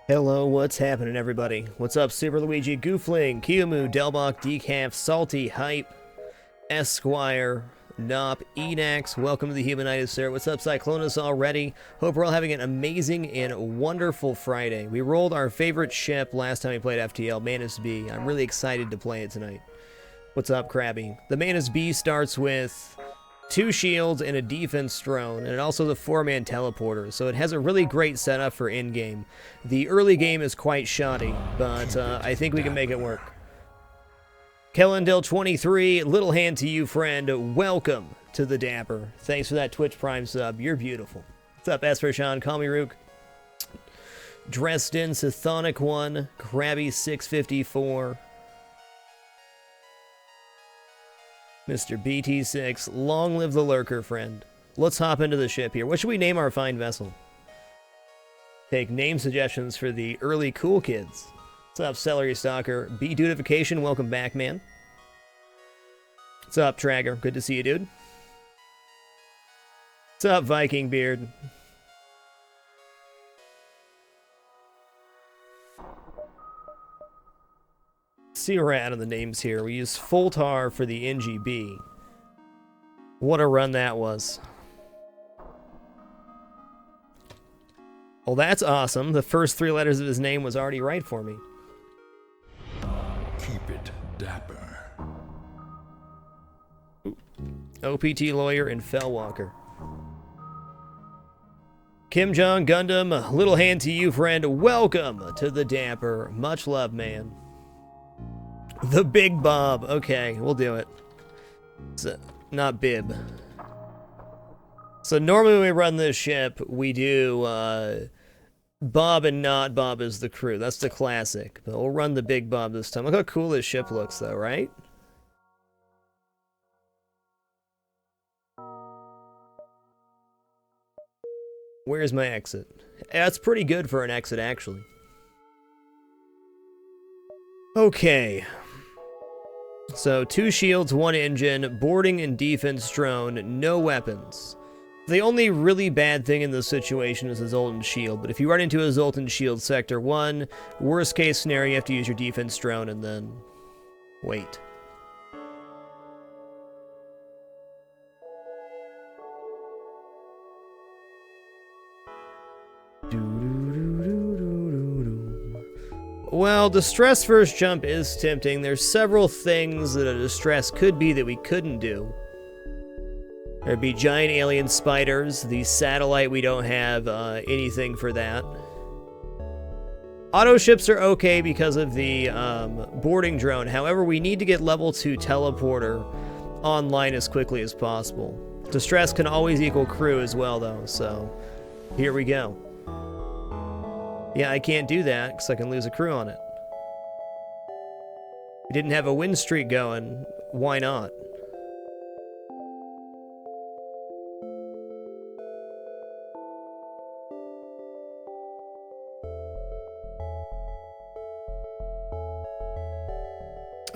Hello, what's happening, everybody? What's up, Super Luigi, Goofling, Kiyomu, Delbach, Decaf, Salty, Hype, Esquire, Nop, Enax, welcome to the Humanitis, sir. What's up, Cyclonus, already? Hope we're all having an amazing and wonderful Friday. We rolled our favorite ship last time we played FTL, Mantis B. I'm really excited to play it tonight. What's up, Krabby? The Mantis B starts with 2 shields and a defense drone, and also the 4-man teleporter, so it has a really great setup for in-game. The early game is quite shoddy, but I think we can make it work. Kellendale23, little hand to you, friend. Welcome to the Dapper. Thanks for that Twitch Prime sub. You're beautiful. What's up, Espershan? Call me Rook. Dresden, Sithonic1, Krabby654. Mr. BT6, long live the lurker, friend. Let's hop into the ship here. What should we name our fine vessel? Take name suggestions for the early cool kids. What's up, Celery Stalker? B-Dudification, welcome back, man. What's up, Trager? Good to see you, dude. What's up, Viking Beard? See where we're at on the names here. We use Foltar for the NGB. What a run that was. Well, that's awesome. The first 3 letters of his name was already right for me. Keep it dapper. OPT Lawyer and Fellwalker. Kim Jong Gundam, little hand to you, friend. Welcome to the Dapper. Much love, man. The Big Bob. Okay, we'll do it. So, not Bib. So normally when we run this ship, we do Bob and not Bob as the crew. That's the classic. But we'll run the Big Bob this time. Look how cool this ship looks, though, right? Where's my exit? That's pretty good for an exit, actually. Okay. So 2 shields, 1 engine, boarding and defense drone, no weapons. The only really bad thing in this situation is a Zoltan shield, but if you run into a Zoltan shield sector 1, worst case scenario, you have to use your defense drone and then wait. Well, Distress first jump is tempting. There's several things that a Distress could be that we couldn't do. There'd be giant alien spiders. The satellite, we don't have anything for that. Auto ships are okay because of the boarding drone. However, we need to get level 2 teleporter online as quickly as possible. Distress can always equal crew as well, though, so here we go. Yeah, I can't do that because I can lose a crew on it. We didn't have a win streak going. Why not?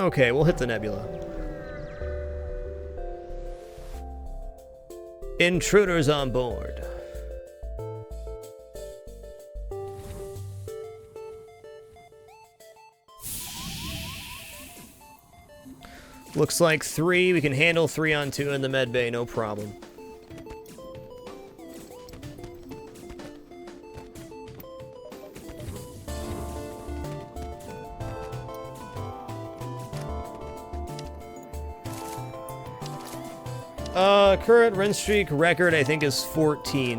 Okay, we'll hit the Nebula. Intruders on board. Looks like 3. We can handle 3 on 2 in the med bay, no problem. Current win streak record, I think, is 14.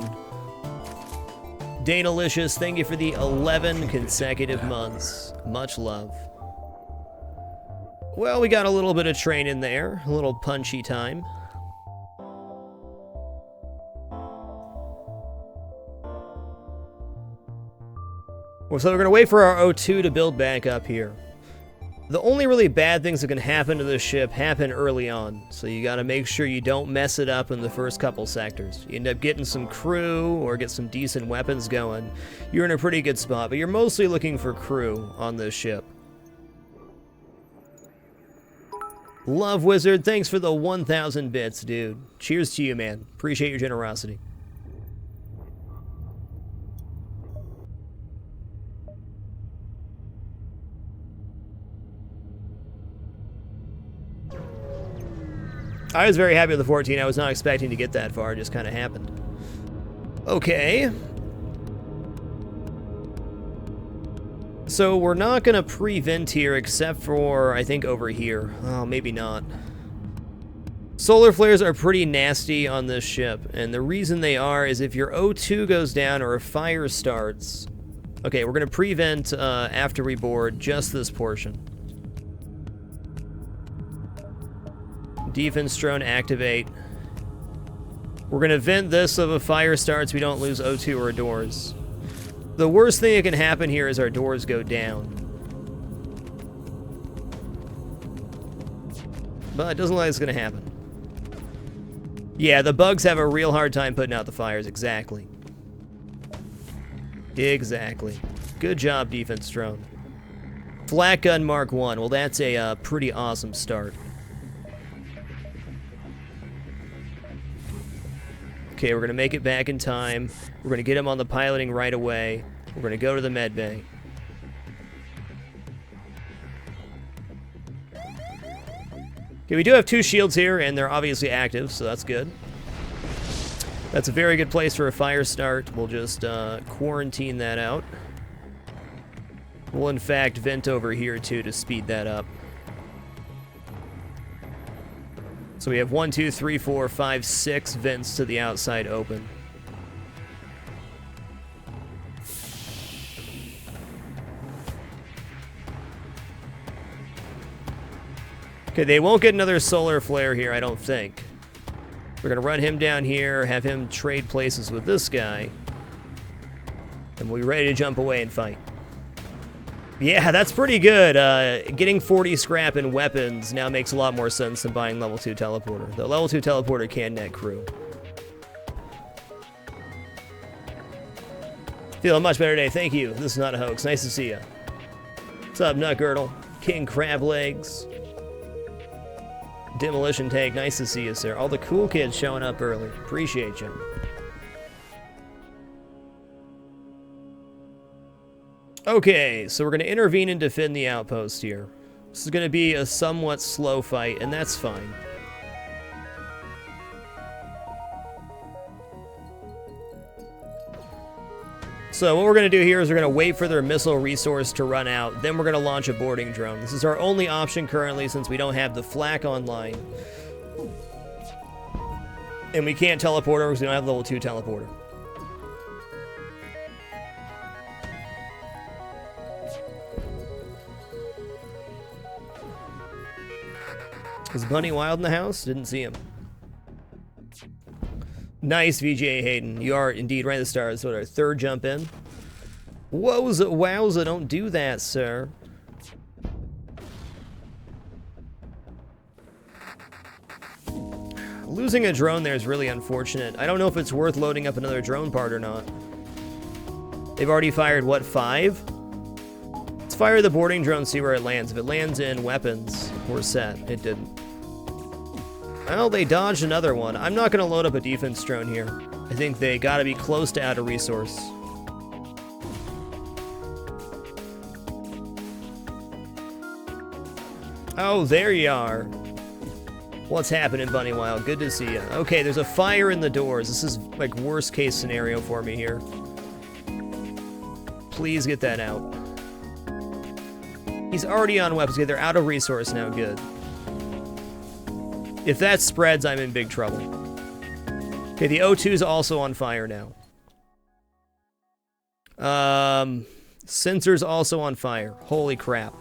Danalicious, thank you for the 11 consecutive months. Much love. Well, we got a little bit of train in there. A little punchy time. Well, so we're going to wait for our O2 to build back up here. The only really bad things that can happen to this ship happen early on, so you got to make sure you don't mess it up in the first couple sectors. You end up getting some crew or get some decent weapons going. You're in a pretty good spot, but you're mostly looking for crew on this ship. Love Wizard, thanks for the 1,000 bits, dude. Cheers to you, man. Appreciate your generosity. I was very happy with the 14. I was not expecting to get that far. It just kind of happened. Okay. So we're not going to prevent here except for, I think, over here. Oh, maybe not. Solar flares are pretty nasty on this ship, and the reason they are is if your O2 goes down or a fire starts... Okay, we're going to prevent after we board just this portion. Defense drone activate. We're going to vent this so if a fire starts we don't lose O2 or doors. The worst thing that can happen here is our doors go down. But it doesn't look like it's going to happen. Yeah, the bugs have a real hard time putting out the fires, exactly. Exactly. Good job, defense drone. Flak gun Mark 1. Well, that's a pretty awesome start. Okay, we're going to make it back in time. We're going to get him on the piloting right away. We're going to go to the med bay. Okay, we do have 2 shields here, and they're obviously active, so that's good. That's a very good place for a fire start. We'll just quarantine that out. We'll, in fact, vent over here, too, to speed that up. So we have 1, 2, 3, 4, 5, 6 vents to the outside open. Okay, they won't get another solar flare here, I don't think. We're going to run him down here, have him trade places with this guy. And we'll be ready to jump away and fight. Yeah, that's pretty good. Getting 40 scrap and weapons now makes a lot more sense than buying level 2 teleporter. The level 2 teleporter can net crew. Feeling much better today, thank you. This is not a hoax. Nice to see you. What's up, Nutgirdle? King Crab Legs. Demolition Tank, nice to see you, sir. All the cool kids showing up early. Appreciate you. Okay, so we're going to intervene and defend the outpost here. This is going to be a somewhat slow fight, and that's fine. So what we're going to do here is we're going to wait for their missile resource to run out, then we're going to launch a boarding drone. This is our only option currently since we don't have the flak online. And we can't teleport over because we don't have level 2 teleporter. Is Bunny Wild in the house? Didn't see him. Nice, VGA Hayden. You are indeed right at the start. So our 3rd jump in. Wowza, wowza, don't do that, sir. Losing a drone there is really unfortunate. I don't know if it's worth loading up another drone part or not. They've already fired, what, 5? Let's fire the boarding drone, see where it lands. If it lands in weapons, we're set. It didn't. Well, they dodged another one. I'm not going to load up a defense drone here. I think they got to be close to out of resource. Oh, there you are. What's happening, Bunny Wild? Good to see you. Okay, there's a fire in the doors. This is like worst case scenario for me here. Please get that out. He's already on weapons. Okay, they're out of resource now. Good. If that spreads, I'm in big trouble. Okay, the O2's also on fire now. Sensor's also on fire. Holy crap.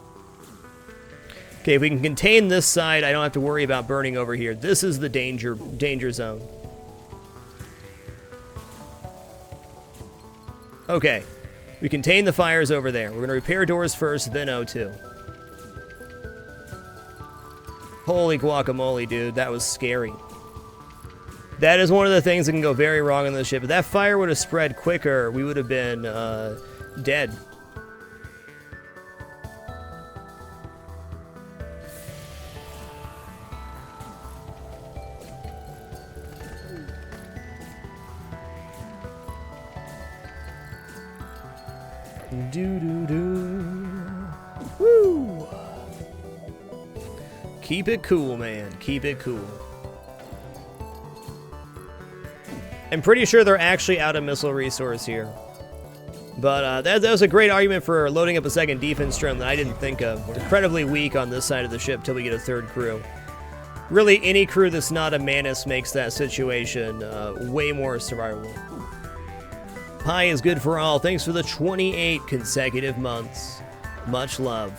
Okay, if we can contain this side, I don't have to worry about burning over here. This is the danger zone. Okay, we contain the fires over there. We're going to repair doors first, then O2. Holy guacamole, dude. That was scary. That is one of the things that can go very wrong on this ship. If that fire would have spread quicker, we would have been dead. Woo! Keep it cool, man. Keep it cool. I'm pretty sure they're actually out of missile resource here. But that was a great argument for loading up a second defense drone that I didn't think of. We're incredibly weak on this side of the ship till we get a third crew. Really, any crew that's not a Mantis makes that situation way more survivable. Pi is good for all. Thanks for the 28 consecutive months. Much love.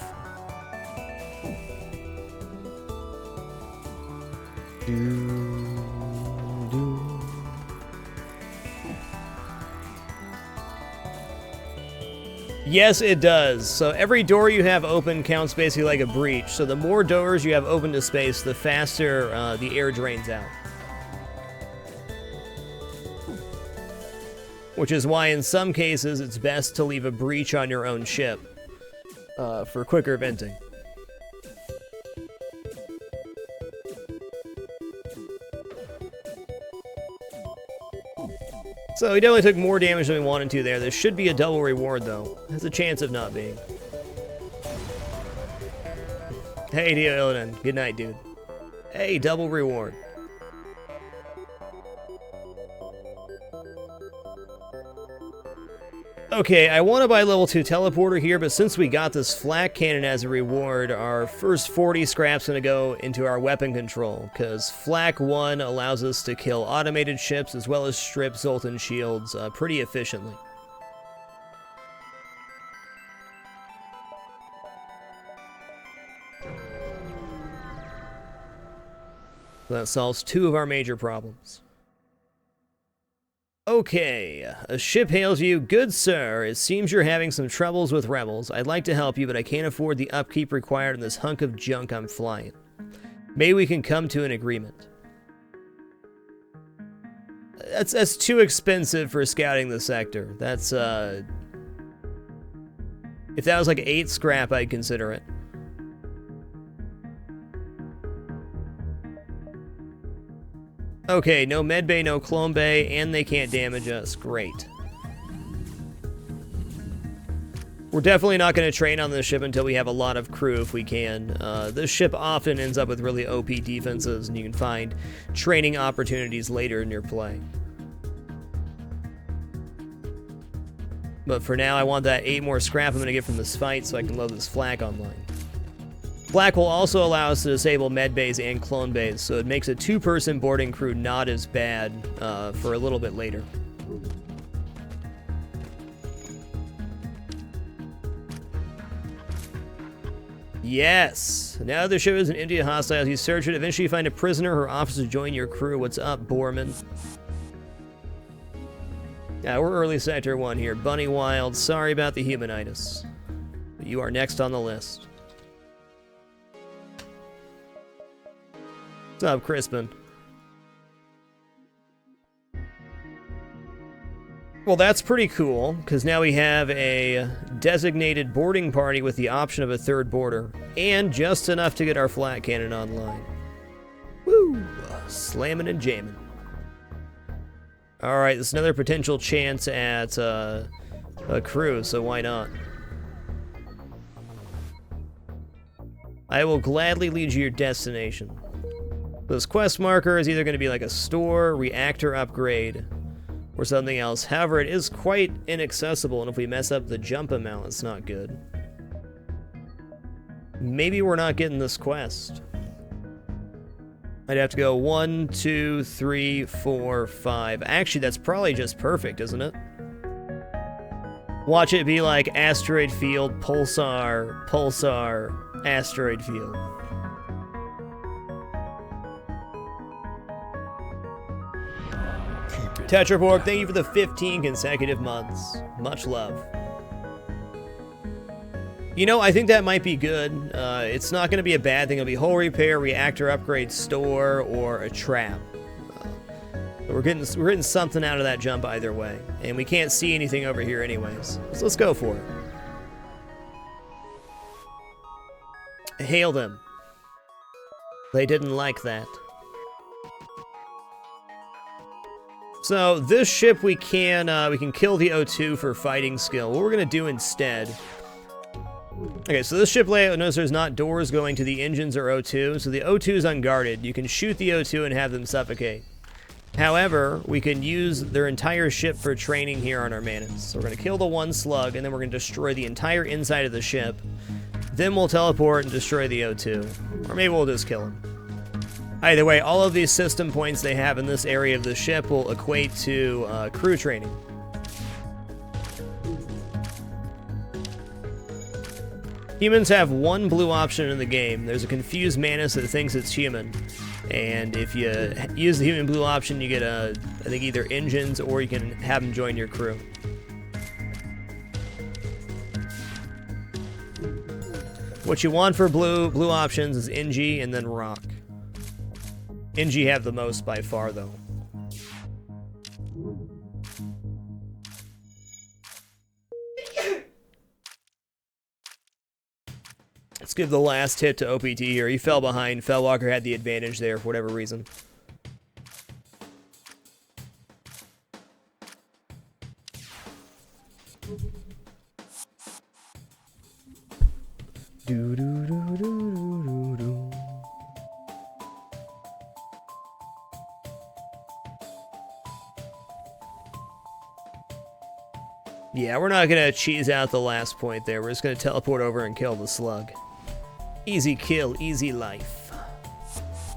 Yes, it does. So every door you have open counts basically like a breach. So the more doors you have open to space, the faster the air drains out. Which is why in some cases it's best to leave a breach on your own ship for quicker venting. So we definitely took more damage than we wanted to there. There should be a double reward, though. Has a chance of not being. Hey, Dio Illidan. Good night, dude. Hey, double reward. Okay, I want to buy level 2 teleporter here, but since we got this flak cannon as a reward, our first 40 scraps going to go into our weapon control, because flak 1 allows us to kill automated ships as well as strip Zoltan shields pretty efficiently. That solves 2 of our major problems. Okay, a ship hails you. Good sir, it seems you're having some troubles with rebels. I'd like to help you, but I can't afford the upkeep required on this hunk of junk I'm flying. Maybe we can come to an agreement. That's too expensive for scouting the sector. That's, if that was like 8 scrap, I'd consider it. Okay, no medbay, no clone bay, and they can't damage us. Great. We're definitely not going to train on this ship until we have a lot of crew if we can. This ship often ends up with really OP defenses, and you can find training opportunities later in your play. But for now, I want that 8 more scrap I'm going to get from this fight so I can load this flak online. Flak will also allow us to disable med bays and clone bays, so it makes a 2-person boarding crew not as bad for a little bit later. Yes! Now the ship is in India hostile. You search it, eventually you find a prisoner. Her officer join your crew. What's up, Borman? Yeah, we're early sector 1 here. Bunny Wild, sorry about the humanitis. But you are next on the list. What's up, Crispin? Well, that's pretty cool, because now we have a designated boarding party with the option of a 3rd boarder, and just enough to get our flat cannon online. Woo! Slamming and jamming. Alright, this is another potential chance at a crew, so why not? I will gladly lead you to your destination. This quest marker is either going to be like a store, reactor upgrade, or something else. However, it is quite inaccessible, and if we mess up the jump amount, it's not good. Maybe we're not getting this quest. I'd have to go 1, 2, 3, 4, 5. Actually, that's probably just perfect, isn't it? Watch it be like asteroid field, pulsar, pulsar, asteroid field. Tetraborg, thank you for the 15 consecutive months. Much love. You know, I think that might be good. It's not going to be a bad thing. It'll be hull repair, reactor upgrade, store, or a trap. We're getting something out of that jump either way. And we can't see anything over here anyways. So let's go for it. Hail them. They didn't like that. So this ship we can kill the O2 for fighting skill. What we're gonna do instead. Okay, so this ship layout, notice there's not doors going to the engines or O2, so the O2 is unguarded. You can shoot the O2 and have them suffocate. However, we can use their entire ship for training here on our Mantis. So we're going to kill the one slug, and then we're going to destroy the entire inside of the ship. Then we'll teleport and destroy the O2. Or maybe we'll just kill him. Either way, all of these system points they have in this area of the ship will equate to crew training. Humans have one blue option in the game. There's a confused Mantis that thinks it's human. And if you use the human blue option, you get, I think, either engines or you can have them join your crew. What you want for blue options is NG and then rock. NG have the most by far, though. Let's give the last hit to OPT here. He fell behind. Fellwalker had the advantage there for whatever reason. Do do do do do do. Yeah, we're not gonna cheese out the last point there. We're just gonna teleport over and kill the slug. Easy kill, easy life.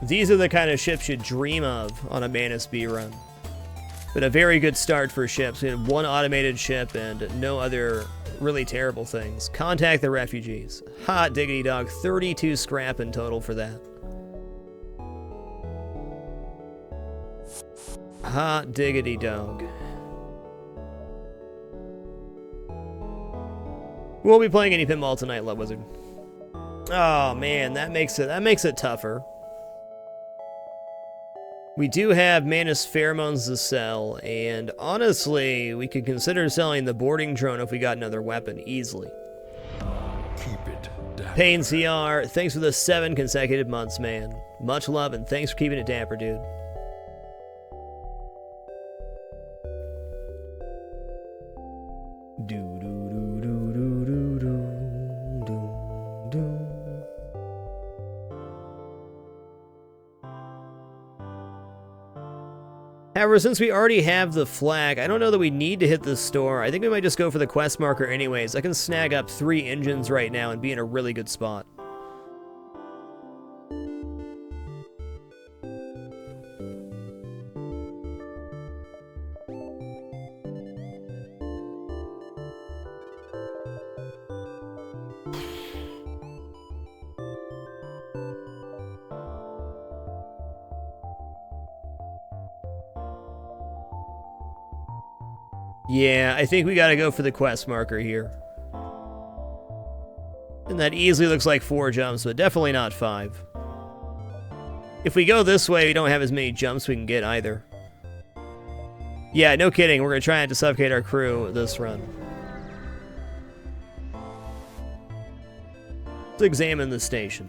These are the kind of ships you dream of on a Mantis B run. But a very good start for ships. We had one automated ship and no other really terrible things. Contact the refugees. Hot diggity dog, 32 scrap in total for that. Hot diggity dog. We'll be playing any pinball tonight, Love Wizard. Oh man, that makes it tougher. We do have Mantis pheromones to sell, and honestly, we could consider selling the boarding drone if we got another weapon easily. Keep it down. Pain CR, thanks for the 7 consecutive months, man. Much love and thanks for keeping it dapper, dude. Do do do do do do do do do. However, since we already have the flag, I don't know that we need to hit the store. I think we might just go for the quest marker anyways. I can snag up 3 engines right now and be in a really good spot. Yeah, I think we gotta go for the quest marker here. And that easily looks like 4 jumps, but definitely not 5. If we go this way, we don't have as many jumps we can get either. Yeah, no kidding, we're gonna try not to suffocate our crew this run. Let's examine the station.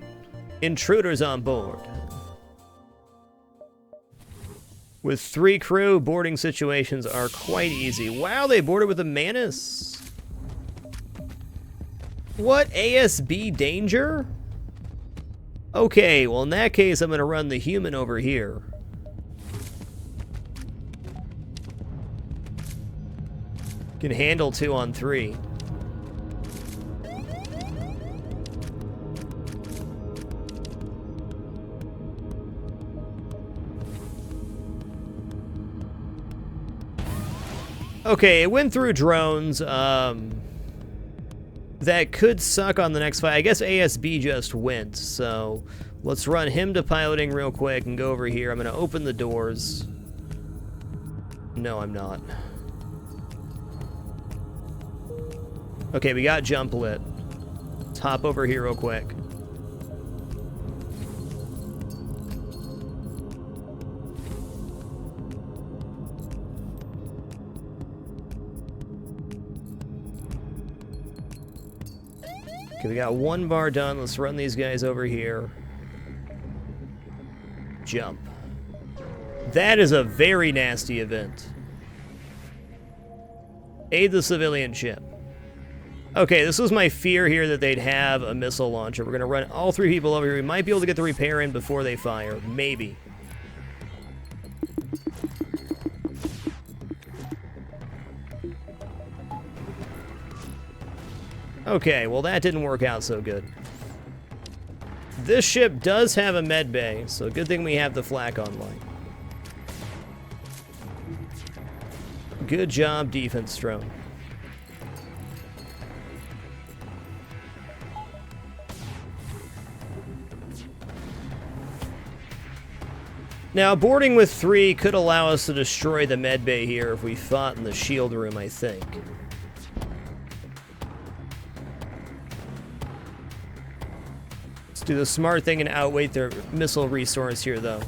Intruders on board. With 3 crew, boarding situations are quite easy. Wow, they boarded with a Mantis. What? ASB danger? Okay, well in that case, I'm gonna run the human over here. Can handle 2 on 3. Okay, it went through drones. That could suck on the next fight. I guess ASB just went, so let's run him to piloting real quick and go over here. I'm going to open the doors. No, I'm not. Okay, we got jump lit. Let's hop over here real quick. Okay, we got 1 bar done. Let's run these guys over here. Jump. That is a very nasty event. Aid the civilian ship. Okay, this was my fear here that they'd have a missile launcher. We're going to run all 3 people over here. We might be able to get the repair in before they fire. Maybe. Okay, well that didn't work out so good. This ship does have a med bay, so good thing we have the flak online. Good job, defense drone. Now, boarding with 3 could allow us to destroy the med bay here if we fought in the shield room, I think. Let's do the smart thing and outweight their missile resource here, though.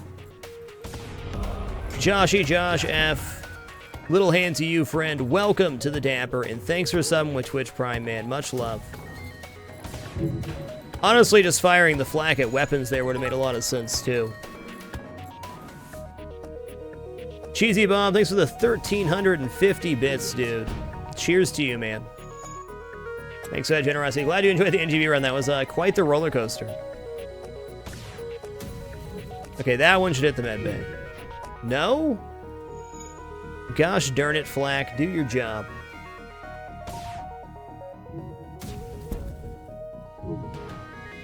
Joshy Josh F. Little hand to you, friend. Welcome to the Dapper, and thanks for subbing with Twitch Prime, man. Much love. Honestly, just firing the flak at weapons there would have made a lot of sense, too. Cheesy Bob, thanks for the 1,350 bits, dude. Cheers to you, man. Thanks for that generosity. Glad you enjoyed the NGV run. That was quite the roller coaster. Okay, that one should hit the med bay. No? Gosh darn it, Flak. Do your job.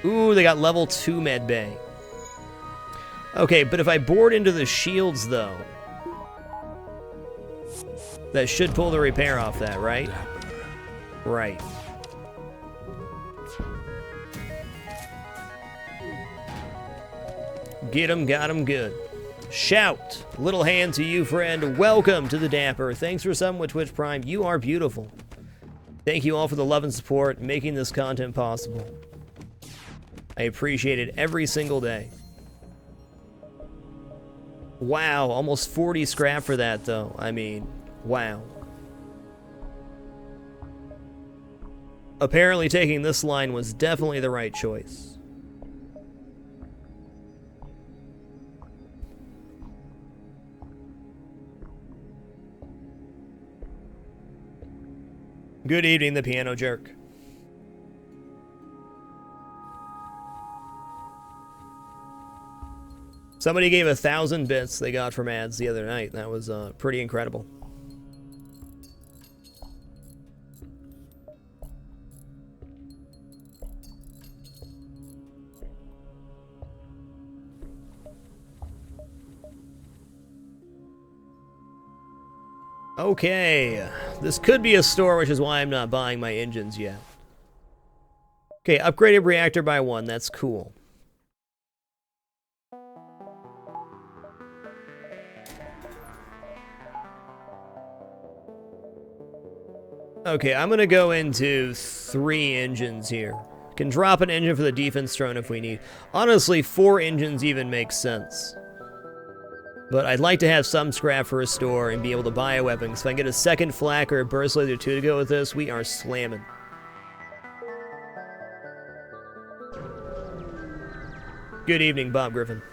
Ooh, they got level 2 med bay. Okay, but if I board into the shields, though, that should pull the repair off that, right? Right. Get him, got him good. Shout. Little hand to you, friend. Welcome to the Dapper. Thanks for subbing with Twitch Prime. You are beautiful. Thank you all for the love and support, making this content possible. I appreciate it every single day. Wow, almost 40 scrap for that, though. I mean, wow. Apparently taking this line was definitely the right choice. Good evening, the piano jerk. Somebody gave 1,000 bits they got from ads the other night. That was pretty incredible. Okay, this could be a store, which is why I'm not buying my engines yet. Okay, upgraded reactor by 1, that's cool. Okay, I'm gonna go into 3 engines here. Can drop an engine for the defense drone if we need. Honestly, 4 engines even makes sense. But I'd like to have some scrap for a store and be able to buy a weapon. So if I can get a second flak or a burst laser 2 to go with this, we are slamming. Good evening, Bob Griffin.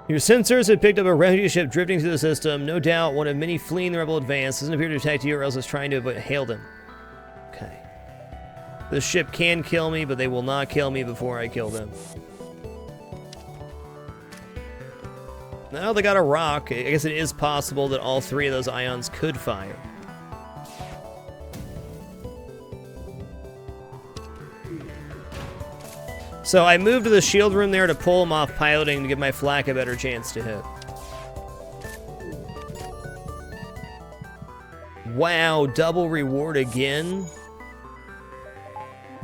Your sensors have picked up a refugee ship drifting through the system. No doubt one of many fleeing the rebel advance. Doesn't appear to detect you or else is trying to hail them. Okay. This ship can kill me, but they will not kill me before I kill them. Now they got a rock. I guess it is possible that all 3 of those ions could fire. So I moved to the shield room there to pull them off piloting to give my flak a better chance to hit. Wow, double reward again?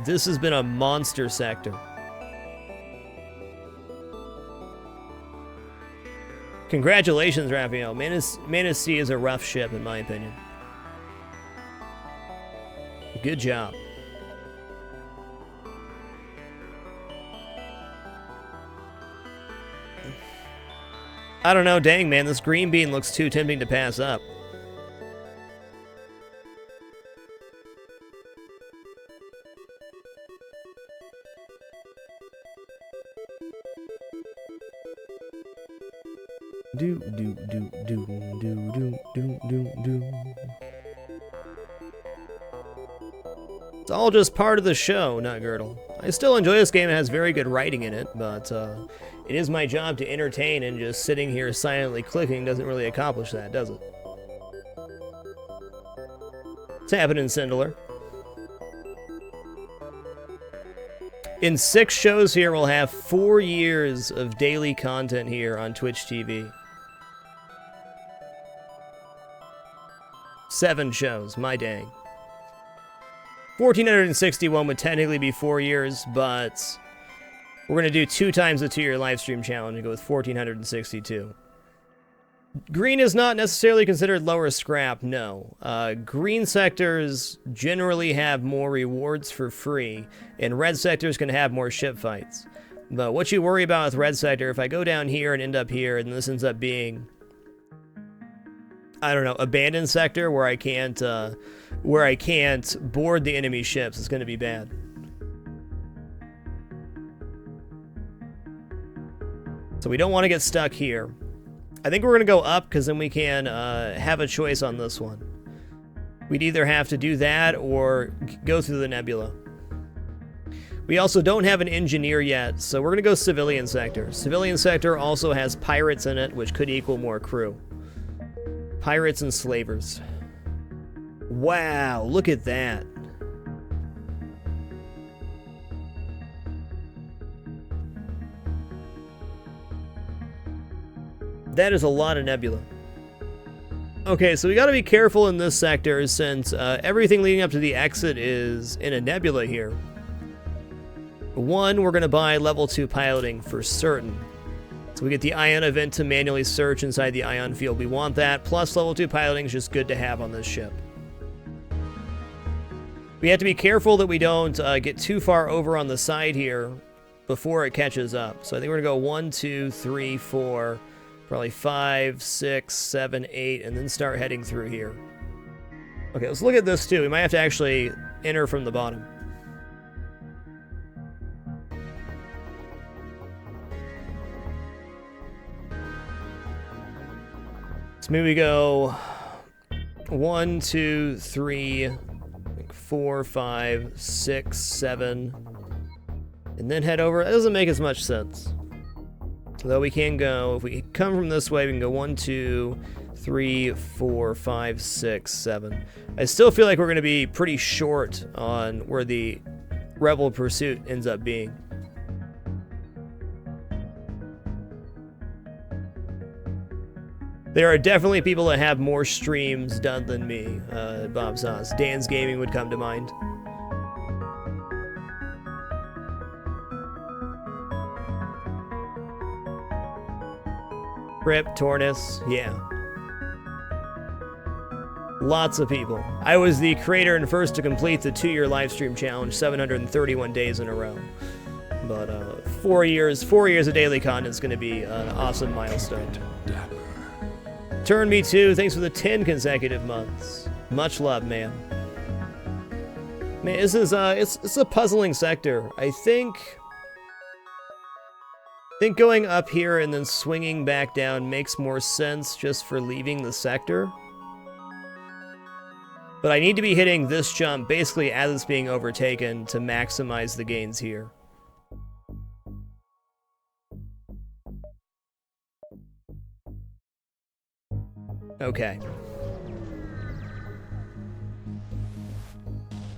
This has been a monster sector. Congratulations, Raphael. Mantis C is a rough ship, in my opinion. Good job. I don't know, dang man, this green bean looks too tempting to pass up. Do do do do do do do do do. It's all just part of the show, Nutgirdle. I still enjoy this game. It has very good writing in it, but it is my job to entertain, and just sitting here silently clicking doesn't really accomplish that, does it? happening, Cinderella? In 6 shows here, we'll have 4 years of daily content here on Twitch TV. 7 shows, my dang. 1,461 would technically be 4 years, but we're going to do 2 times the 2-year live stream challenge and go with 1,462. Green is not necessarily considered lower scrap, no. Green sectors generally have more rewards for free, and red sectors can have more ship fights. But what you worry about with red sector, if I go down here and end up here, and this ends up being, I don't know, abandoned sector where I can't board the enemy ships, it's going to be bad. So we don't want to get stuck here. I think we're going to go up because then we can have a choice on this one. We'd either have to do that or go through the Nebula. We also don't have an engineer yet, so we're going to go civilian sector. Civilian sector also has pirates in it, which could equal more crew. Pirates and slavers. Wow, look at that. That is a lot of Nebula. Okay, so we gotta be careful in this sector since everything leading up to the exit is in a Nebula here. 1, we're gonna buy level 2 piloting for certain. So we get the ion event to manually search inside the ion field. We want that, plus level 2 piloting is just good to have on this ship. We have to be careful that we don't get too far over on the side here before it catches up. So I think we're gonna go 1, 2, 3, 4, probably 5, 6, 7, 8, and then start heading through here. Okay, let's look at this too. We might have to actually enter from the bottom. So maybe we go 1, 2, 3, 4, 5, 6, 7, and then head over. That doesn't make as much sense. Though we can go, if we come from this way, we can go 1, 2, 3, 4, 5, 6, 7. I still feel like we're going to be pretty short on where the Rebel Pursuit ends up being. There are definitely people that have more streams done than me, Bob Sauce. Dan's Gaming would come to mind. Rip, Tornus, yeah. Lots of people. I was the creator and first to complete the 2-year livestream challenge, 731 days in a row. But 4 years of daily content is going to be an awesome milestone. Turn Me Too, thanks for the 10 consecutive months. Much love, man. Man, this is it's a puzzling sector. I think going up here and then swinging back down makes more sense just for leaving the sector. But I need to be hitting this jump basically as it's being overtaken to maximize the gains here. Okay.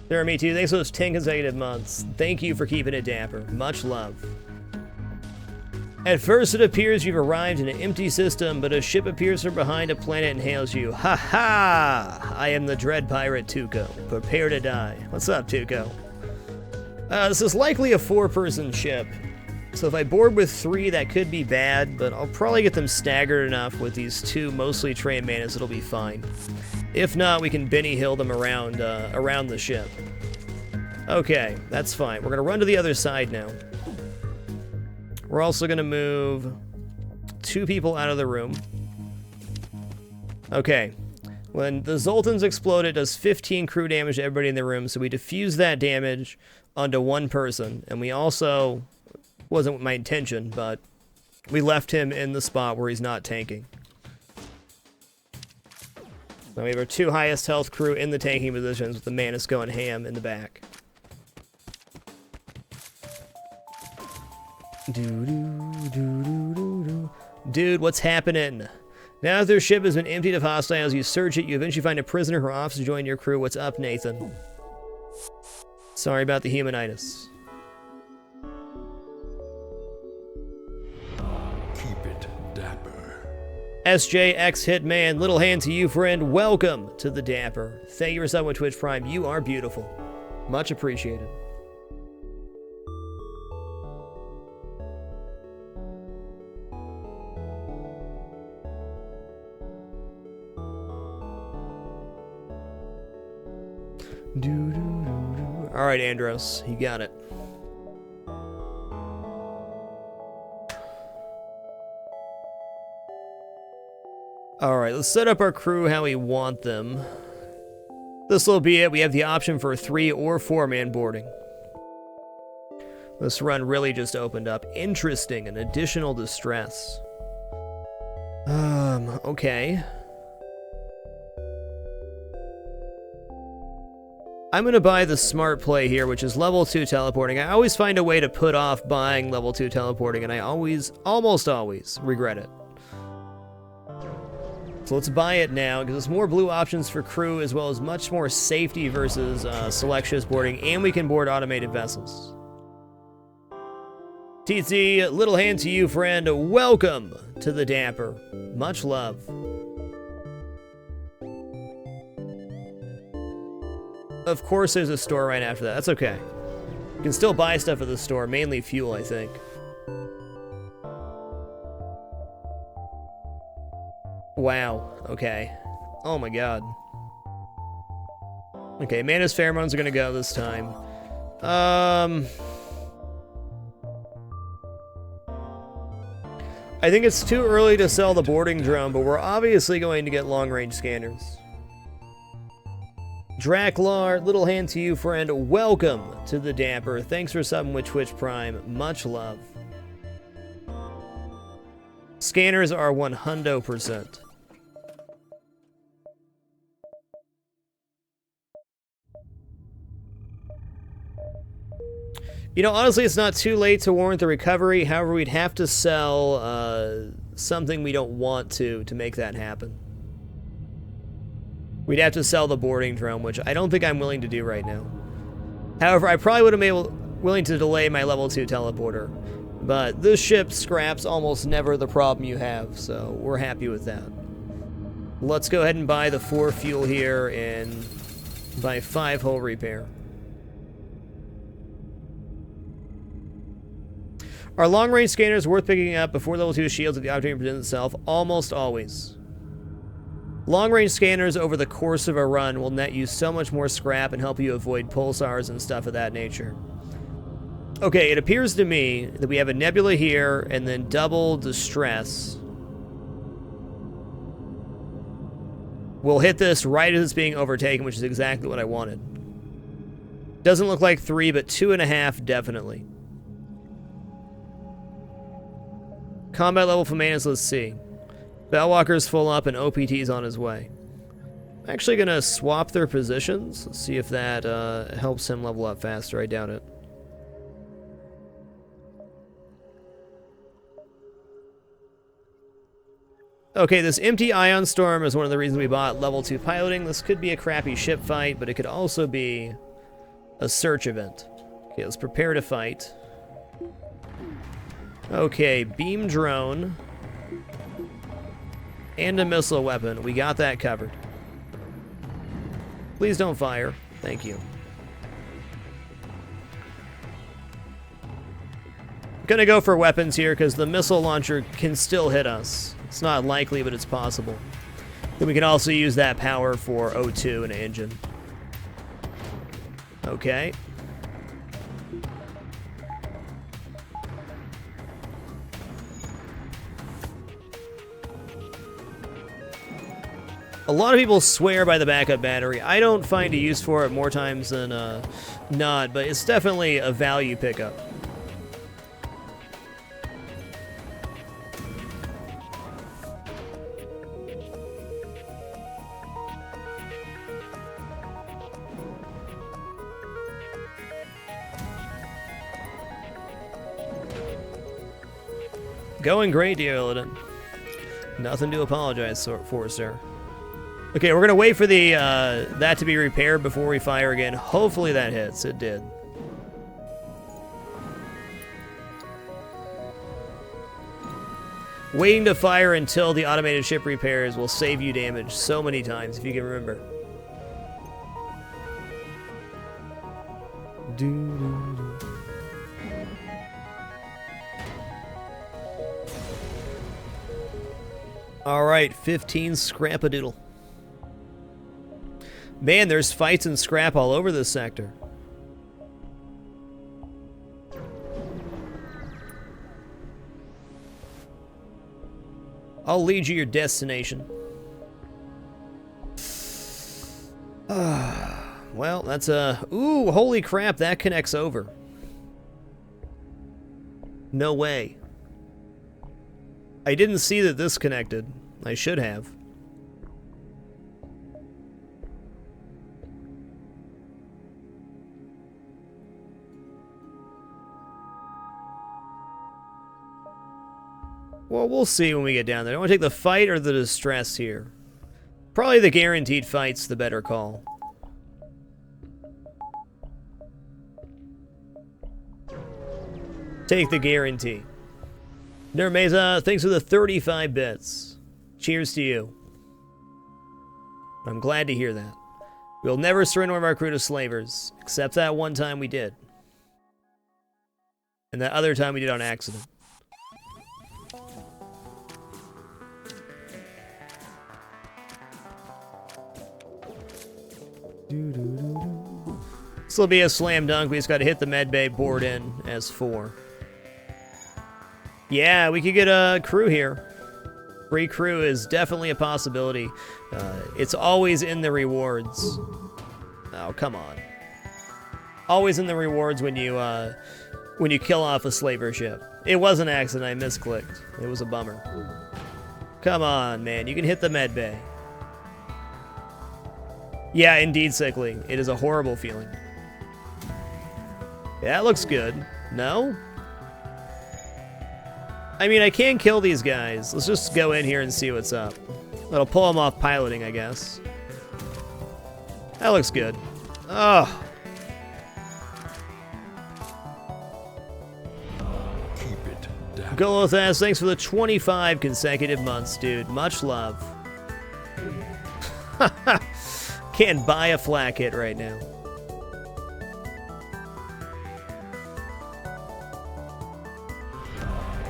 There, Me Too, thanks for those 10 consecutive months. Thank you for keeping it dapper. Much love. At first it appears you've arrived in an empty system, but a ship appears from behind a planet and hails you. Ha ha! I am the dread pirate Tuco. Prepare to die. What's up, Tuco? This is likely a 4-person ship. So if I board with 3, that could be bad, but I'll probably get them staggered enough with these 2 mostly trained Mantis, it'll be fine. If not, we can Benny Hill them around the ship. Okay, that's fine. We're gonna run to the other side now. We're also going to move 2 people out of the room. Okay. When the Zoltans explode, it does 15 crew damage to everybody in the room, so we diffuse that damage onto 1 person. And we also, wasn't my intention, but we left him in the spot where he's not tanking. Now we have our 2 highest health crew in the tanking positions with the Mantis going ham in the back. Dude, what's happening? Now that their ship has been emptied of hostiles, you search it, you eventually find a prisoner who offers to join your crew. What's up, Nathan? Sorry about the humanitis. Keep it dapper. SJX Hitman, little hand to you, friend. Welcome to the Dapper. Thank you for subbing with Twitch Prime. You are beautiful. Much appreciated. All right, Andros, you got it. All right, let's set up our crew how we want them. This will be it. We have the option for 3 or 4-man boarding. This run really just opened up. Interesting, an additional distress. Okay. I'm going to buy the smart play here, which is level 2 teleporting. I always find a way to put off buying level 2 teleporting, and I almost always, regret it. So let's buy it now. It gives us more blue options for crew, as well as much more safety versus select ships boarding, and we can board automated vessels. TC, little hand to you, friend. Welcome to the Dapper. Much love. Of course there's a store right after that. That's okay. You can still buy stuff at the store, mainly fuel, I think. Wow, okay. Oh my god. Okay, Mantis pheromones are gonna go this time. I think it's too early to sell the boarding drone, but we're obviously going to get long-range scanners. Draklar, little hand to you, friend. Welcome to the Dapper. Thanks for subbing with Twitch Prime. Much love. Scanners are 100%. You know, honestly, it's not too late to warrant the recovery. However, we'd have to sell something we don't want to make that happen. We'd have to sell the boarding drone, which I don't think I'm willing to do right now. However, I probably would have been willing to delay my level 2 teleporter. But this ship scraps almost never the problem you have, so we're happy with that. Let's go ahead and buy the 4 fuel here and buy 5 hull repair. Are long-range scanners worth picking up before level 2 shields if the opportunity presents itself? Almost always. Long-range scanners over the course of a run will net you so much more scrap and help you avoid pulsars and stuff of that nature. Okay, it appears to me that we have a Nebula here and then double distress. We'll hit this right as it's being overtaken, which is exactly what I wanted. Doesn't look like 3, but 2.5 definitely. Combat level for Mantis, let's see. Bellwalker's full up and OPT's on his way. I'm actually going to swap their positions. Let's see if that helps him level up faster. I doubt it. Okay, this empty ion storm is one of the reasons we bought level 2 piloting. This could be a crappy ship fight, but it could also be a search event. Okay, let's prepare to fight. Okay, beam drone and a missile weapon. We got that covered. Please don't fire. Thank you. I'm gonna go for weapons here because the missile launcher can still hit us. It's not likely, but it's possible. Then we can also use that power for O2 and an engine. Okay. A lot of people swear by the backup battery. I don't find a use for it more times than not, but it's definitely a value pickup. Going great, dear Illidan. Nothing to apologize for, sir. Okay, we're gonna wait for the that to be repaired before we fire again. Hopefully that hits. It did. Waiting to fire until the automated ship repairs will save you damage so many times, if you can remember. Alright, 15 scrap-a-doodle. Man, there's fights and scrap all over this sector. I'll lead you your destination. Well, that's a... Ooh, holy crap, that connects over. No way. I didn't see that this connected. I should have. Well, we'll see when we get down there. Do I want to take the fight or the distress here? Probably the guaranteed fight's the better call. Take the guarantee. Nermeza, thanks for the 35 bits. Cheers to you. I'm glad to hear that. We'll never surrender one of our crew to slavers, except that one time we did. And that other time we did on accident. This will be a slam dunk. We just got to hit the medbay, board in as 4. Yeah, we could get a crew here. Free crew is definitely a possibility. It's always in the rewards. Oh, come on. Always in the rewards when you kill off a slaver ship. It was an accident. I misclicked. It was a bummer. Come on, man. You can hit the medbay. Yeah, indeed, Sickly. It is a horrible feeling. Yeah, that looks good. No? I mean, I can kill these guys. Let's just go in here and see what's up. That'll pull them off piloting, I guess. That looks good. Oh. Keep it down. Golothas, thanks for the 25 consecutive months, dude. Much love. Can't buy a flak hit right now.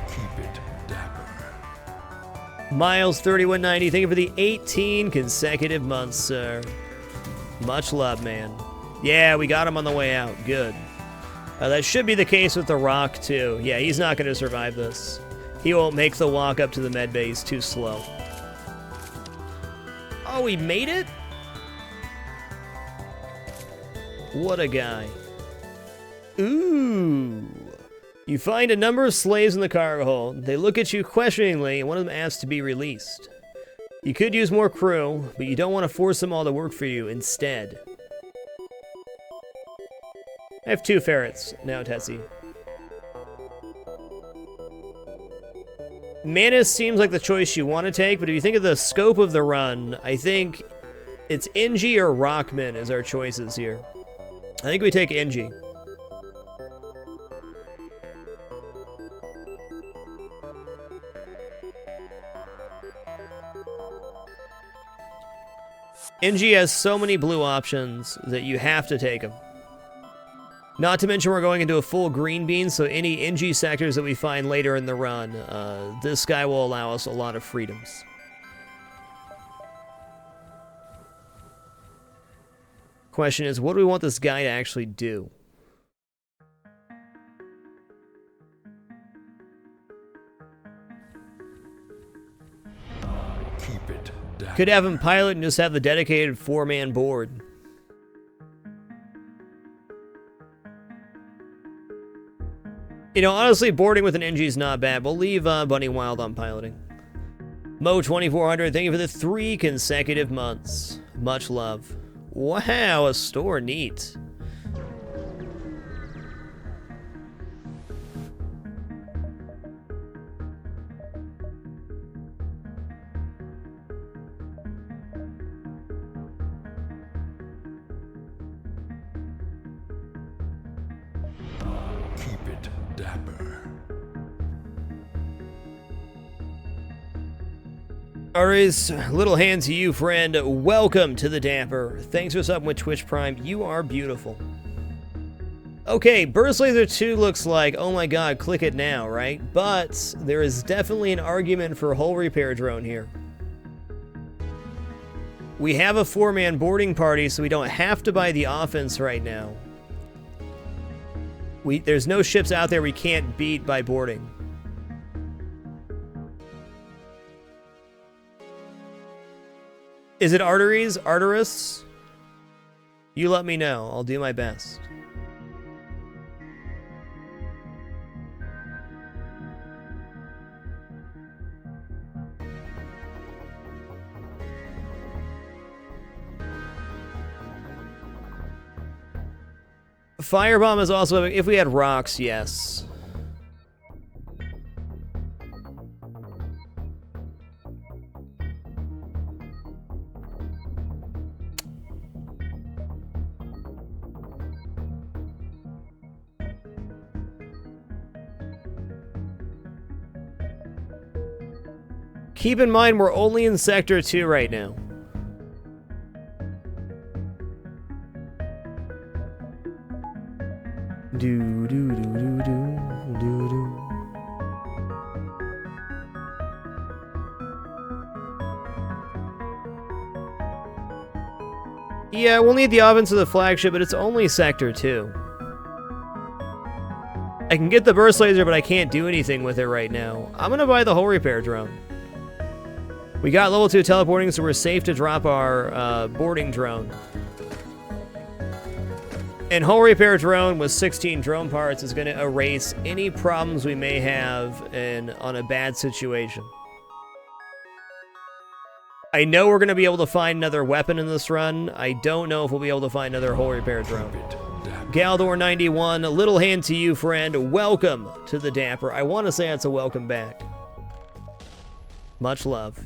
Keep it dapper. Miles 3190, thank you for the 18 consecutive months, sir. Much love, man. Yeah, we got him on the way out. Good. That should be the case with the Rock, too. Yeah, he's not going to survive this. He won't make the walk up to the medbay. He's too slow. Oh, he made it? What a guy. Ooh. You find a number of slaves in the cargo hold. They look at you questioningly, and one of them asks to be released. You could use more crew, but you don't want to force them all to work for you instead. I have 2 ferrets now, Tessie. Mantis seems like the choice you want to take, but if you think of the scope of the run, I think it's NG or Rockman as our choices here. I think we take NG. NG has so many blue options that you have to take them. Not to mention we're going into a full green bean, so any NG sectors that we find later in the run, this guy will allow us a lot of freedoms. Question is, what do we want this guy to actually do? Keep it down. Could have him pilot and just have the dedicated 4-man board. You know, honestly, boarding with an NG is not bad. We'll leave Bunny Wild on piloting. Mo2400, thank you for the 3 consecutive months. Much love. Wow, a store, neat. Keep it dapper. Alright, little hand to you, friend. Welcome to the Dapper. Thanks for subbing with Twitch Prime. You are beautiful. Okay, Burst Laser 2 looks like, oh my god, click it now, right? But there is definitely an argument for hull repair drone here. We have a 4-man boarding party, so we don't have to buy the offense right now. There's no ships out there we can't beat by boarding. Is it Arteries? Arterus? You let me know. I'll do my best. Firebomb is also, if we had rocks, yes. Keep in mind, we're only in Sector 2 right now. Do do do do do do do. Yeah, we'll need the offense of the flagship, but it's only Sector 2. I can get the burst laser, but I can't do anything with it right now. I'm gonna buy the hull repair drone. We got level 2 teleporting, so we're safe to drop our boarding drone. And hull repair drone with 16 drone parts is going to erase any problems we may have on a bad situation. I know we're going to be able to find another weapon in this run. I don't know if we'll be able to find another hull repair drone. Galdor 91, a little hand to you, friend. Welcome to the Dapper. I want to say it's a welcome back. Much love.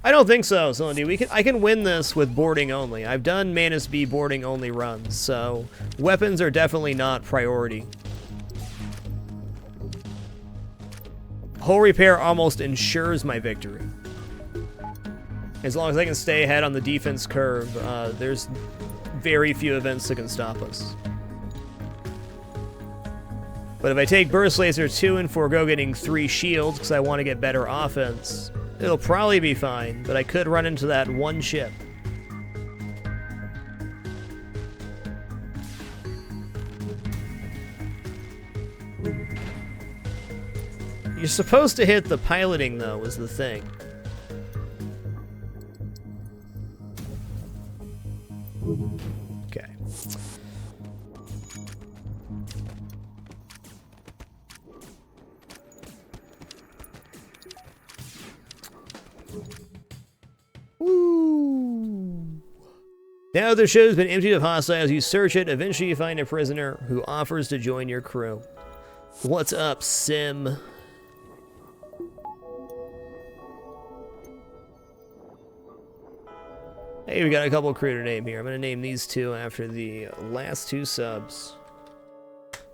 I don't think so, Celine. I can win this with boarding only. I've done Mantis B boarding only runs, so weapons are definitely not priority. Hull repair almost ensures my victory. As long as I can stay ahead on the defense curve, there's very few events that can stop us. But if I take Burst Laser 2 and forego getting 3 shields because I want to get better offense, it'll probably be fine, but I could run into that one ship. You're supposed to hit the piloting, though, is the thing. Okay. Woo! Now the ship has been emptied of hostiles. You search it. Eventually you find a prisoner who offers to join your crew. What's up, Sim? Hey, we got a couple crew to name here. I'm going to name these two after the last 2 subs.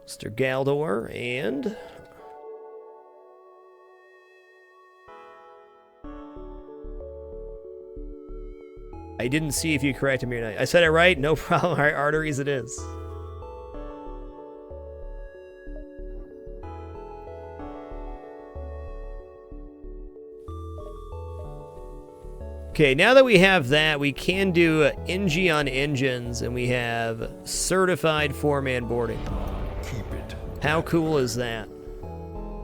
Mr. Galdor and... I didn't see if you corrected me or not. I said it right? No problem. All right, Arteries it is. Okay, now that we have that, we can do NG on engines, and we have certified 4-man boarding. Keep it. How cool is that?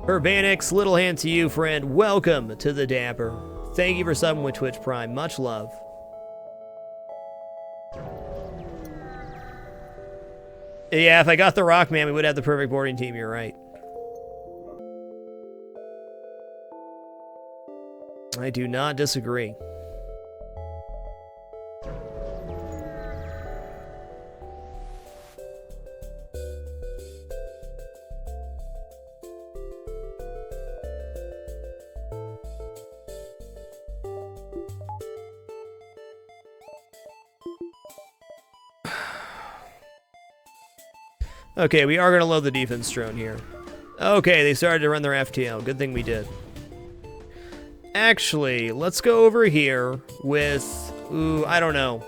Urbanix, little hand to you, friend. Welcome to the Dapper. Thank you for subbing with Twitch Prime. Much love. Yeah, if I got the Rock Man, we would have the perfect boarding team. You're right. I do not disagree. Okay, we are going to load the defense drone here. Okay, they started to run their FTL. Good thing we did. Actually, let's go over here with... Ooh, I don't know.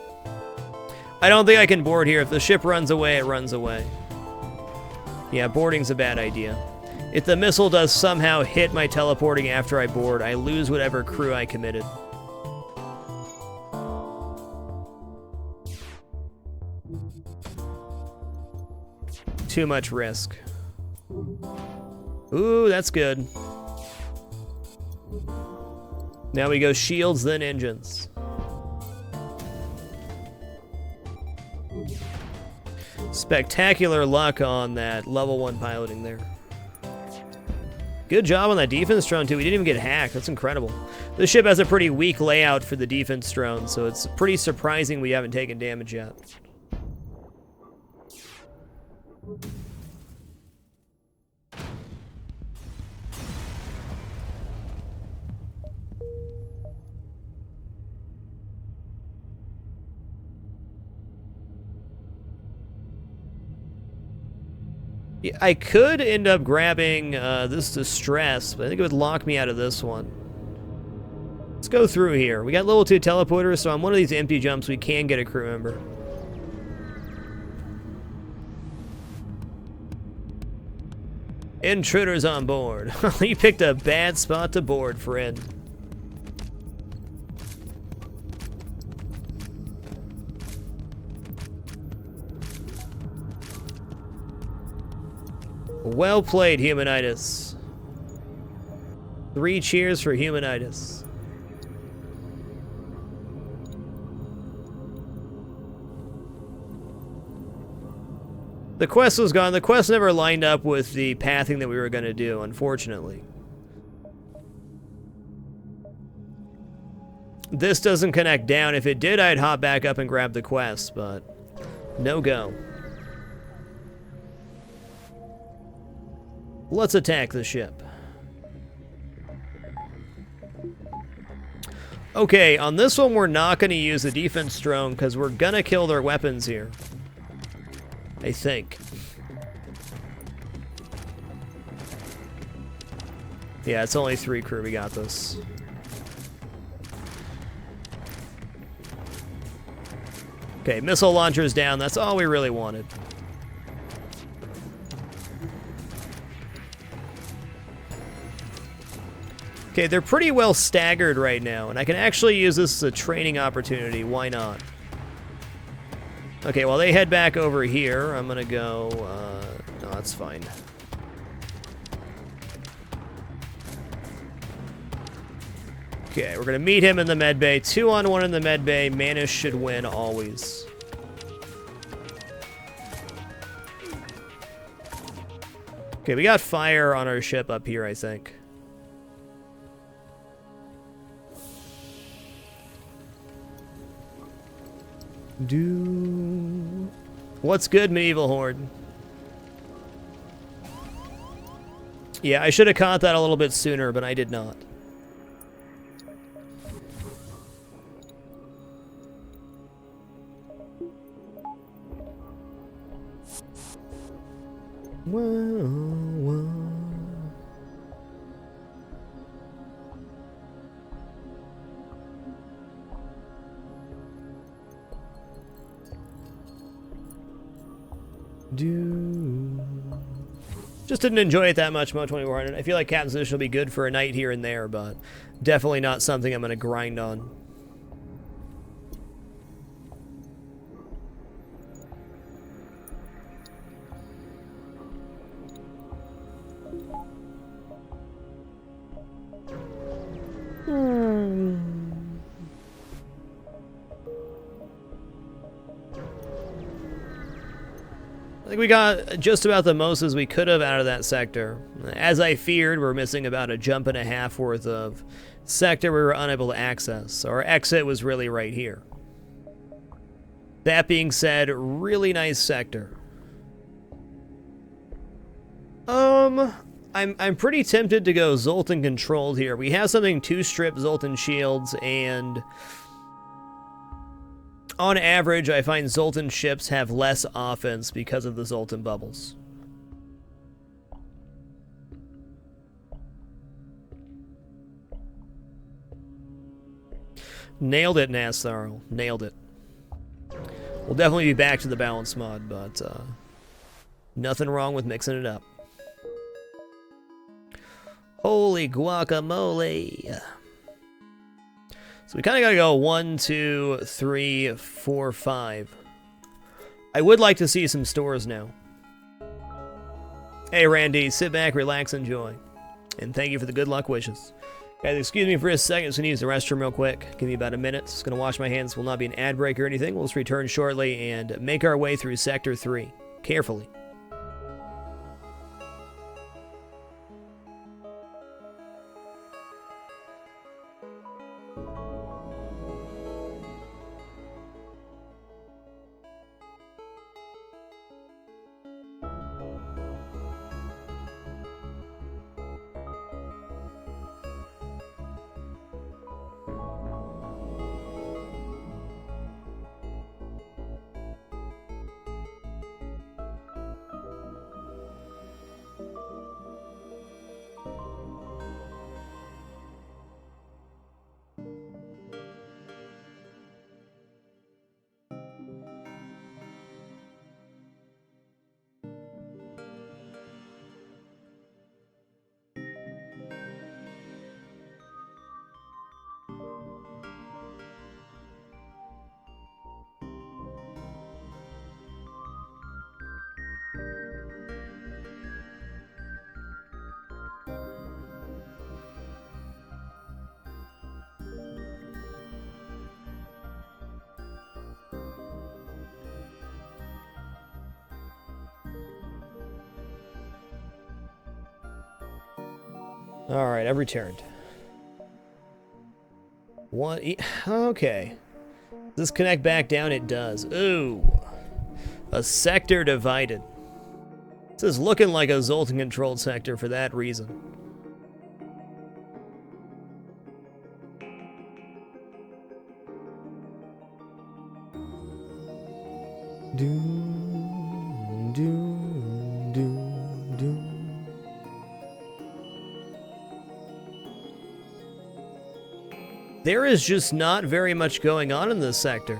I don't think I can board here. If the ship runs away, it runs away. Yeah, boarding's a bad idea. If the missile does somehow hit my teleporting after I board, I lose whatever crew I committed. Too much risk. Ooh, that's good. Now we go shields, then engines. Spectacular luck on that level 1 piloting there. Good job on that defense drone, too. We didn't even get hacked. That's incredible. This ship has a pretty weak layout for the defense drone, so it's pretty surprising we haven't taken damage yet. I could end up grabbing this distress, but I think it would lock me out of this one. Let's go through here. We got level 2 teleporters, so on one of these empty jumps we can get a crew member. Intruders on board. You picked a bad spot to board, friend. Well played, Humanitas. 3 cheers for Humanitas. The quest was gone. The quest never lined up with the pathing that we were going to do, unfortunately. This doesn't connect down. If it did, I'd hop back up and grab the quest, but no go. Let's attack the ship. Okay, on this one we're not going to use the defense drone because we're going to kill their weapons here. I think. Yeah, it's only 3 crew. We got this. Okay, missile launcher's down. That's all we really wanted. Okay, they're pretty well staggered right now, and I can actually use this as a training opportunity. Why not? Okay, while they head back over here, I'm gonna go, no, that's fine. Okay, we're gonna meet him in the med bay. 2-on-1 in the med bay. Mantis should win always. Okay, we got fire on our ship up here, I think. What's good, Medieval Horde? Yeah, I should have caught that a little bit sooner, but I did not. Whoa. Just didn't enjoy it that much, Mo 2400. I feel like Captain's Edition will be good for a night here and there, but definitely not something I'm going to grind on. I think we got just about the most as we could have out of that sector. As I feared, we're missing about a jump and a half worth of sector we were unable to access. So our exit was really right here. That being said, really nice sector. I'm pretty tempted to go Zoltan controlled here. We have something to strip Zoltan shields, and On average, I find Zoltan ships have less offense because of the Zoltan bubbles. Nailed it, Nassarl. Nailed it. We'll definitely be back to the balance mod, but nothing wrong with mixing it up. Holy guacamole. So we kind of got to go 1, 2, 3, 4, 5. I would like to see some stores now. Hey, Randy, sit back, relax, enjoy. And thank you for the good luck wishes. Guys, excuse me for a second. Just going to use the restroom real quick. Give me about a minute. Just going to wash my hands. Will not be an ad break or anything. We'll just return shortly and make our way through Sector 3. Carefully. Alright, I've returned. Okay. Does this connect back down? It does. Ooh. A sector divided. This is looking like a Zoltan-controlled sector for that reason. There is just not very much going on in this sector.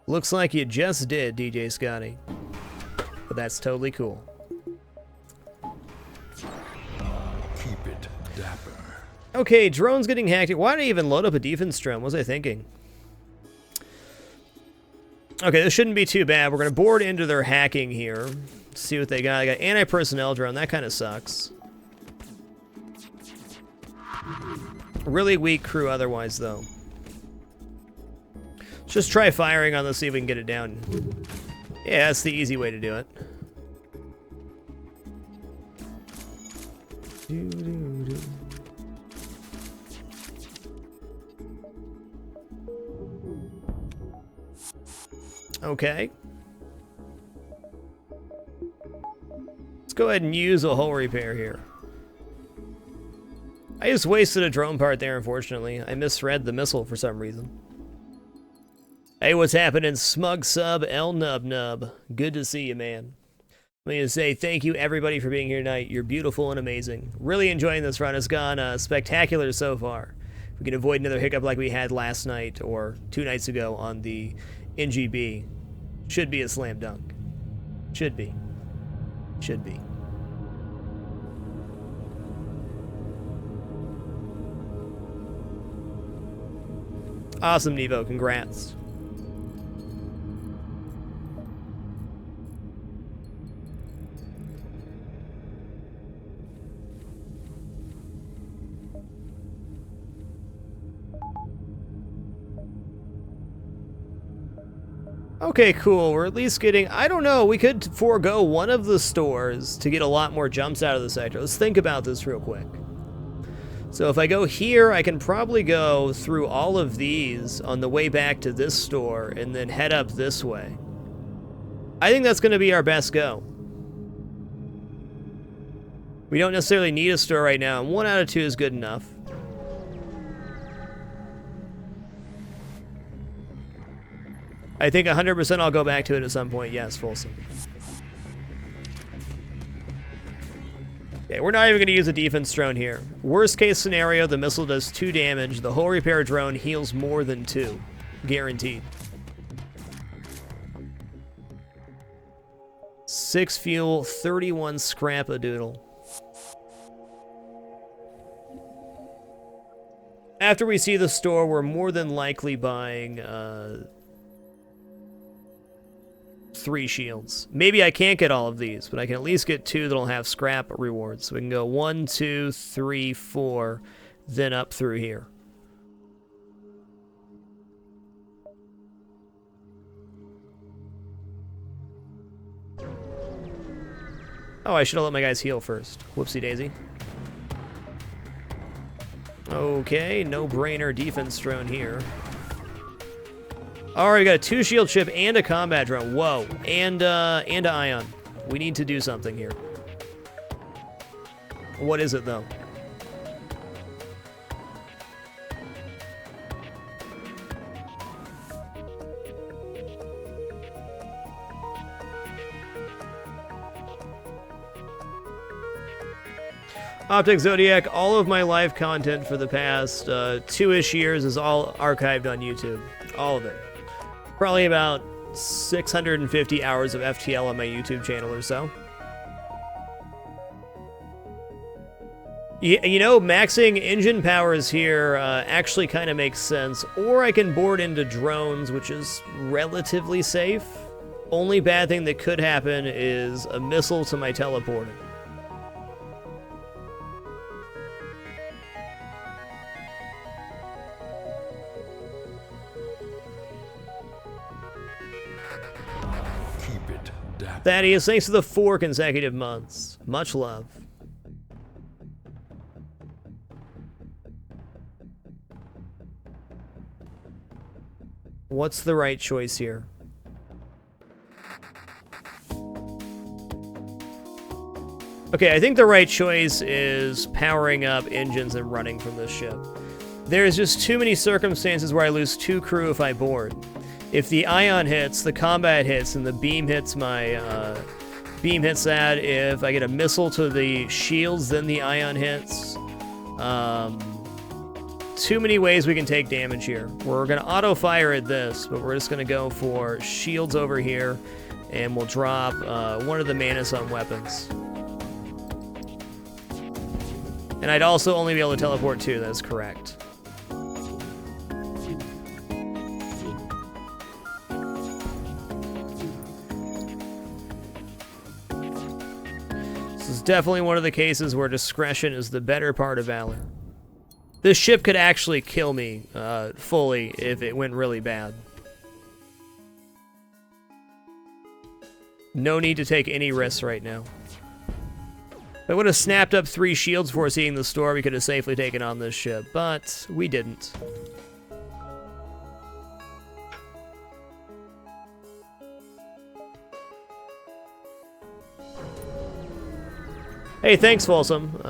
Looks like you just did, DJ Scotty. But that's totally cool. Keep it dapper. Okay, drone's getting hacked. Why did I even load up a defense drone? What was I thinking? Okay, this shouldn't be too bad. We're going to board into their hacking here. See what they got. I got anti-personnel drone. That kind of sucks. Really weak crew otherwise, though. Let's just try firing on this, see if we can get it down. Yeah, that's the easy way to do it. Okay. Let's go ahead and use a hull repair here. I just wasted a drone part there, unfortunately. I misread the missile for some reason. Hey, what's happening? Smug Sub L Nub Nub. Good to see you, man. Let me just say thank you, everybody, for being here tonight. You're beautiful and amazing. Really enjoying this run. It's gone spectacular so far. If we can avoid another hiccup like we had last night or 2 nights ago on the NGB, should be a slam dunk. Should be. Should be. Awesome, Nevo. Congrats. Okay, cool. We're at least getting... I don't know. We could forego one of the stores to get a lot more jumps out of the sector. Let's think about this real quick. So if I go here, I can probably go through all of these on the way back to this store and then head up this way. I think that's going to be our best go. We don't necessarily need a store right now, and 1 out of 2 is good enough. I think 100% I'll go back to it at some point. Yes, Folsom. Okay, we're not even going to use a defense drone here. Worst case scenario, the missile does 2 damage. The hull repair drone heals more than 2. Guaranteed. 6 fuel, 31 scrap-a-doodle. After we see the store, we're more than likely buying 3 shields. Maybe I can't get all of these, but I can at least get 2 that'll have scrap rewards. So we can go 1, 2, 3, 4, then up through here. Oh, I should have let my guys heal first. Whoopsie daisy. Okay, no-brainer defense drone here. Alright, we got a 2 shield ship and a combat drone. Whoa. And an ion. We need to do something here. What is it, though? Optic Zodiac, all of my live content for the past 2-ish years is all archived on YouTube. All of it. Probably about 650 hours of FTL on my YouTube channel or so. You know, maxing engine powers here actually kind of makes sense. Or I can board into drones, which is relatively safe. Only bad thing that could happen is a missile to my teleporter. Thaddeus, thanks for the 4 consecutive months. Much love. What's the right choice here? Okay, I think the right choice is powering up engines and running from this ship. There's just too many circumstances where I lose 2 crew if I board. If the ion hits, the combat hits, and the beam hits my, beam hits that. If I get a missile to the shields, then the ion hits. Too many ways we can take damage here. We're gonna auto-fire at this, but we're just gonna go for shields over here, and we'll drop one of the Mantis on weapons. And I'd also only be able to teleport 2, that's correct. This is definitely one of the cases where discretion is the better part of valor. This ship could actually kill me fully if it went really bad. No need to take any risks right now. If I would have snapped up 3 shields before seeing the store, we could have safely taken on this ship, but we didn't. Hey, thanks, Folsom.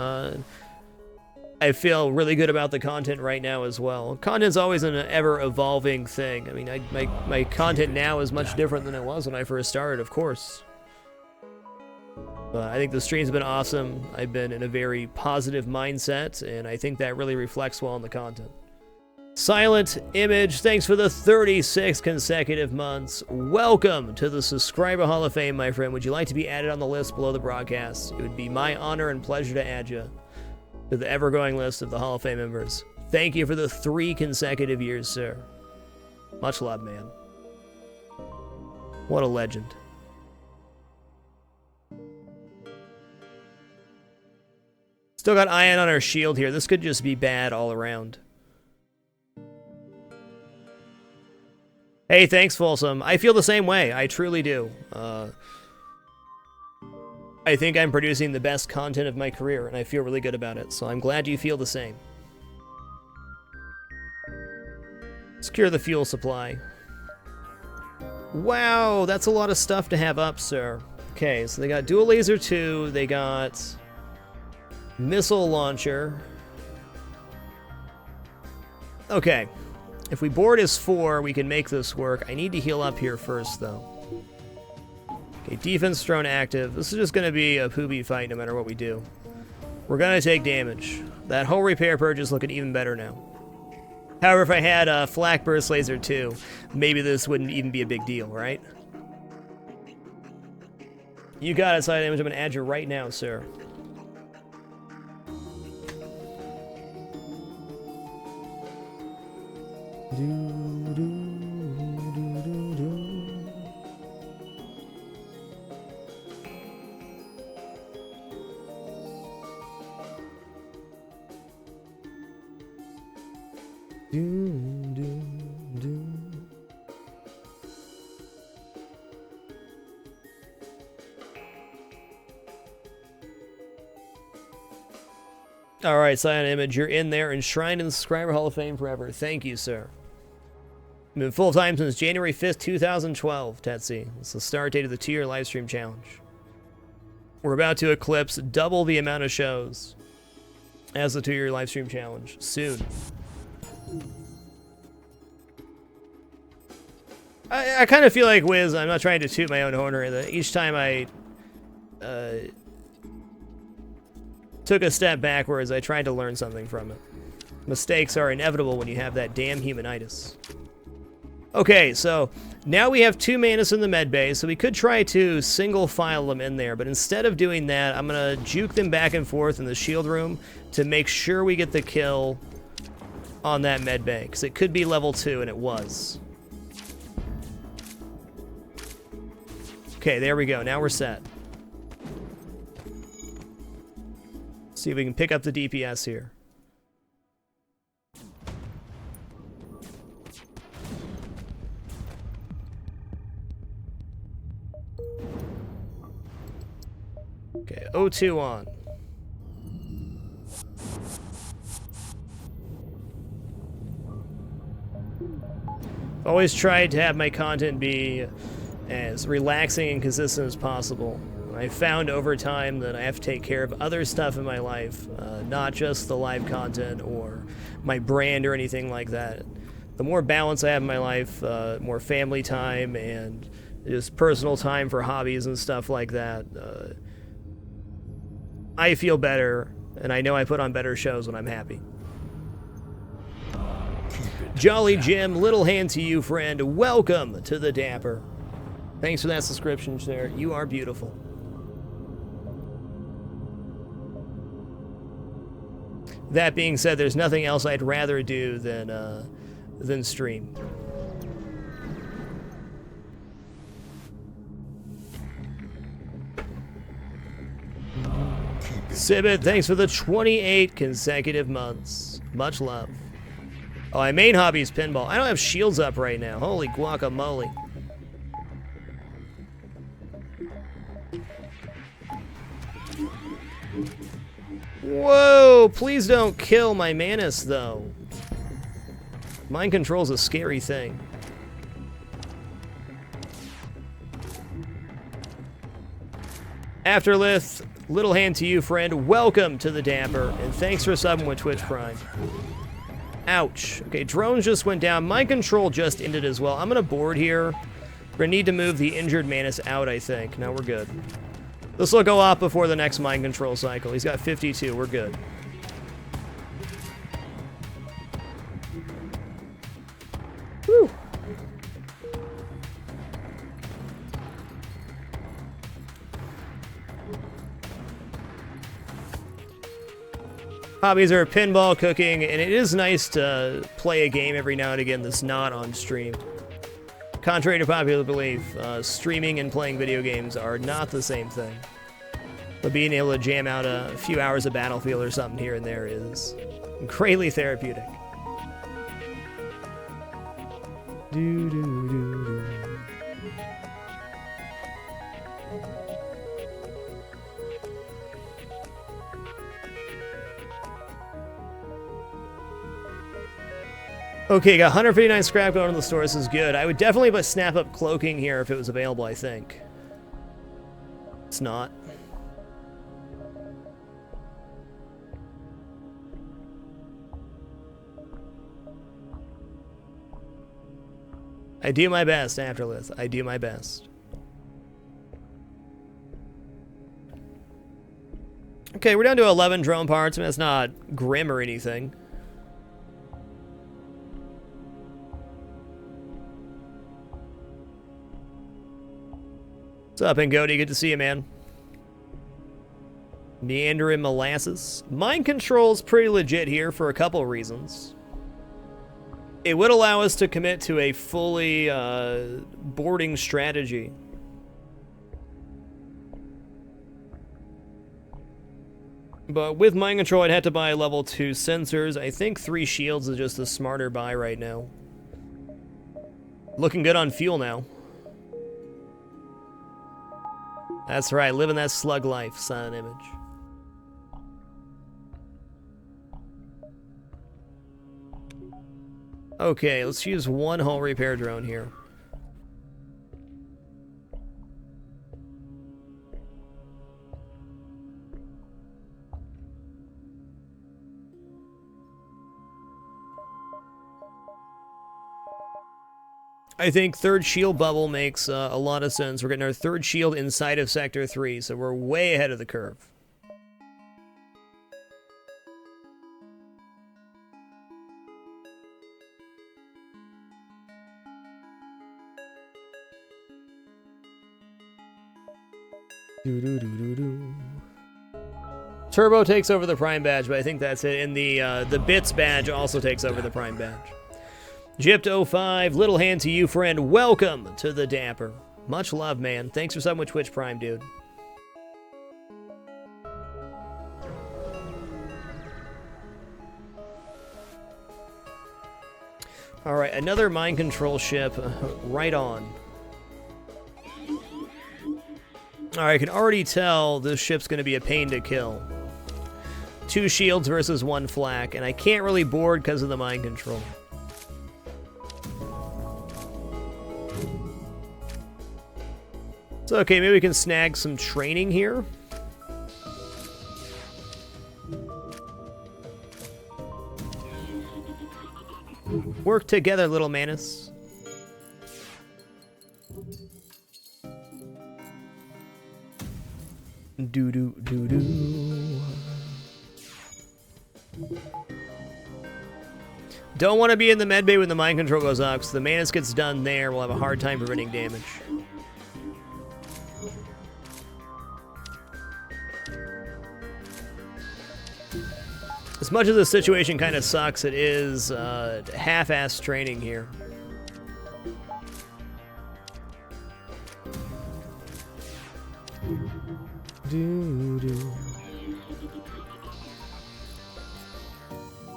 I feel really good about the content right now as well. Content's always an ever-evolving thing. I mean, my content now is much different than it was when I first started, of course. But I think the stream's been awesome. I've been in a very positive mindset, and I think that really reflects well on the content. Silent Image, thanks for the 36 consecutive months. Welcome to the Subscriber Hall of Fame, my friend. Would you like to be added on the list below the broadcast? It would be my honor and pleasure to add you to the ever-growing list of the Hall of Fame members. Thank you for the 3 consecutive years, sir. Much love, man. What a legend. Still got ion on our shield here. This could just be bad all around. Hey, thanks, Folsom. I feel the same way. I truly do. I think I'm producing the best content of my career, and I feel really good about it, so I'm glad you feel the same. Secure the fuel supply. Wow, that's a lot of stuff to have up, sir. Okay, so they got dual laser 2, they got missile launcher. Okay, if we board as 4, we can make this work. I need to heal up here first, though. Okay, defense drone active. This is just going to be a poopy fight no matter what we do. We're going to take damage. That whole repair purge is looking even better now. However, if I had a Flak Burst Laser 2, maybe this wouldn't even be a big deal, right? You got it, side image. I'm going to add you right now, sir. All right, Cyan Image, you're in there, enshrined in the Subscriber Hall of Fame forever. Thank you, sir. I've been full-time since January 5th, 2012, Tetsi. It's the start date of the 2-year livestream challenge. We're about to eclipse double the amount of shows as the 2-year livestream challenge soon. I kind of feel like Wiz, I'm not trying to toot my own horn or anything. Each time I took a step backwards, I tried to learn something from it. Mistakes are inevitable when you have that damn humanitis. Okay, so now we have 2 Mantis in the med bay, so we could try to single file them in there, but instead of doing that, I'm going to juke them back and forth in the shield room to make sure we get the kill on that med bay, because it could be level 2, and it was. Okay, there we go. Now we're set. See if we can pick up the DPS here. Okay, O2 on. Always tried to have my content be as relaxing and consistent as possible. I found over time that I have to take care of other stuff in my life, not just the live content or my brand or anything like that. The more balance I have in my life, more family time and just personal time for hobbies and stuff like that, I feel better, and I know I put on better shows when I'm happy. Jolly Jim, little hand to you, friend. Welcome to the Dapper. Thanks for that subscription, sir. You are beautiful. That being said, there's nothing else I'd rather do than stream. Sibit, thanks for the 28 consecutive months. Much love. Oh, my main hobby is pinball. I don't have shields up right now. Holy guacamole. Whoa, please don't kill my Mantis, though. Mind control's a scary thing. Afterlith, little hand to you, friend. Welcome to the Dapper, and thanks for subbing with Twitch Prime. Ouch. Okay, drones just went down. Mind control just ended as well. I'm gonna board here. We're gonna need to move the injured Mantis out, I think. No, we're good. This will go off before the next mind control cycle. He's got 52. We're good. Whew. Hobbies are pinball, cooking, and it is nice to play a game every now and again that's not on stream. Contrary to popular belief, streaming and playing video games are not the same thing. But being able to jam out a few hours of Battlefield or something here and there is greatly therapeutic. Okay, got 159 scrap going to the store. This is good. I would definitely put snap up cloaking here if it was available, I think. It's not. I do my best, Afterlith. I do my best. Okay, we're down to 11 drone parts. I mean, that's not grim or anything. What's up, Ngodi? Good to see you, man. Meandering Molasses. Mind control's pretty legit here for a couple reasons. It would allow us to commit to a fully boarding strategy. But with mind control, I'd have to buy level 2 sensors. I think 3 shields is just a smarter buy right now. Looking good on fuel now. That's right, living that slug life, Silent Image. Okay, let's use one hull repair drone here. I think third shield bubble makes a lot of sense. We're getting our third shield inside of Sector 3, so we're way ahead of the curve. Turbo takes over the Prime badge, but I think that's it. And the Bits badge also takes over the Prime badge. Gypt05, little hand to you, friend. Welcome to the Dapper. Much love, man. Thanks for subbing with Twitch Prime, dude. All right, another mind control ship. Right on. All right, I can already tell this ship's going to be a pain to kill. 2 shields versus 1 flak, and I can't really board because of the mind control. So, okay, maybe we can snag some training here. Work together, little Mantis. Do-do-do-do. Don't want to be in the medbay when the mind control goes up, because the Mantis gets done there, we'll have a hard time preventing damage. As much as the situation kind of sucks, it is half-assed training here.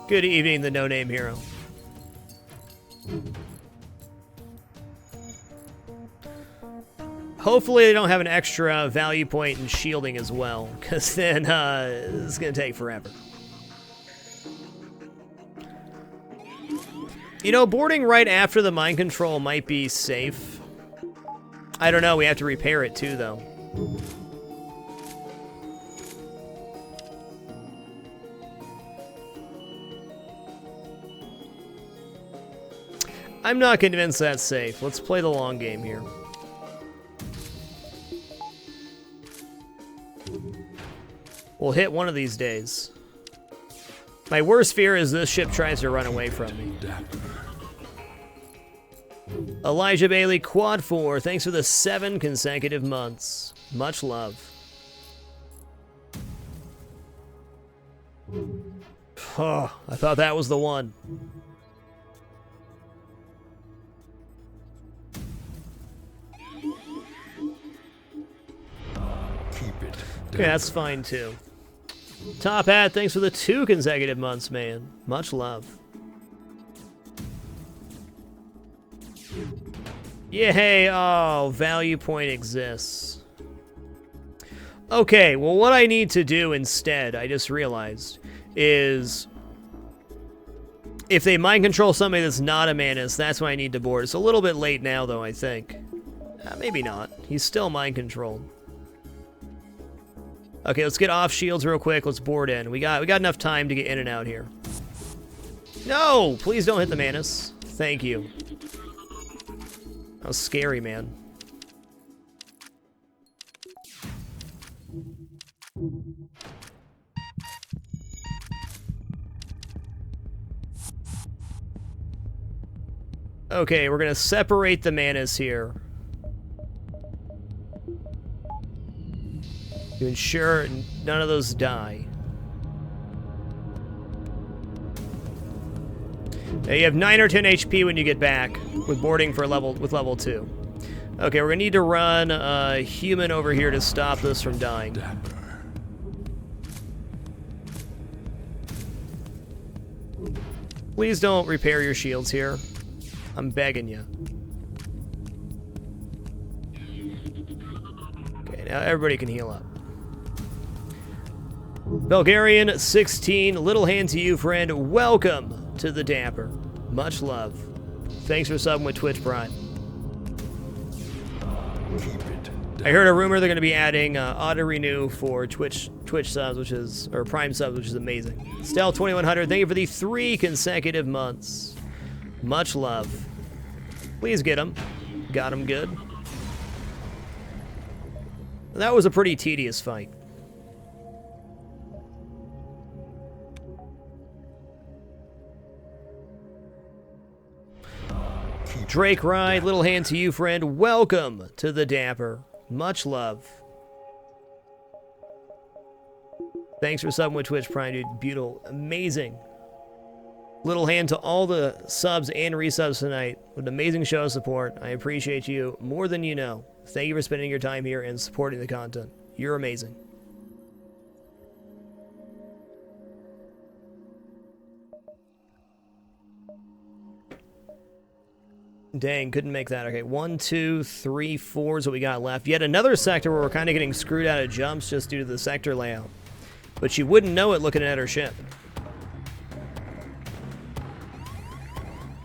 Good evening, the no-name hero. Hopefully they don't have an extra value point in shielding as well, because then it's going to take forever. You know, boarding right after the mind control might be safe. I don't know, we have to repair it too, though. I'm not convinced that's safe. Let's play the long game here. We'll hit one of these days. My worst fear is this ship tries to run away from me. Elijah Bailey, Quad 4, thanks for the 7 consecutive months. Much love. Oh, I thought that was the one. Okay, that's fine too. Top Hat, thanks for the 2 consecutive months, man. Much love. Yay! Oh, value point exists. Okay, well, what I need to do instead, I just realized, is If they mind control somebody that's not a Mantis, that's when I need to board. It's a little bit late now, though, I think. Maybe not. He's still mind controlled. Okay, let's get off shields real quick. Let's board in. We got enough time to get in and out here. No! Please don't hit the Mantis. Thank you. That was scary, man. Okay, we're gonna separate the Mantis here to ensure none of those die. Now you have 9 or 10 HP when you get back with boarding for level 2. Okay, we're gonna need to run a human over here to stop this from dying. Dapper. Please don't repair your shields here. I'm begging you. Okay, now everybody can heal up. Bulgarian 16, little hand to you, friend. Welcome to the Dapper. Much love. Thanks for subbing with Twitch Prime. Keep it I heard a rumor they're going to be adding auto renew for Twitch subs, which is, or Prime subs, which is amazing. Stel 2100, thank you for the 3 consecutive months. Much love. Please get him. Got him good. That was a pretty tedious fight. Drake Ride, little hand to you, friend. Welcome to the Dapper. Much love. Thanks for subbing with Twitch Prime, dude. Beautiful. Amazing. Little hand to all the subs and resubs tonight. With an amazing show of support. I appreciate you more than you know. Thank you for spending your time here and supporting the content. You're amazing. Dang, couldn't make that. Okay, 1, 2, 3, 4 is what we got left. Yet another sector where we're kind of getting screwed out of jumps just due to the sector layout. But you wouldn't know it looking at her ship.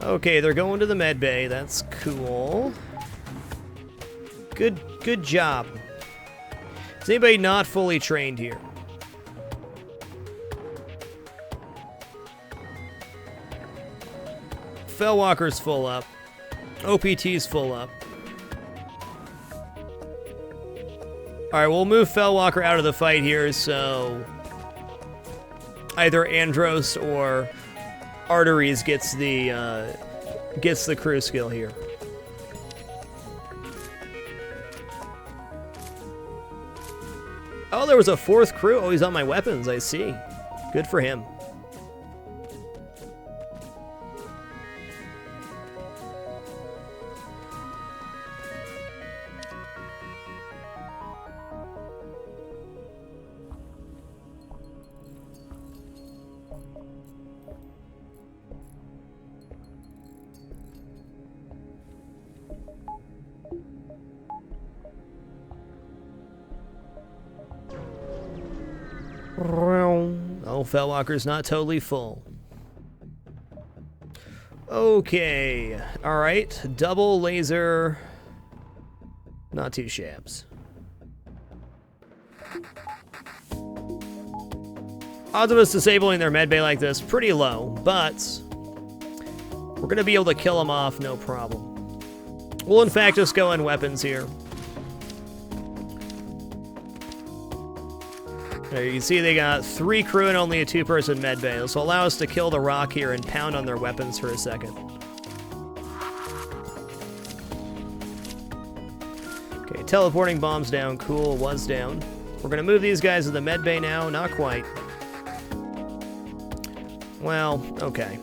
Okay, they're going to the med bay. That's cool. Good job. Is anybody not fully trained here? Fellwalker's full up. OPT's full up. Alright, we'll move Fellwalker out of the fight here, so either Andros or Arteries gets the crew skill here. Oh, there was a 4th crew. Oh, he's on my weapons, I see. Good for him. Oh, Fellwalker's not totally full. Okay. Alright. Double laser. Not too shabs. Odds of us disabling their medbay like this, pretty low, but we're going to be able to kill them off, no problem. We'll in fact just go in weapons here. There you can see they got 3 crew and only a 2-person medbay. This will allow us to kill the rock here and pound on their weapons for a second. Okay, teleporting bombs down. Cool, was down. We're going to move these guys to the medbay now. Not quite. Well, okay.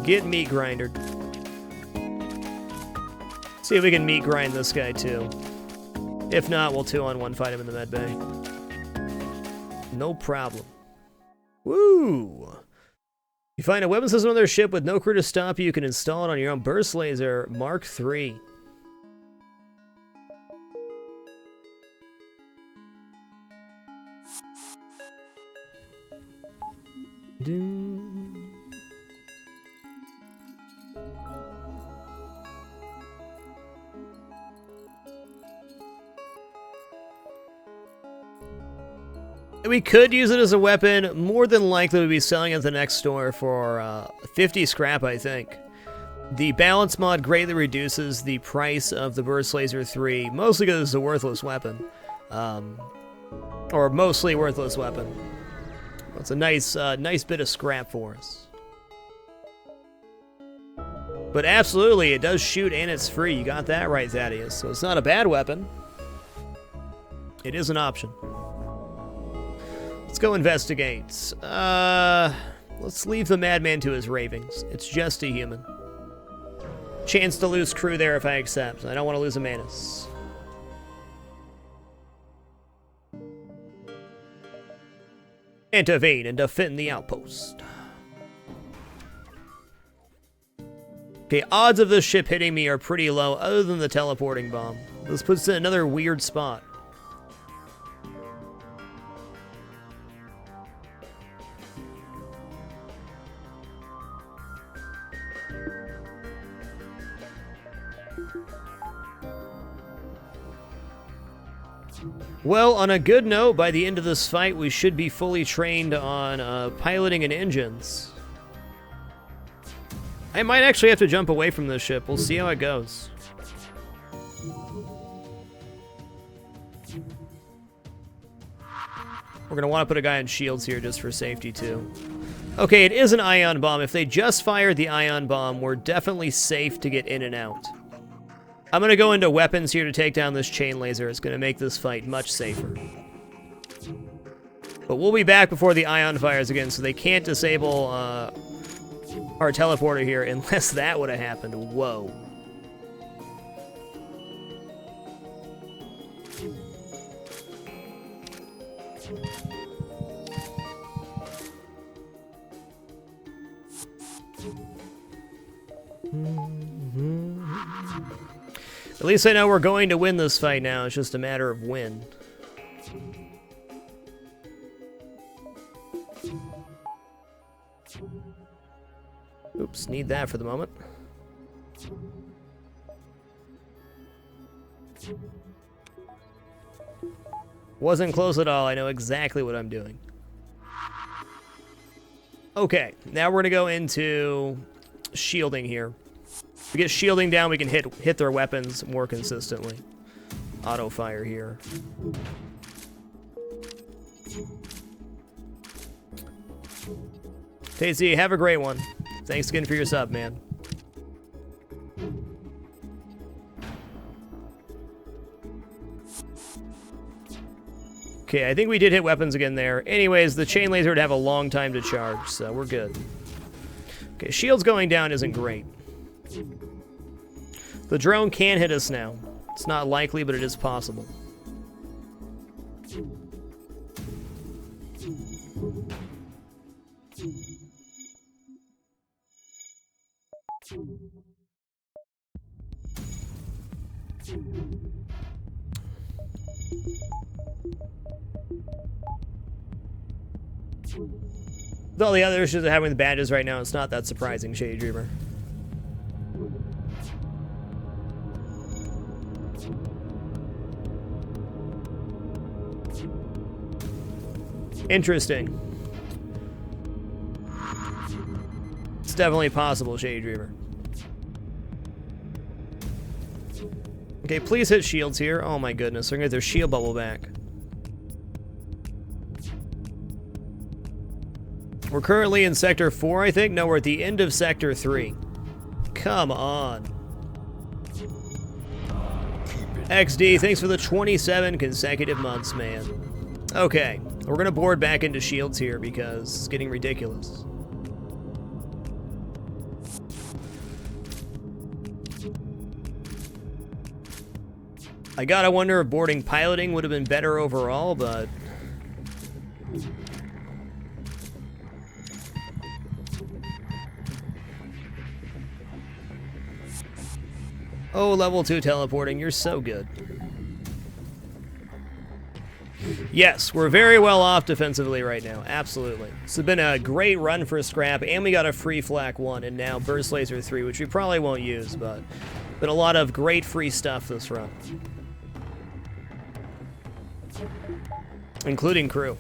Get meat grindered. See if we can meat grind this guy too. If not, we'll 2-on-1 fight him in the medbay. No problem. Woo! You find a weapon system on their ship with no crew to stop you. You can install it on your own. Burst laser Mark III. We could use it as a weapon. More than likely, we'll be selling it at the next store for 50 scrap, I think. The balance mod greatly reduces the price of the Burst Laser 3, mostly because it's a worthless weapon. Or mostly worthless weapon. It's a nice bit of scrap for us. But absolutely, it does shoot and it's free. You got that right, Thaddeus. So it's not a bad weapon. It is an option. Let's go investigate. Let's leave the madman to his ravings. It's just a human. Chance to lose crew there if I accept. I don't want to lose a Mantis. Intervene and defend the outpost. Okay, odds of this ship hitting me are pretty low, other than the teleporting bomb. This puts it in another weird spot. Well, on a good note, by the end of this fight, we should be fully trained on piloting and engines. I might actually have to jump away from this ship. We'll see how it goes. We're going to want to put a guy on shields here just for safety, too. Okay, it is an ion bomb. If they just fired the ion bomb, we're definitely safe to get in and out. I'm going to go into weapons here to take down this chain laser. It's going to make this fight much safer. But we'll be back before the ion fires again, so they can't disable our teleporter here unless that would have happened. Whoa. At least I know we're going to win this fight now. It's just a matter of when. Oops, need that for the moment. Wasn't close at all. I know exactly what I'm doing. Okay, now we're going to go into shielding here. If we get shielding down, we can hit their weapons more consistently. Auto fire here. Tasty, have a great one. Thanks again for your sub, man. Okay, I think we did hit weapons again there. Anyways, the chain laser would have a long time to charge, so we're good. Okay, shields going down isn't great. The drone can hit us now. It's not likely, but it is possible. With all the other issues they're having with badges right now, it's not that surprising, Shady Dreamer. Interesting. It's definitely possible, Shady Dreamer. Okay, please hit shields here. Oh my goodness, they're gonna get their shield bubble back. We're currently in Sector 4, I think. No, we're at the end of Sector 3. Come on. XD, thanks for the 27 consecutive months, man. Okay, we're gonna board back into shields here because it's getting ridiculous. I gotta wonder if boarding piloting would have been better overall, but... Oh, level 2 teleporting, you're so good. Yes, we're very well off defensively right now. Absolutely. It's been a great run for scrap, and we got a free Flak 1, and now Burst Laser 3, which we probably won't use, but been a lot of great free stuff this run. Including crew.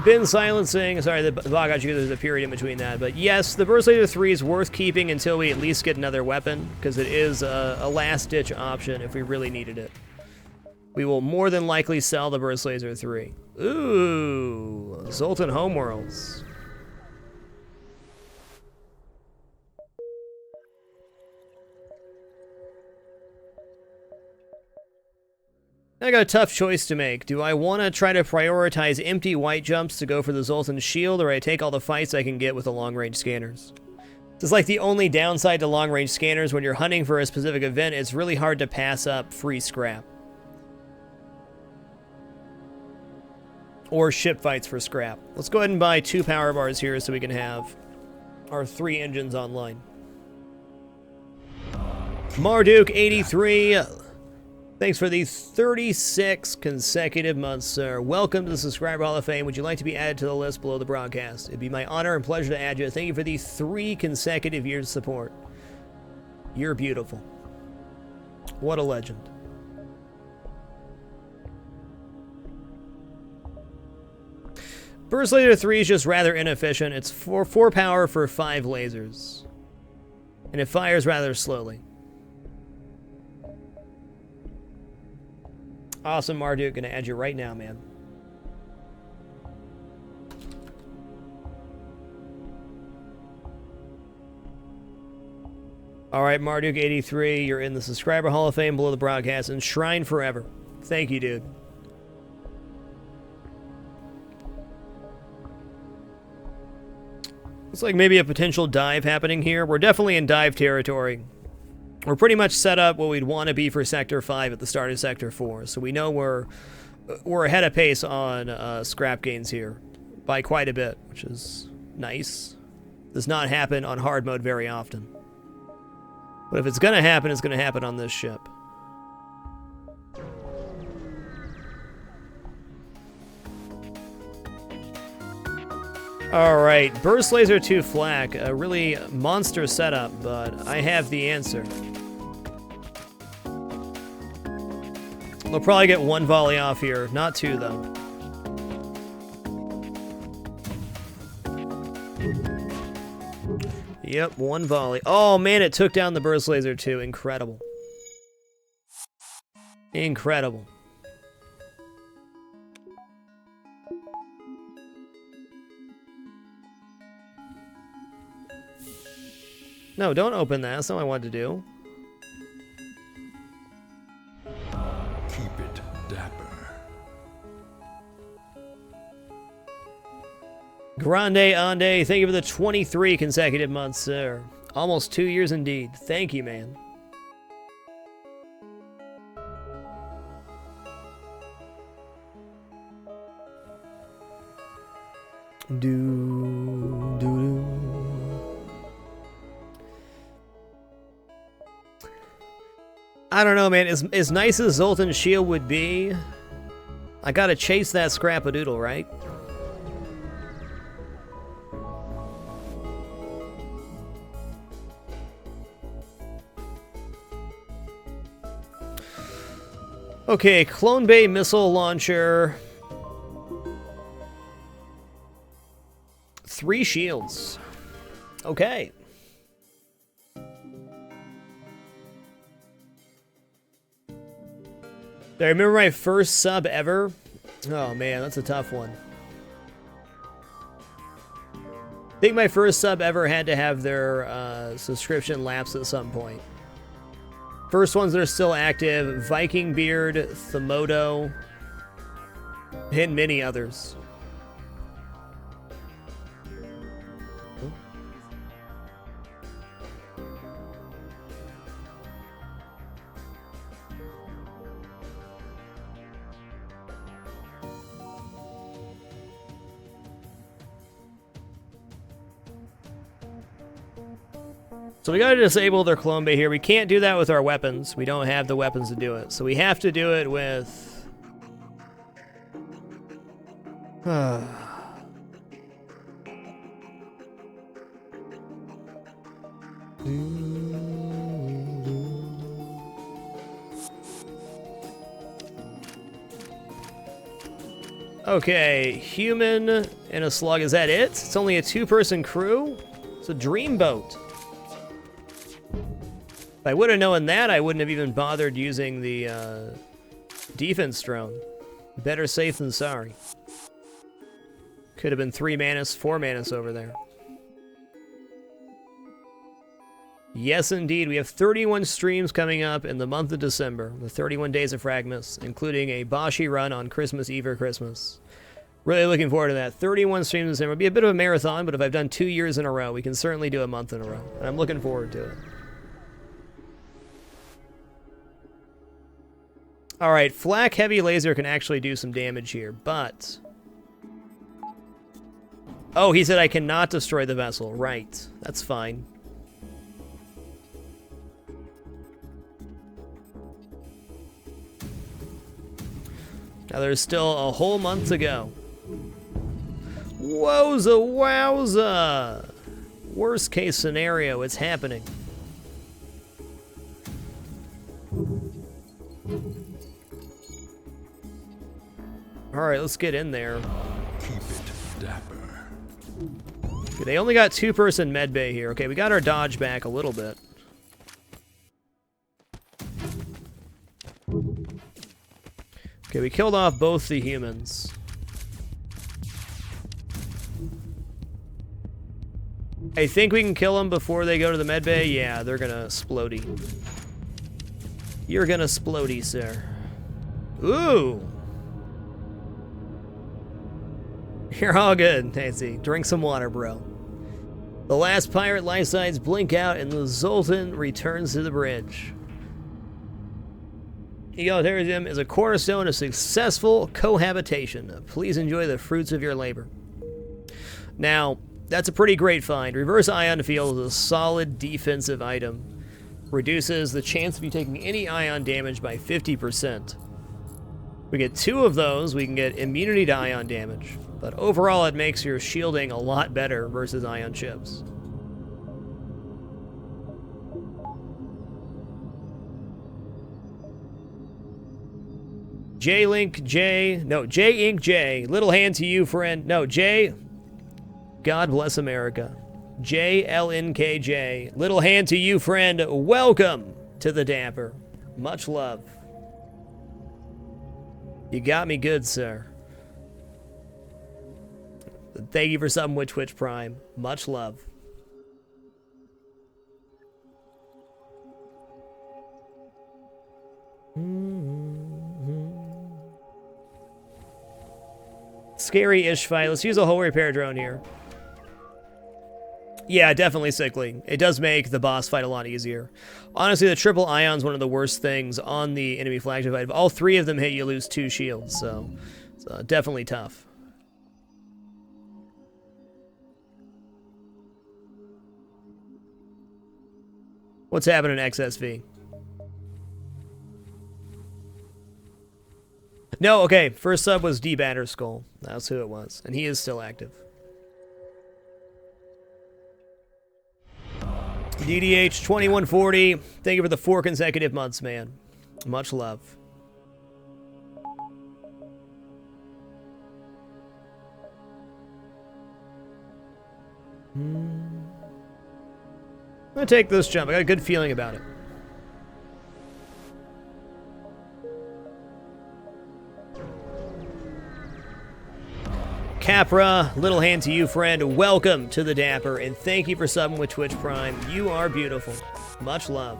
Been silencing. Sorry, the bot got you. There's a period in between that. But yes, the Burst Laser 3 is worth keeping until we at least get another weapon, because it is a last-ditch option if we really needed it. We will more than likely sell the Burst Laser 3. Ooh, Zoltan Homeworlds. I got a tough choice to make. Do I want to try to prioritize empty white jumps to go for the Zoltan shield, or I take all the fights I can get with the long-range scanners? This is like the only downside to long-range scanners. When you're hunting for a specific event, it's really hard to pass up free scrap. Or ship fights for scrap. Let's go ahead and buy 2 power bars here so we can have our 3 engines online. Marduk 83. Thanks for the 36 consecutive months, sir. Welcome to the Subscriber Hall of Fame. Would you like to be added to the list below the broadcast? It'd be my honor and pleasure to add you. Thank you for the 3 consecutive years of support. You're beautiful. What a legend. Burst Laser 3 is just rather inefficient. It's 4 power for 5 lasers. And it fires rather slowly. Awesome, Marduk. Gonna add you right now, man. Alright, Marduk 83, you're in the Subscriber Hall of Fame below the broadcast. Enshrined forever. Thank you, dude. Looks like maybe a potential dive happening here. We're definitely in dive territory. We're pretty much set up what we'd want to be for Sector 5 at the start of Sector 4, so we know we're ahead of pace on scrap gains here by quite a bit, which is nice. Does not happen on hard mode very often. But if it's going to happen on this ship. Alright, Burst Laser 2 Flak, a really monster setup, but I have the answer. They'll probably get 1 volley off here, not 2 though. Yep, 1 volley. Oh man, it took down the Burst Laser 2. Incredible. Incredible. No, don't open that. That's not what I wanted to do. Keep it dapper. Grande Ande, thank you for the 23 consecutive months, sir. Almost 2 years indeed. Thank you, man. Do. I don't know, man. As nice as Zoltan's shield would be, I gotta chase that scrap-a-doodle, right? Okay, Clone Bay missile launcher. 3 shields. Okay. Do I remember my first sub ever? Oh man, that's a tough one. I think my first sub ever had to have their subscription lapse at some point. First ones that are still active, Viking Beard, Thermodo, and many others. So we gotta disable their clone bay here. We can't do that with our weapons. We don't have the weapons to do it. So we have to do it with... Okay, human and a slug. Is that it? It's only a 2-person crew? It's a dreamboat. If I would have known that, I wouldn't have even bothered using the defense drone. Better safe than sorry. Could have been 3 Mantis, 4 Mantis over there. Yes, indeed. We have 31 streams coming up in the month of December. The 31 Days of Fragmas, including a Boshi run on Christmas Eve or Christmas. Really looking forward to that. 31 streams in December. It'll be a bit of a marathon, but if I've done 2 years in a row, we can certainly do a month in a row. And I'm looking forward to it. Alright, Flak Heavy Laser can actually do some damage here, but... Oh, he said I cannot destroy the vessel. Right. That's fine. Now there's still a whole month to go. Wowza wowza! Worst case scenario, it's happening. Alright, let's get in there. Keep it dapper. Okay, they only got 2-person medbay here. Okay, we got our dodge back a little bit. Okay, we killed off both the humans. I think we can kill them before they go to the medbay. Yeah, they're gonna splody. You're gonna splody, sir. Ooh! You're all good, Nancy. Drink some water, bro. The last pirate life signs blink out and the Zoltan returns to the bridge. Egalitarianism is a cornerstone of successful cohabitation. Please enjoy the fruits of your labor. Now, that's a pretty great find. Reverse ion field is a solid defensive item. Reduces the chance of you taking any ion damage by 50%. We get 2 of those, we can get immunity to ion damage. But overall, it makes your shielding a lot better versus ion chips. J-Link J. No, J-Ink J. Little hand to you, friend. No, J. God bless America. J-L-N-K-J. Little hand to you, friend. Welcome to the Dapper. Much love. You got me good, sir. Thank you for subbing with Twitch Prime. Much love. Scary-ish fight. Let's use a whole repair drone here. Yeah, definitely sickly. It does make the boss fight a lot easier. Honestly, the triple ion's one of the worst things on the enemy flagship fight. If all 3 of them hit, you lose 2 shields, so it's definitely tough. What's happening, XSV? No, okay. First sub was D Batterskull. That's who it was. And he is still active. DDH 2140. Thank you for the 4 consecutive months, man. Much love. I'm gonna take this jump. I got a good feeling about it. Capra, little hand to you, friend. Welcome to the Dapper, and thank you for subbing with Twitch Prime. You are beautiful. Much love.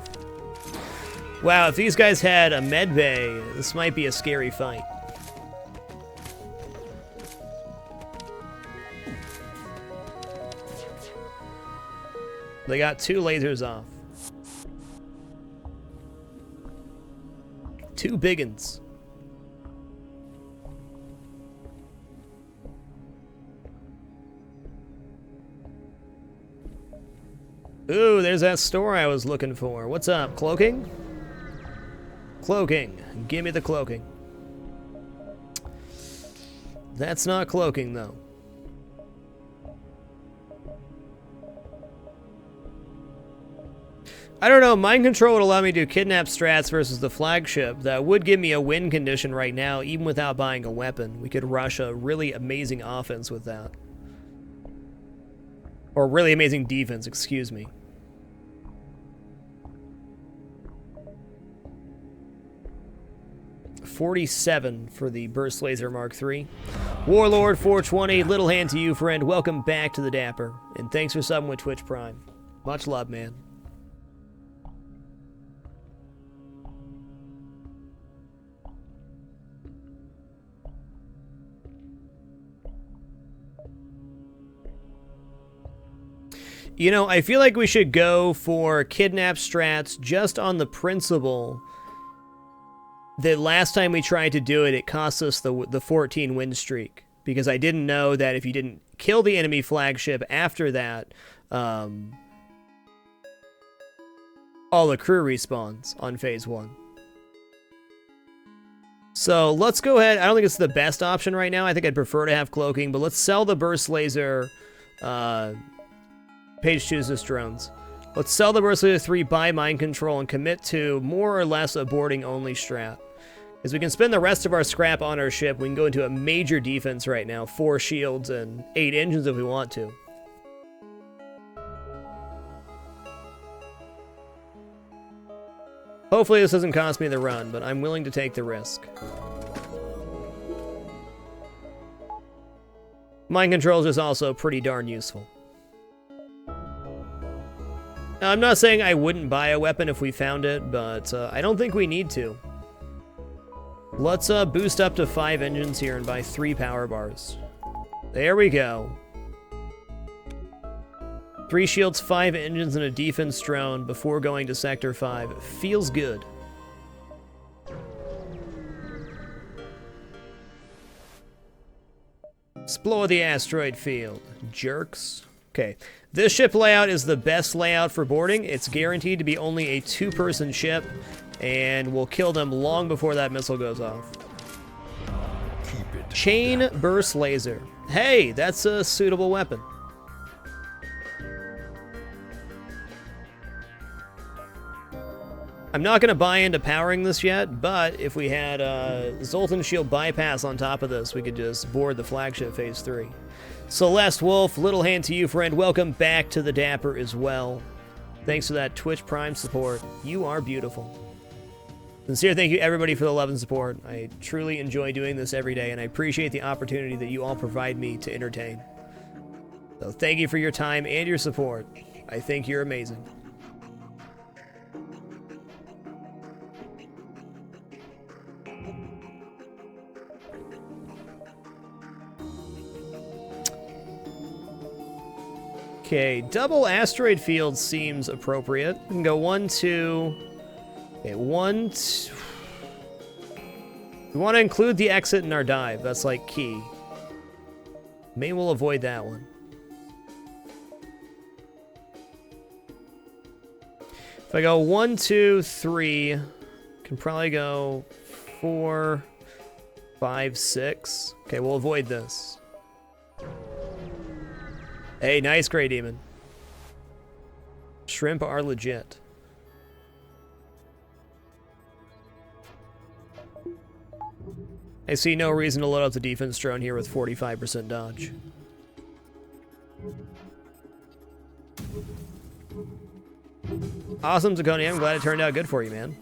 Wow, if these guys had a medbay, this might be a scary fight. They got 2 lasers off. 2 biggins. Ooh, there's that store I was looking for. What's up, cloaking? Cloaking. Give me the cloaking. That's not cloaking, though. I don't know, mind control would allow me to do kidnap strats versus the flagship. That would give me a win condition right now, even without buying a weapon. We could rush a really amazing offense with that. Or really amazing defense, excuse me. $47 for the Burst Laser Mark III. Warlord 420, little hand to you, friend. Welcome back to the Dapper. And thanks for subbing with Twitch Prime. Much love, man. You know, I feel like we should go for kidnap strats just on the principle that last time we tried to do it, it cost us the 14 win streak. Because I didn't know that if you didn't kill the enemy flagship after that, all the crew respawns on phase 1. So let's go ahead. I don't think it's the best option right now. I think I'd prefer to have cloaking, but let's sell the burst laser. Page chooses drones. Let's sell the Burst Laser 3, buy mind control, and commit to more or less a boarding only strat. Because we can spend the rest of our scrap on our ship. We can go into a major defense right now. 4 shields and 8 engines if we want to. Hopefully this doesn't cost me the run, but I'm willing to take the risk. Mind control is also pretty darn useful. Now, I'm not saying I wouldn't buy a weapon if we found it, but I don't think we need to. Let's boost up to 5 engines here and buy 3 power bars. There we go. 3 shields, 5 engines, and a defense drone before going to Sector 5. Feels good. Explore the asteroid field. Jerks. Okay. This ship layout is the best layout for boarding. It's guaranteed to be only a 2-person ship, and we'll kill them long before that missile goes off. Chain burst laser. Hey, that's a suitable weapon. I'm not going to buy into powering this yet, but if we had Zoltan Shield bypass on top of this, we could just board the flagship phase 3. Celeste Wolf, little hand to you, friend. Welcome back to the Dapper as well. Thanks for that Twitch Prime support. You are beautiful. Sincere thank you, everybody, for the love and support. I truly enjoy doing this every day, and I appreciate the opportunity that you all provide me to entertain. So thank you for your time and your support. I think you're amazing. Okay, double asteroid field seems appropriate. We can go 1, 2. Okay, 1, 2. We want to include the exit in our dive. That's like key. Maybe we'll avoid that one. If I go 1, 2, 3, can probably go 4, 5, 6. Okay, we'll avoid this. Hey, nice, Grey Demon. Shrimp are legit. I see no reason to load up the defense drone here with 45% dodge. Awesome, Zaconia. I'm glad it turned out good for you, man.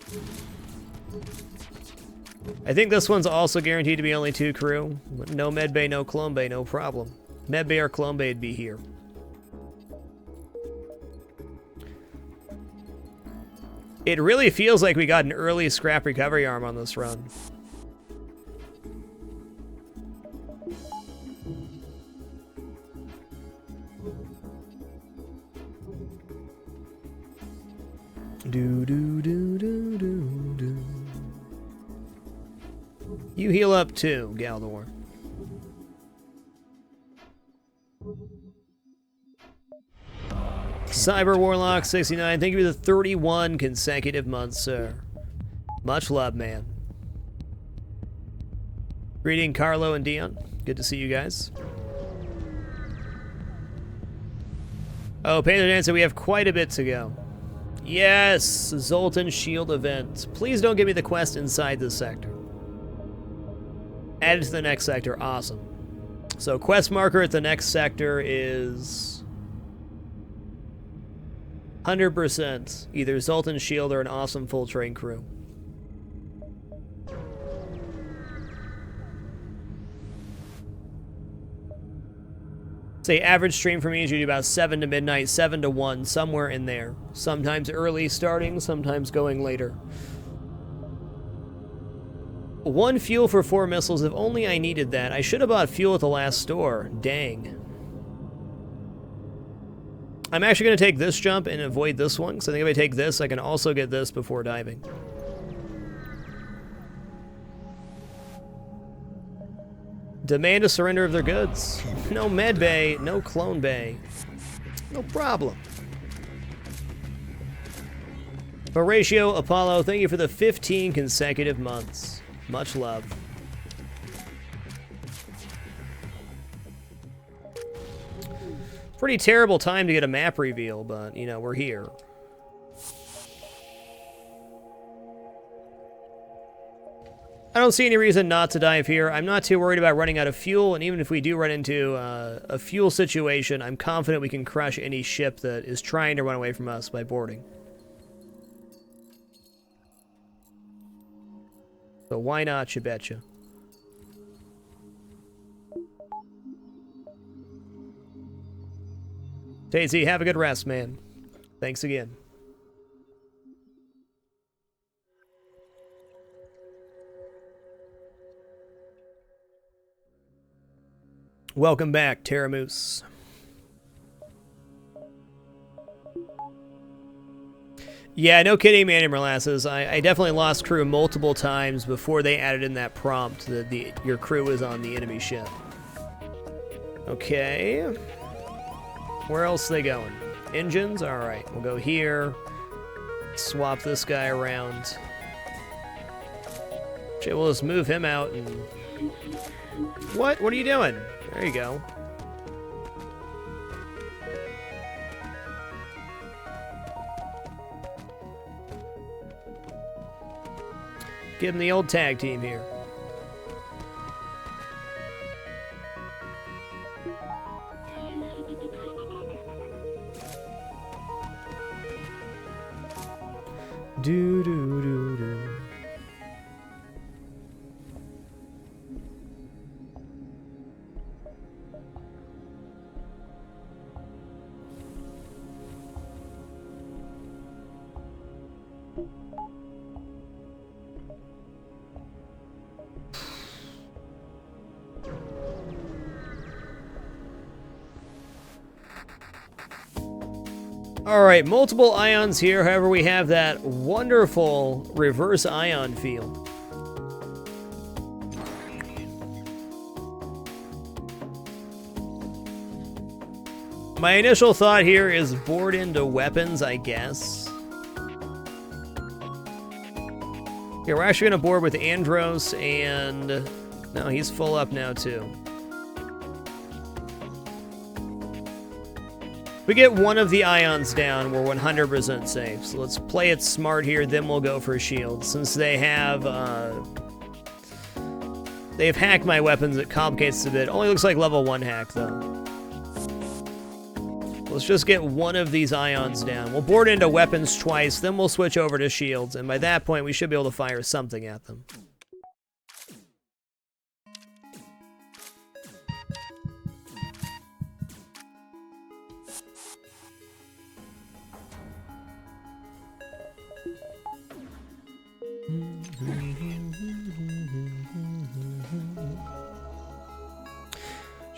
I think this one's also guaranteed to be only 2 crew. No medbay, no clone bay, no problem. Medbay or clone bay'd be here. It really feels like we got an early scrap recovery arm on this run. Do do do do do do. You heal up too, Galdor. Cyber Warlock 69, thank you for the 31 consecutive months, sir. Much love, man. Greeting Carlo and Dion. Good to see you guys. Oh, Panther Dancer, we have quite a bit to go. Yes, Zoltan Shield event. Please don't give me the quest inside this sector. Add it to the next sector. Awesome. So quest marker at the next sector is 100% either Zoltan Shield or an awesome full train crew. Say average stream for me is usually about 7 to midnight, 7 to 1, somewhere in there. Sometimes early starting, sometimes going later. 1 fuel for 4 missiles, if only I needed that. I should have bought fuel at the last store. Dang. I'm actually going to take this jump and avoid this one, because I think if I take this, I can also get this before diving. Demand a surrender of their goods. No med bay, no clone bay. No problem. Horatio Apollo, thank you for the 15 consecutive months. Much love. Pretty terrible time to get a map reveal, but, you know, we're here. I don't see any reason not to dive here. I'm not too worried about running out of fuel, and even if we do run into a fuel situation, I'm confident we can crush any ship that is trying to run away from us by boarding. So why not, you betcha. Daisy, have a good rest, man. Thanks again. Welcome back, Terramoose. Yeah, no kidding, man, Molasses. I definitely lost crew multiple times before they added in that prompt that your crew is on the enemy ship. Okay. Where else are they going? Engines? Alright, we'll go here. Swap this guy around. Okay, we'll just move him out and... What? What are you doing? There you go. Give him the old tag team here. Do do do do. Alright, multiple ions here, however we have that wonderful reverse ion field. My initial thought here is board into weapons, I guess. Here, we're actually going to board with Andros and... No, he's full up now too. If we get one of the ions down, we're 100% safe. So let's play it smart here, then we'll go for shields. Since they've hacked my weapons, it complicates it a bit. Only looks like level 1 hack, though. Let's just get one of these ions down. We'll board into weapons twice, then we'll switch over to shields, and by that point, we should be able to fire something at them.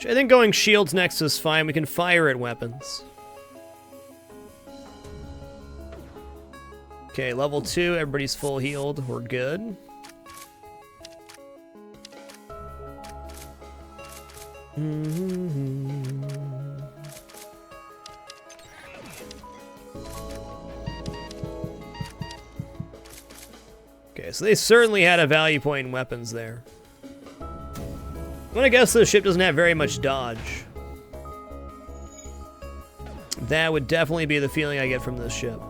I think going shields next is fine. We can fire at weapons. Okay, level 2, everybody's full healed. We're good. Okay, so they certainly had a value point in weapons there. I'm gonna guess this ship doesn't have very much dodge. That would definitely be the feeling I get from this ship.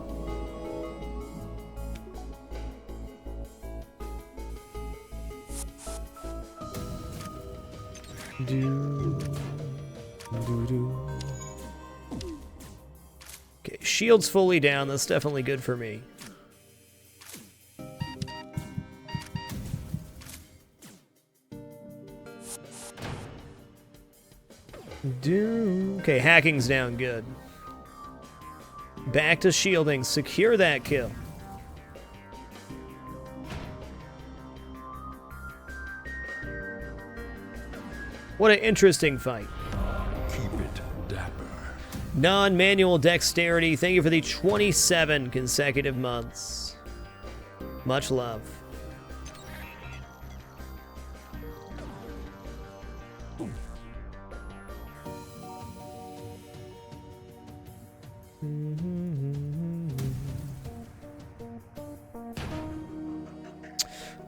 Okay, shield's fully down. That's definitely good for me. Okay, hacking's down. Good. Back to shielding. Secure that kill. What an interesting fight. Keep it dapper. Non-manual dexterity. Thank you for the 27 consecutive months. Much love.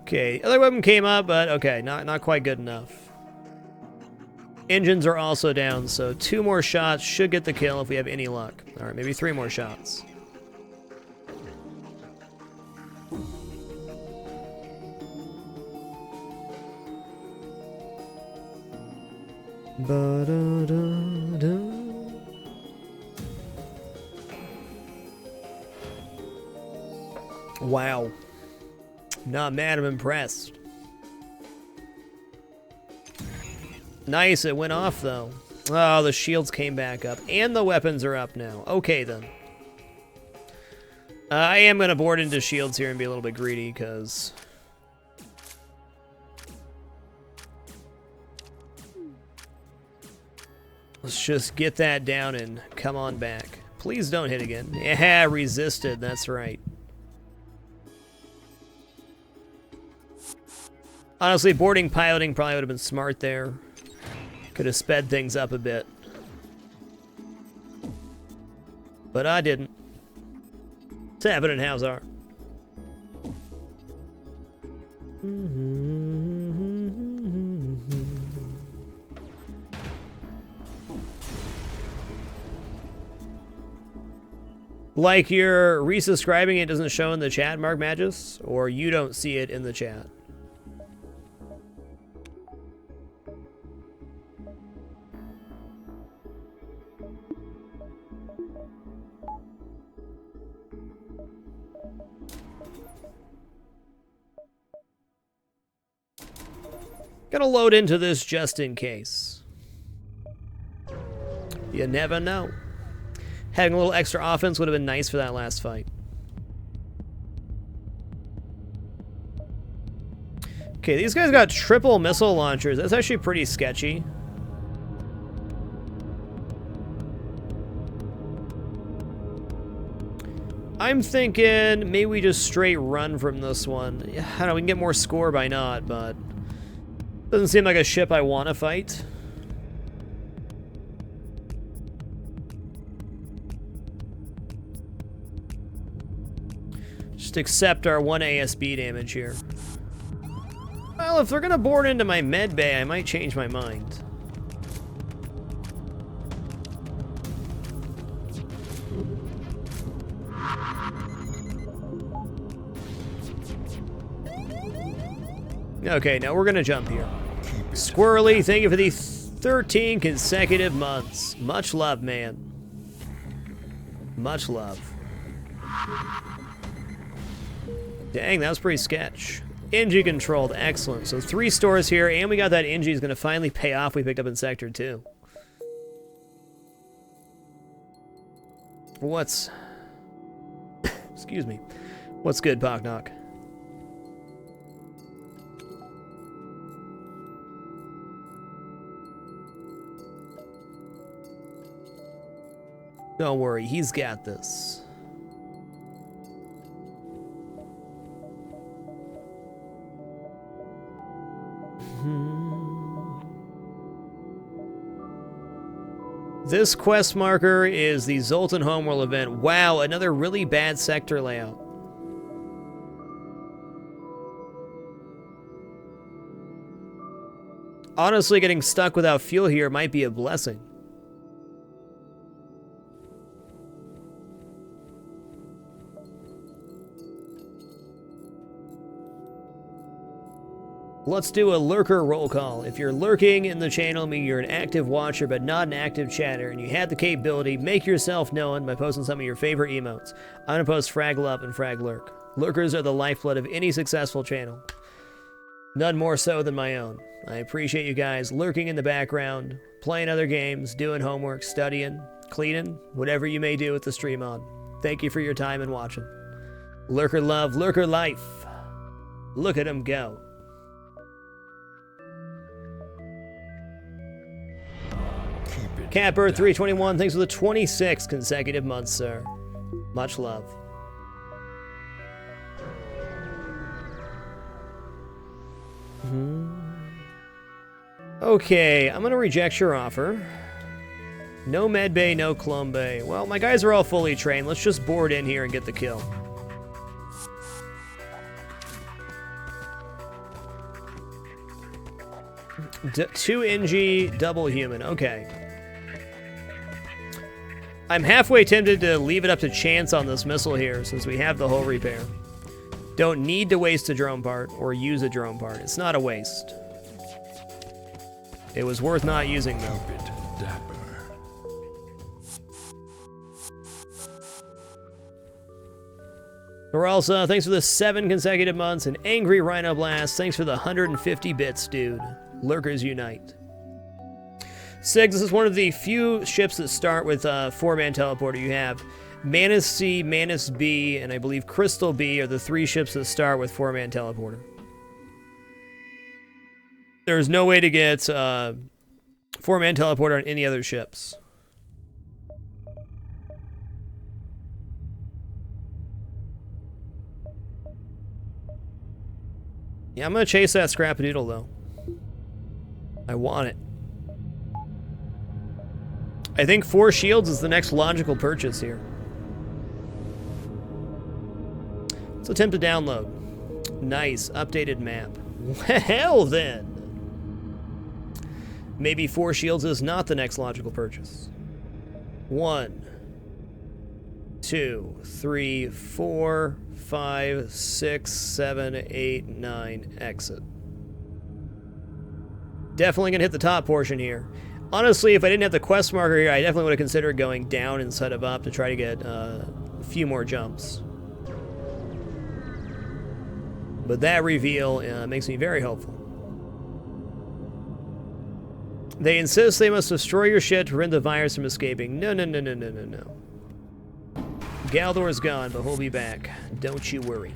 Okay, other weapon came up, but okay, not quite good enough. Engines are also down, so 2 more shots should get the kill if we have any luck. Alright, maybe 3 more shots. Wow. Not mad, I'm impressed. Nice, it went off though. Oh, the shields came back up, and the weapons are up now. Okay then. I am going to board into shields here and be a little bit greedy, because... let's just get that down and come on back. Please don't hit again. Yeah, resisted, that's right. Honestly, boarding piloting probably would have been smart there. Could have sped things up a bit. But I didn't. It's happening, Hazardous. Like you're resubscribing, it doesn't show in the chat, Mark Magis? Or you don't see it in the chat? Gonna load into this just in case. You never know. Having a little extra offense would have been nice for that last fight. Okay, these guys got triple missile launchers. That's actually pretty sketchy. I'm thinking maybe we just straight run from this one. I don't know, we can get more score by not, but... doesn't seem like a ship I want to fight. Just accept our 1 ASB damage here. Well, if they're gonna board into my med bay, I might change my mind. Okay, now we're gonna jump here. Squirrely, thank you for the 13 consecutive months. Much love, man. Much love. Dang, that was pretty sketch. Engie controlled, excellent. So 3 stores here, and we got that Engie is gonna finally pay off we picked up in Sector 2. What's... excuse me. What's good, Pocknock? Don't worry, he's got this. This quest marker is the Zoltan Homeworld event. Wow, another really bad sector layout. Honestly, getting stuck without fuel here might be a blessing. Let's do a lurker roll call. If you're lurking in the channel, meaning you're an active watcher but not an active chatter, and you have the capability, make yourself known by posting some of your favorite emotes. I'm going to post Frag Up and Frag Lurk. Lurkers are the lifeblood of any successful channel. None more so than my own. I appreciate you guys lurking in the background, playing other games, doing homework, studying, cleaning, whatever you may do with the stream on. Thank you for your time and watching. Lurker love, lurker life. Look at him go. Catbird 321, thanks for the 26 consecutive months, sir. Much love. Okay, I'm gonna reject your offer. No med bay, no clone bay. Well, my guys are all fully trained. Let's just board in here and get the kill. Two NG, double human. Okay. I'm halfway tempted to leave it up to chance on this missile here, since we have the hull repair. Don't need to waste a drone part, or use a drone part. It's not a waste. It was worth not using, though. Keep it dapper. Morelsa, thanks for the 7 consecutive months. And Angry Rhino Blast, thanks for the 150 bits, dude. Lurkers unite. Sig, this is one of the few ships that start with a 4-man teleporter. You have Mantis C, Mantis B, and I believe Crystal B are the 3 ships that start with 4-man teleporter. There's no way to get 4-man teleporter on any other ships. Yeah, I'm gonna chase that Scrapadoodle though. I want it. I think 4 shields is the next logical purchase here. Let's attempt to download. Nice, updated map. Well then. Maybe 4 shields is not the next logical purchase. 1, 2, 3, 4, 5, 6, 7, 8, 9, exit. Definitely gonna hit the top portion here. Honestly, if I didn't have the quest marker here, I definitely would have considered going down instead of up to try to get a few more jumps. But that reveal makes me very hopeful. They insist they must destroy your shit to prevent the virus from escaping. No, no, no, no, no, no, no. Galdor's gone, but he'll be back. Don't you worry.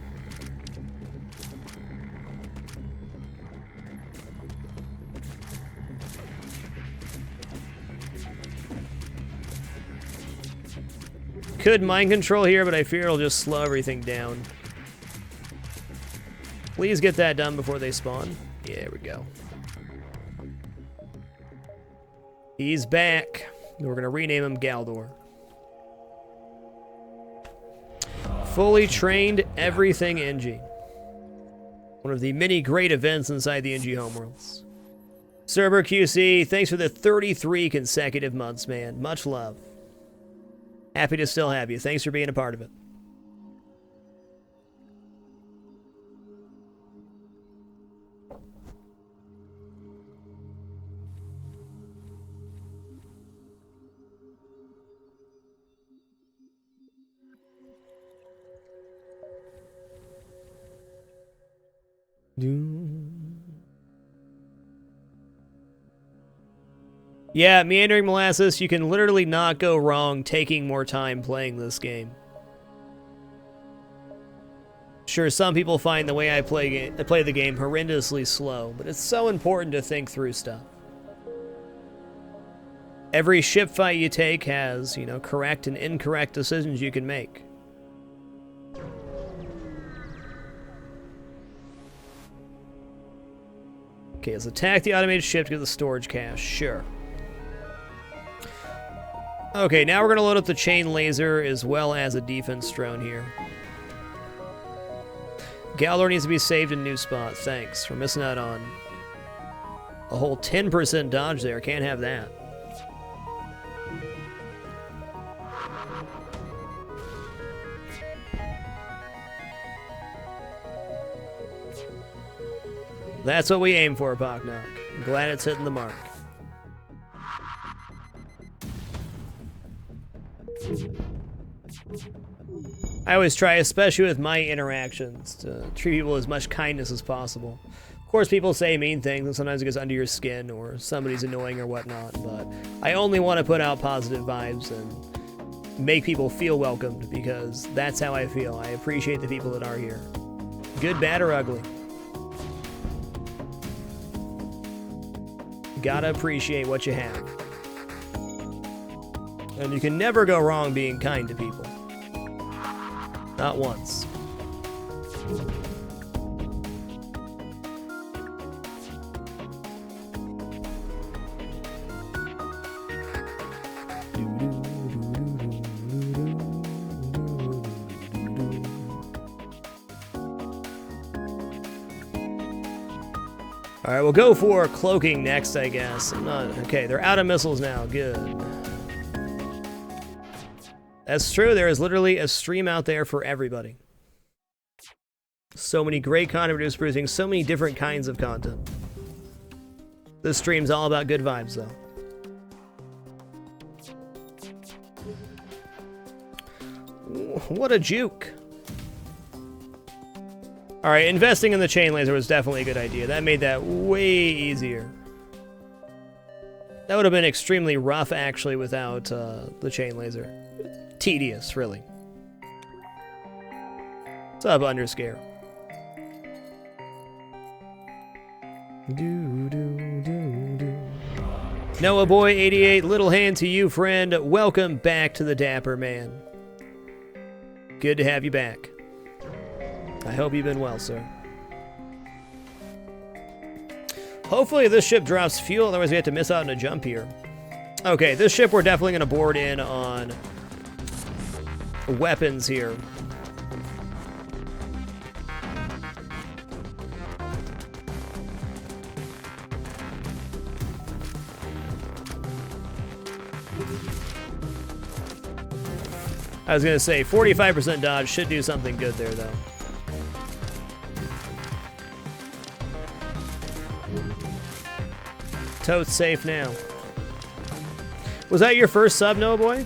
Could mind control here, but I fear it'll just slow everything down. Please get that done before they spawn. Yeah, there we go. He's back. We're gonna rename him Galdor. Fully trained everything NG. One of the many great events inside the NG homeworlds. Cerber QC, thanks for the 33 consecutive months, man. Much love. Happy to still have you. Thanks for being a part of it. Yeah, Meandering Molasses, you can literally not go wrong taking more time playing this game. Sure, some people find the way I play the game horrendously slow, but it's so important to think through stuff. Every ship fight you take has, you know, correct and incorrect decisions you can make. Okay, let's attack the automated ship to get the storage cache. Sure. Okay, now we're going to load up the chain laser as well as a defense drone here. Galdor needs to be saved in new spot. Thanks. We're missing out on A whole 10% dodge there. Can't have that. That's what we aim for, Pocknock. I'm glad it's hitting the mark. I always try, especially with my interactions, to treat people as much kindness as possible. Of course, people say mean things, and sometimes it gets under your skin, or somebody's annoying or whatnot, but I only want to put out positive vibes and make people feel welcomed, because that's how I feel. I appreciate the people that are here. Good, bad, or ugly. Gotta appreciate what you have. And you can never go wrong being kind to people. Not once. Alright, we'll go for cloaking next, I guess. Okay, they're out of missiles now. Good. That's true. There is literally a stream out there for everybody. So many great content producing so many different kinds of content. This stream's all about good vibes, though. What a juke. Alright, investing in the chain laser was definitely a good idea. That made that way easier. That would have been extremely rough, actually, without the chain laser. Tedious, really. What's up, Underscare? Noah Boy 88, little hand to you, friend. Welcome back to the Dapper Man. Good to have you back. I hope you've been well, sir. Hopefully this ship drops fuel, otherwise we have to miss out on a jump here. Okay, this ship we're definitely going to board in on weapons here. I was going to say, 45% dodge should do something good there, though. Totes safe now. Was that your first sub, Noah Boy?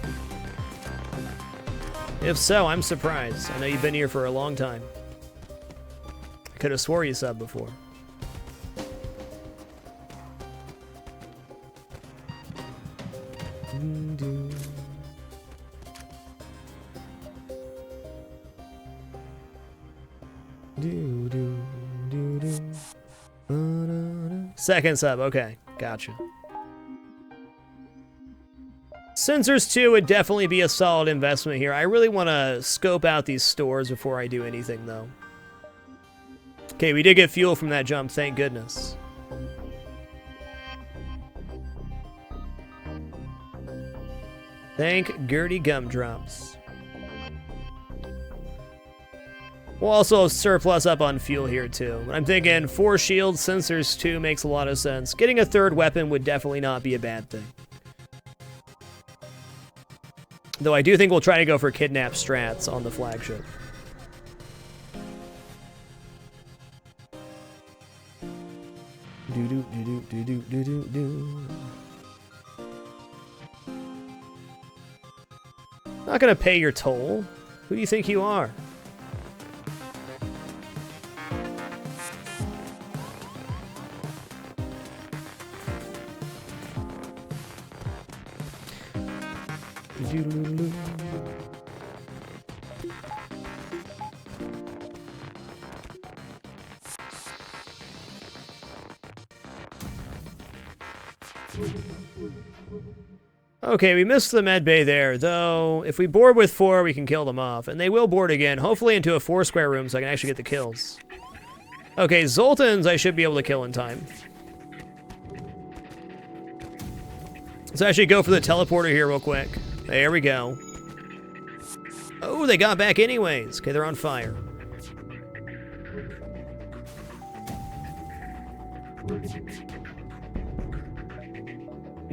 If so, I'm surprised. I know you've been here for a long time. I could have swore you subbed before. Second sub, okay. Gotcha. Sensors 2 would definitely be a solid investment here. I really want to scope out these stores before I do anything, though. Okay, we did get fuel from that jump, thank goodness. Thank Gertie Gumdrops. We'll also surplus up on fuel here, too. I'm thinking 4 shields, sensors 2 makes a lot of sense. Getting a third weapon would definitely not be a bad thing. Though I do think we'll try to go for kidnap strats on the flagship. Not gonna pay your toll. Who do you think you are? Okay, we missed the med bay there, though if we board with 4, we can kill them off. And they will board again, hopefully into a 4 square room so I can actually get the kills. Okay, Zoltans I should be able to kill in time. Let's actually go for the teleporter here real quick. There we go. Oh, they got back anyways. Okay, they're on fire.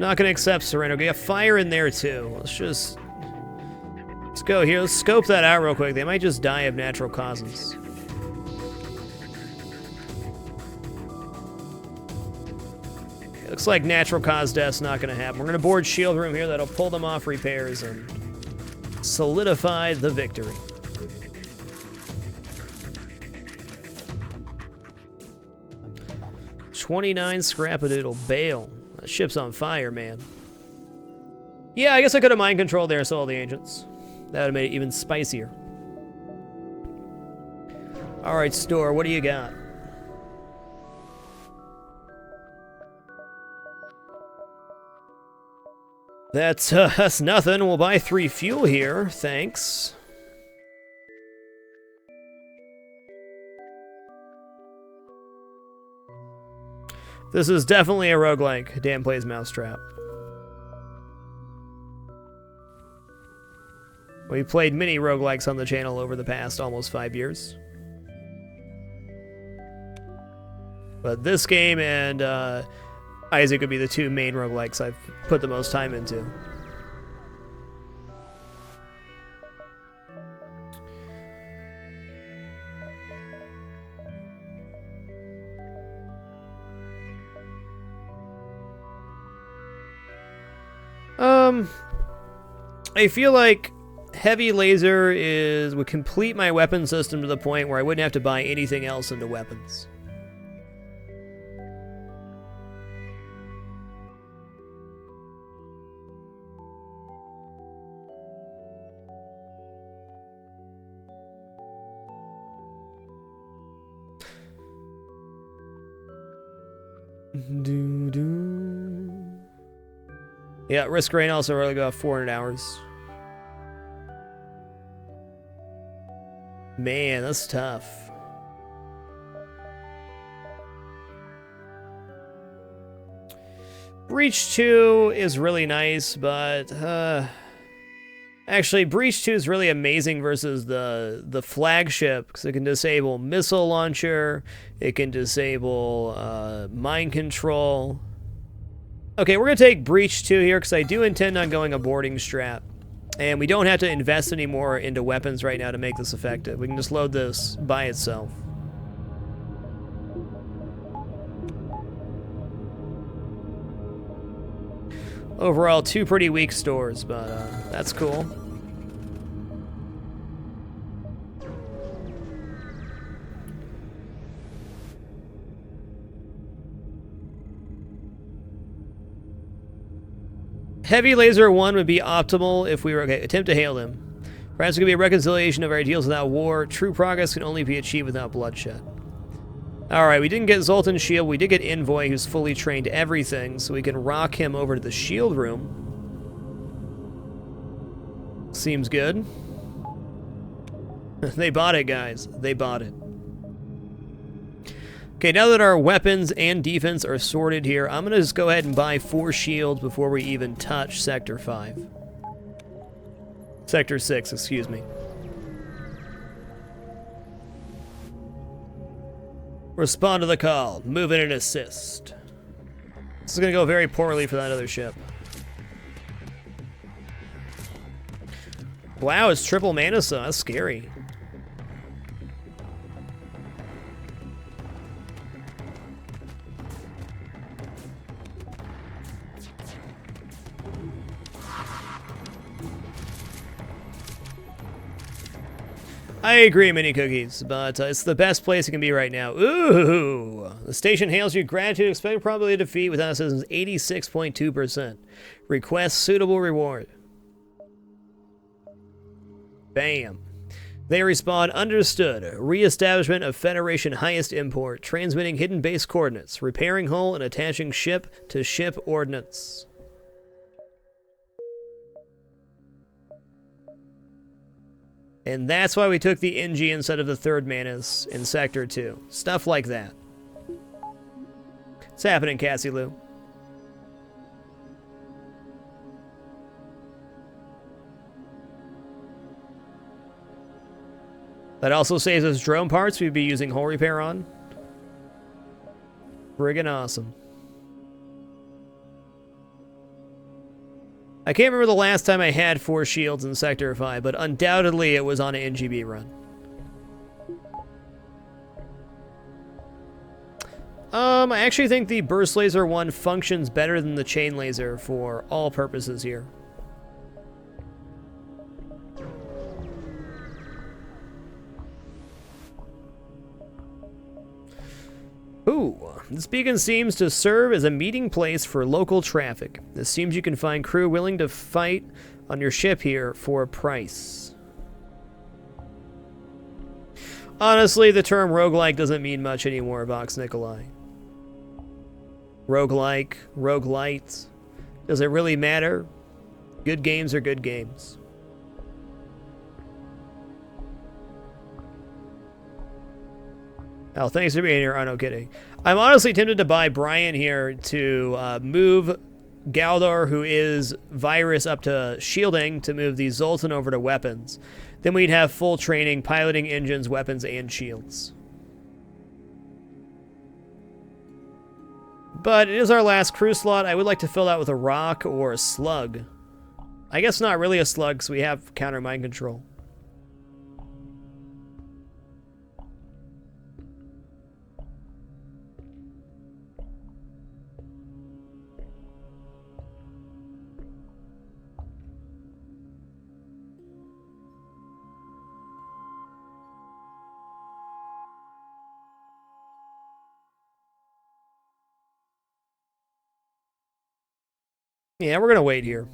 Not gonna accept surrender. We got fire in there too. Let's go here. Let's scope that out real quick. They might just die of natural causes. It looks like natural cause death's not gonna happen. We're gonna board shield room here. That'll pull them off repairs and solidify the victory. $29 scrapadoodle bail. That ship's on fire, man. Yeah, I guess I could have mind controlled there, so all the agents. That would have made it even spicier. Alright, store, what do you got? That's nothing. We'll buy 3 fuel here, thanks. This is definitely a roguelike. Dan plays Mousetrap. We played many roguelikes on the channel over the past almost 5 years. But this game and Isaac would be the 2 main roguelikes I've put the most time into. I feel like heavy laser would complete my weapon system to the point where I wouldn't have to buy anything else into weapons. Yeah, risk rain also really got 400 hours. Man, that's tough. Breach 2 is really nice, but actually Breach 2 is really amazing versus the Flagship, because it can disable missile launcher, it can disable mind control. Okay, we're going to take Breach 2 here, because I do intend on going a boarding strat. And we don't have to invest any more into weapons right now to make this effective. We can just load this by itself. Overall, 2 pretty weak stores, but that's cool. Heavy Laser 1 would be optimal if we were... Okay, attempt to hail them. Perhaps it could be a reconciliation of our ideals without war. True progress can only be achieved without bloodshed. Alright, we didn't get Zoltan's shield. We did get Envoy, who's fully trained everything, so we can rock him over to the shield room. Seems good. They bought it, guys. They bought it. Okay, now that our weapons and defense are sorted here, I'm going to just go ahead and buy 4 shields before we even touch Sector 5. Sector 6, excuse me. Respond to the call. Move in and assist. This is going to go very poorly for that other ship. Wow, it's triple mana, so that's scary. I agree, Mini Cookies, but it's the best place it can be right now. Ooh! The station hails you. Gratitude. Expect probability of defeat without assistance 86.2%. Request suitable reward. Bam. They respond, understood. Re-establishment of Federation highest import. Transmitting hidden base coordinates. Repairing hull and attaching ship to ship ordnance. And that's why we took the NG instead of the 3rd Mantis in Sector 2. Stuff like that. It's happening, Cassie Lou. That also saves us drone parts we'd be using hull repair on. Friggin' awesome. I can't remember the last time I had 4 shields in Sector 5, but undoubtedly it was on an NGB run. I actually think the burst laser one functions better than the chain laser for all purposes here. Ooh, this beacon seems to serve as a meeting place for local traffic. It seems you can find crew willing to fight on your ship here for a price. Honestly, the term roguelike doesn't mean much anymore, Vox Nikolai. Roguelike, roguelite. Does it really matter? Good games are good games. Oh, thanks for being here. Oh, no kidding. I'm honestly tempted to buy Brian here to move Galdar, who is Virus, up to shielding, to move the Zoltan over to weapons. Then we'd have full training, piloting engines, weapons, and shields. But it is our last crew slot. I would like to fill that with a rock or a slug. I guess not really a slug, because we have counter mind control. Yeah, we're gonna wait here.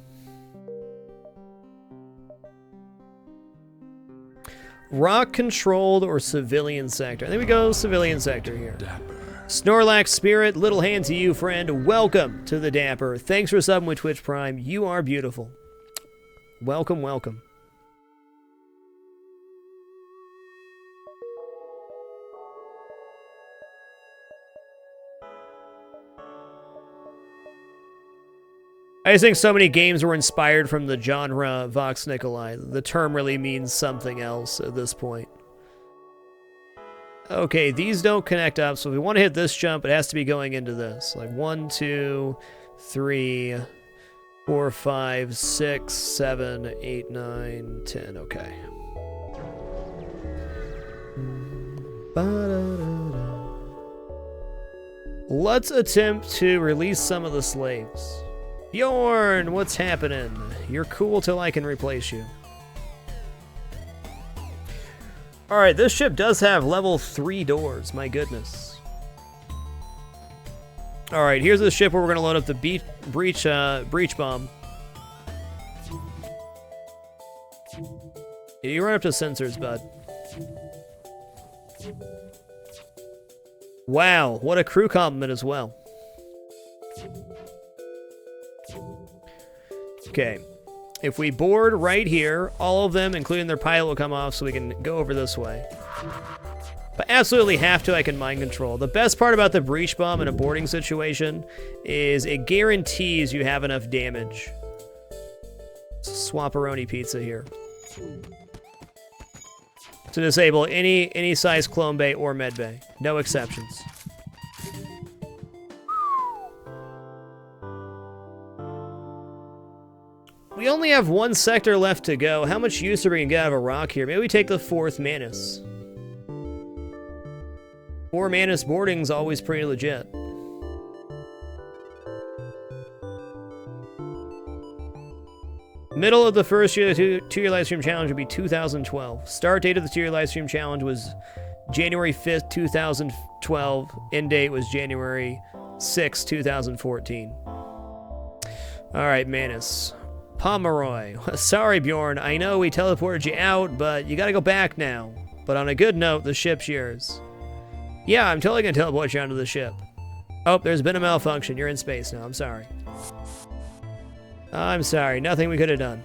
Rock controlled or civilian sector? I think we go civilian sector here. Dapper. Snorlax Spirit, little hand to you, friend. Welcome to the Dapper. Thanks for subbing with Twitch Prime. You are beautiful. Welcome, welcome. I just think so many games were inspired from the genre Vox Nikolai. The term really means something else at this point. Okay, these don't connect up, so if we want to hit this jump, it has to be going into this. Like 1, 2, 3, 4, 5, 6, 7, 8, 9, 10. Okay. Let's attempt to release some of the slaves. Bjorn, what's happening? You're cool till I can replace you. Alright, this ship does have level 3 doors, my goodness. Alright, here's the ship where we're going to load up the breach bomb. Yeah, you run up to sensors, bud. Wow, what a crew compliment as well. Okay, if we board right here, all of them, including their pilot, will come off so we can go over this way. But absolutely have to, I can mind control. The best part about the breach bomb in a boarding situation is it guarantees you have enough damage. Swapperoni pizza here. To disable any size clone bay or med bay. No exceptions. We only have 1 sector left to go. How much use are we gonna get out of a rock here? Maybe we take the 4th Mantis. 4 Mantis boarding's always pretty legit. Middle of the first year of the 2-year live stream challenge would be 2012. Start date of the 2-year live stream challenge was January 5th, 2012. End date was January 6th, 2014. Alright, Mantis. Pomeroy. Sorry, Bjorn. I know we teleported you out, but you gotta go back now. But on a good note, the ship's yours. Yeah, I'm totally gonna teleport you onto the ship. Oh, there's been a malfunction. You're in space now. I'm sorry. I'm sorry. Nothing we could have done.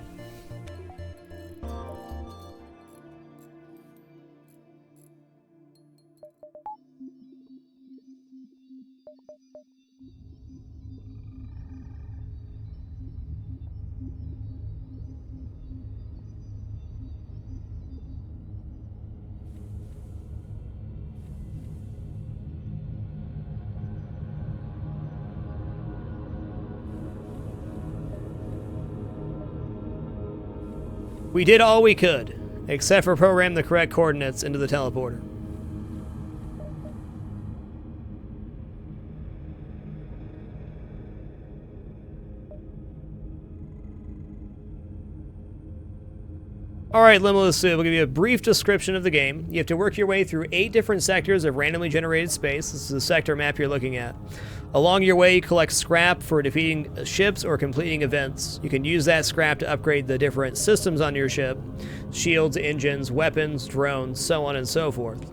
We did all we could, except for program the correct coordinates into the teleporter. Alright, Limitless Soup, we'll give you a brief description of the game. You have to work your way through 8 different sectors of randomly generated space. This is the sector map you're looking at. Along your way, you collect scrap for defeating ships or completing events. You can use that scrap to upgrade the different systems on your ship. Shields, engines, weapons, drones, so on and so forth.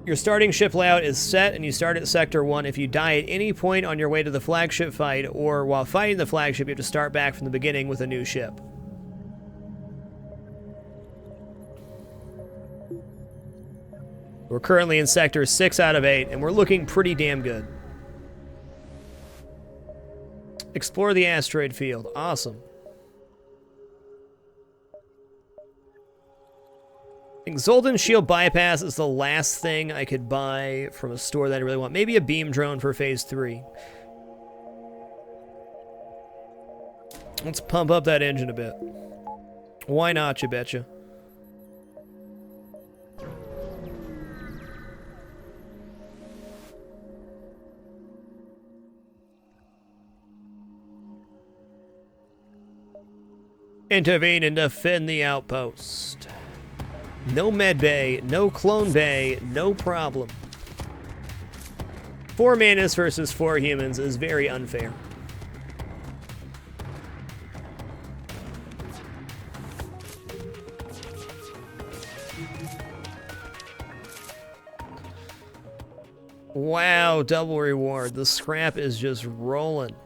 Your starting ship layout is set, and you start at Sector 1. If you die at any point on your way to the flagship fight, or while fighting the flagship, you have to start back from the beginning with a new ship. We're currently in Sector 6 out of 8, and we're looking pretty damn good. Explore the asteroid field. Awesome. Zoltan's Shield Bypass is the last thing I could buy from a store that I really want. Maybe a beam drone for Phase 3. Let's pump up that engine a bit. Why not, you betcha? Intervene and defend the outpost. No med bay, no clone bay, no problem. 4 Mantis versus 4 humans is very unfair. Wow, double reward. The scrap is just rolling.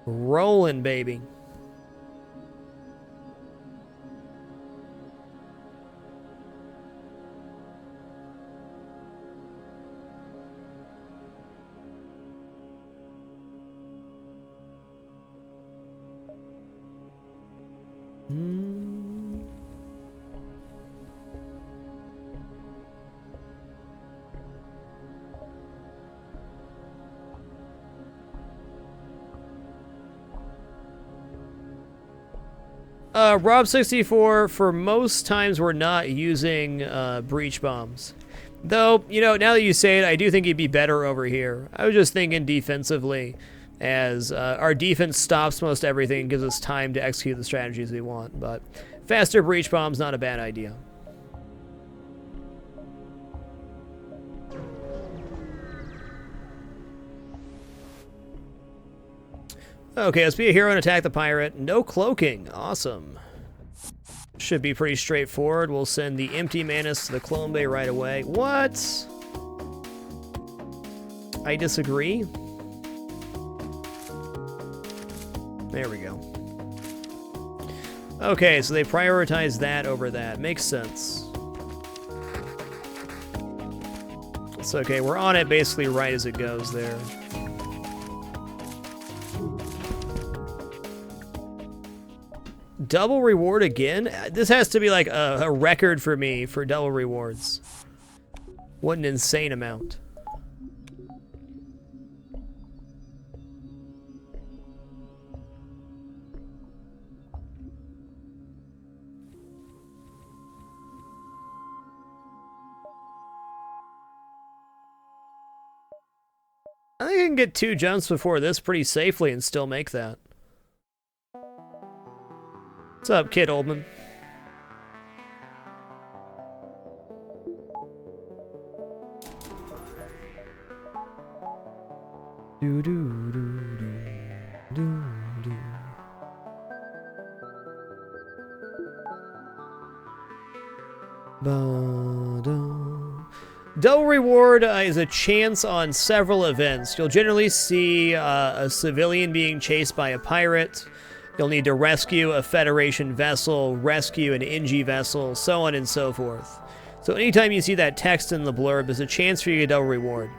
Rolling, baby. Rob64, for most times we're not using breach bombs. Though, you know, now that you say it, I do think it'd be better over here. I was just thinking defensively, as our defense stops most everything and gives us time to execute the strategies we want. But faster breach bombs, not a bad idea. Okay, let's be a hero and attack the pirate. No cloaking. Awesome. Should be pretty straightforward. We'll send the empty Mantis to the clone bay right away. What? I disagree. There we go. Okay, so they prioritize that over that. Makes sense. It's okay. We're on it basically right as it goes there. Double reward again? This has to be like a record for me for double rewards. What an insane amount. I think I can get 2 jumps before this pretty safely and still make that. What's up, Kid Oldman? Do do do do do do. Double reward is a chance on several events. You'll generally see a civilian being chased by a pirate. You'll need to rescue a Federation vessel, rescue an NG vessel, so on and so forth. So anytime you see that text in the blurb, there's a chance for you to get double reward.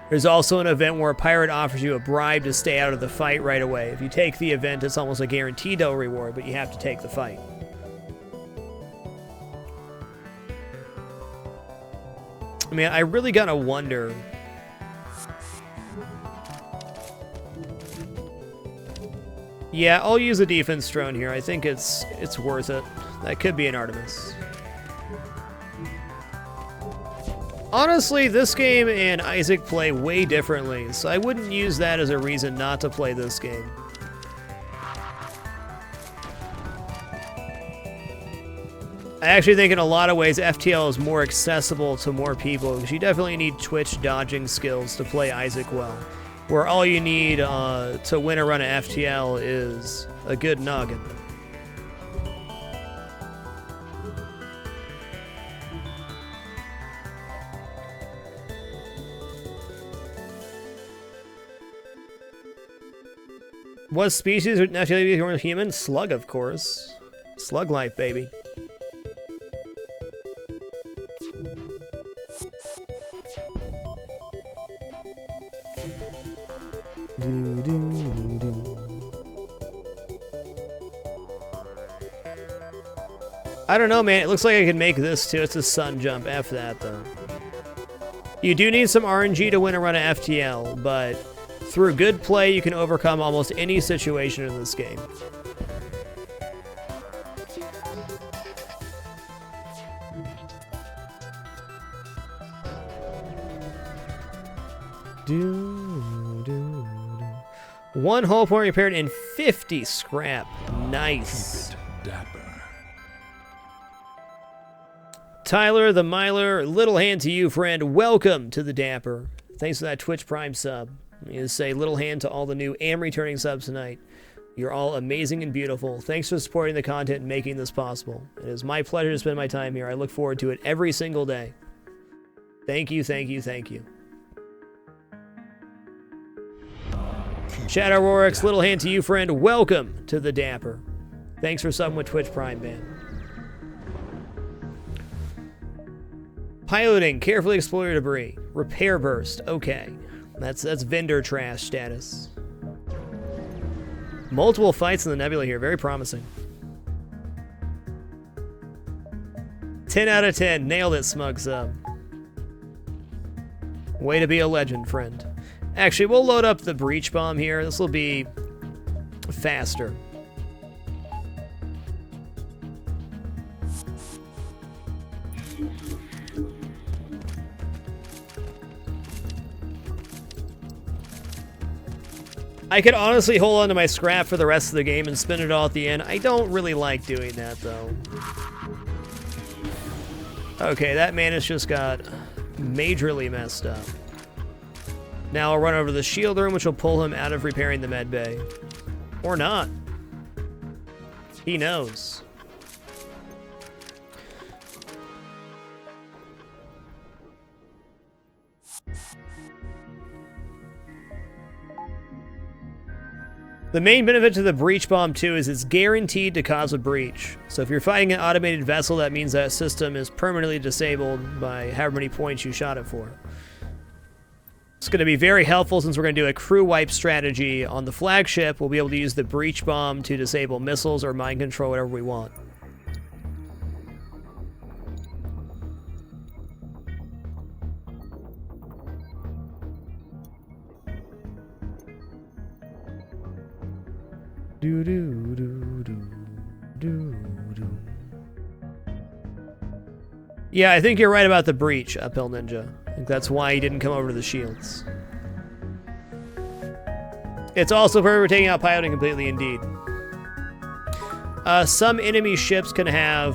There's also an event where a pirate offers you a bribe to stay out of the fight right away. If you take the event, it's almost a guaranteed double reward, but you have to take the fight. I mean, I really gotta wonder... Yeah, I'll use a defense drone here. I think it's worth it. That could be an Artemis. Honestly, this game and Isaac play way differently, so I wouldn't use that as a reason not to play this game. I actually think in a lot of ways FTL is more accessible to more people because you definitely need twitch dodging skills to play Isaac well. Where all you need to win a run of FTL is a good noggin. What species would naturally be human? Slug, of course. Slug life, baby. I don't know, man. It looks like I can make this too. It's a sun jump. F that, though. You do need some RNG to win a run of FTL, but through good play, you can overcome almost any situation in this game. One hull point repaired and 50 scrap. Nice. Keep it dapper. Tyler the Miler, little hand to you, friend. Welcome to the Dapper. Thanks for that Twitch Prime sub. Let me just say little hand to all the new and returning subs tonight. You're all amazing and beautiful. Thanks for supporting the content and making this possible. It is my pleasure to spend my time here. I look forward to it every single day. Thank you, thank you, thank you. Shadow Rorix, little hand to you, friend. Welcome to the Dapper. Thanks for subbing with Twitch Prime, man. Piloting, carefully explore your debris. Repair burst, okay. That's vendor trash status. Multiple fights in the Nebula here, very promising. 10 out of 10, nailed it, Smug Sub. Way to be a legend, friend. Actually, we'll load up the breach bomb here. This will be faster. I could honestly hold on to my scrap for the rest of the game and spin it all at the end. I don't really like doing that, though. Okay, that Mantis just got majorly messed up. Now I'll run over to the shield room, which will pull him out of repairing the med bay. Or not. He knows. The main benefit to the breach bomb, too, is it's guaranteed to cause a breach. So if you're fighting an automated vessel, that means that system is permanently disabled by however many points you shot it for. It's going to be very helpful since we're going to do a crew wipe strategy on the flagship. We'll be able to use the breach bomb to disable missiles or mind control, whatever we want. Yeah, I think you're right about the breach, Uphill Ninja. I think that's why he didn't come over to the shields. It's also for taking out piloting completely, indeed. Some enemy ships can have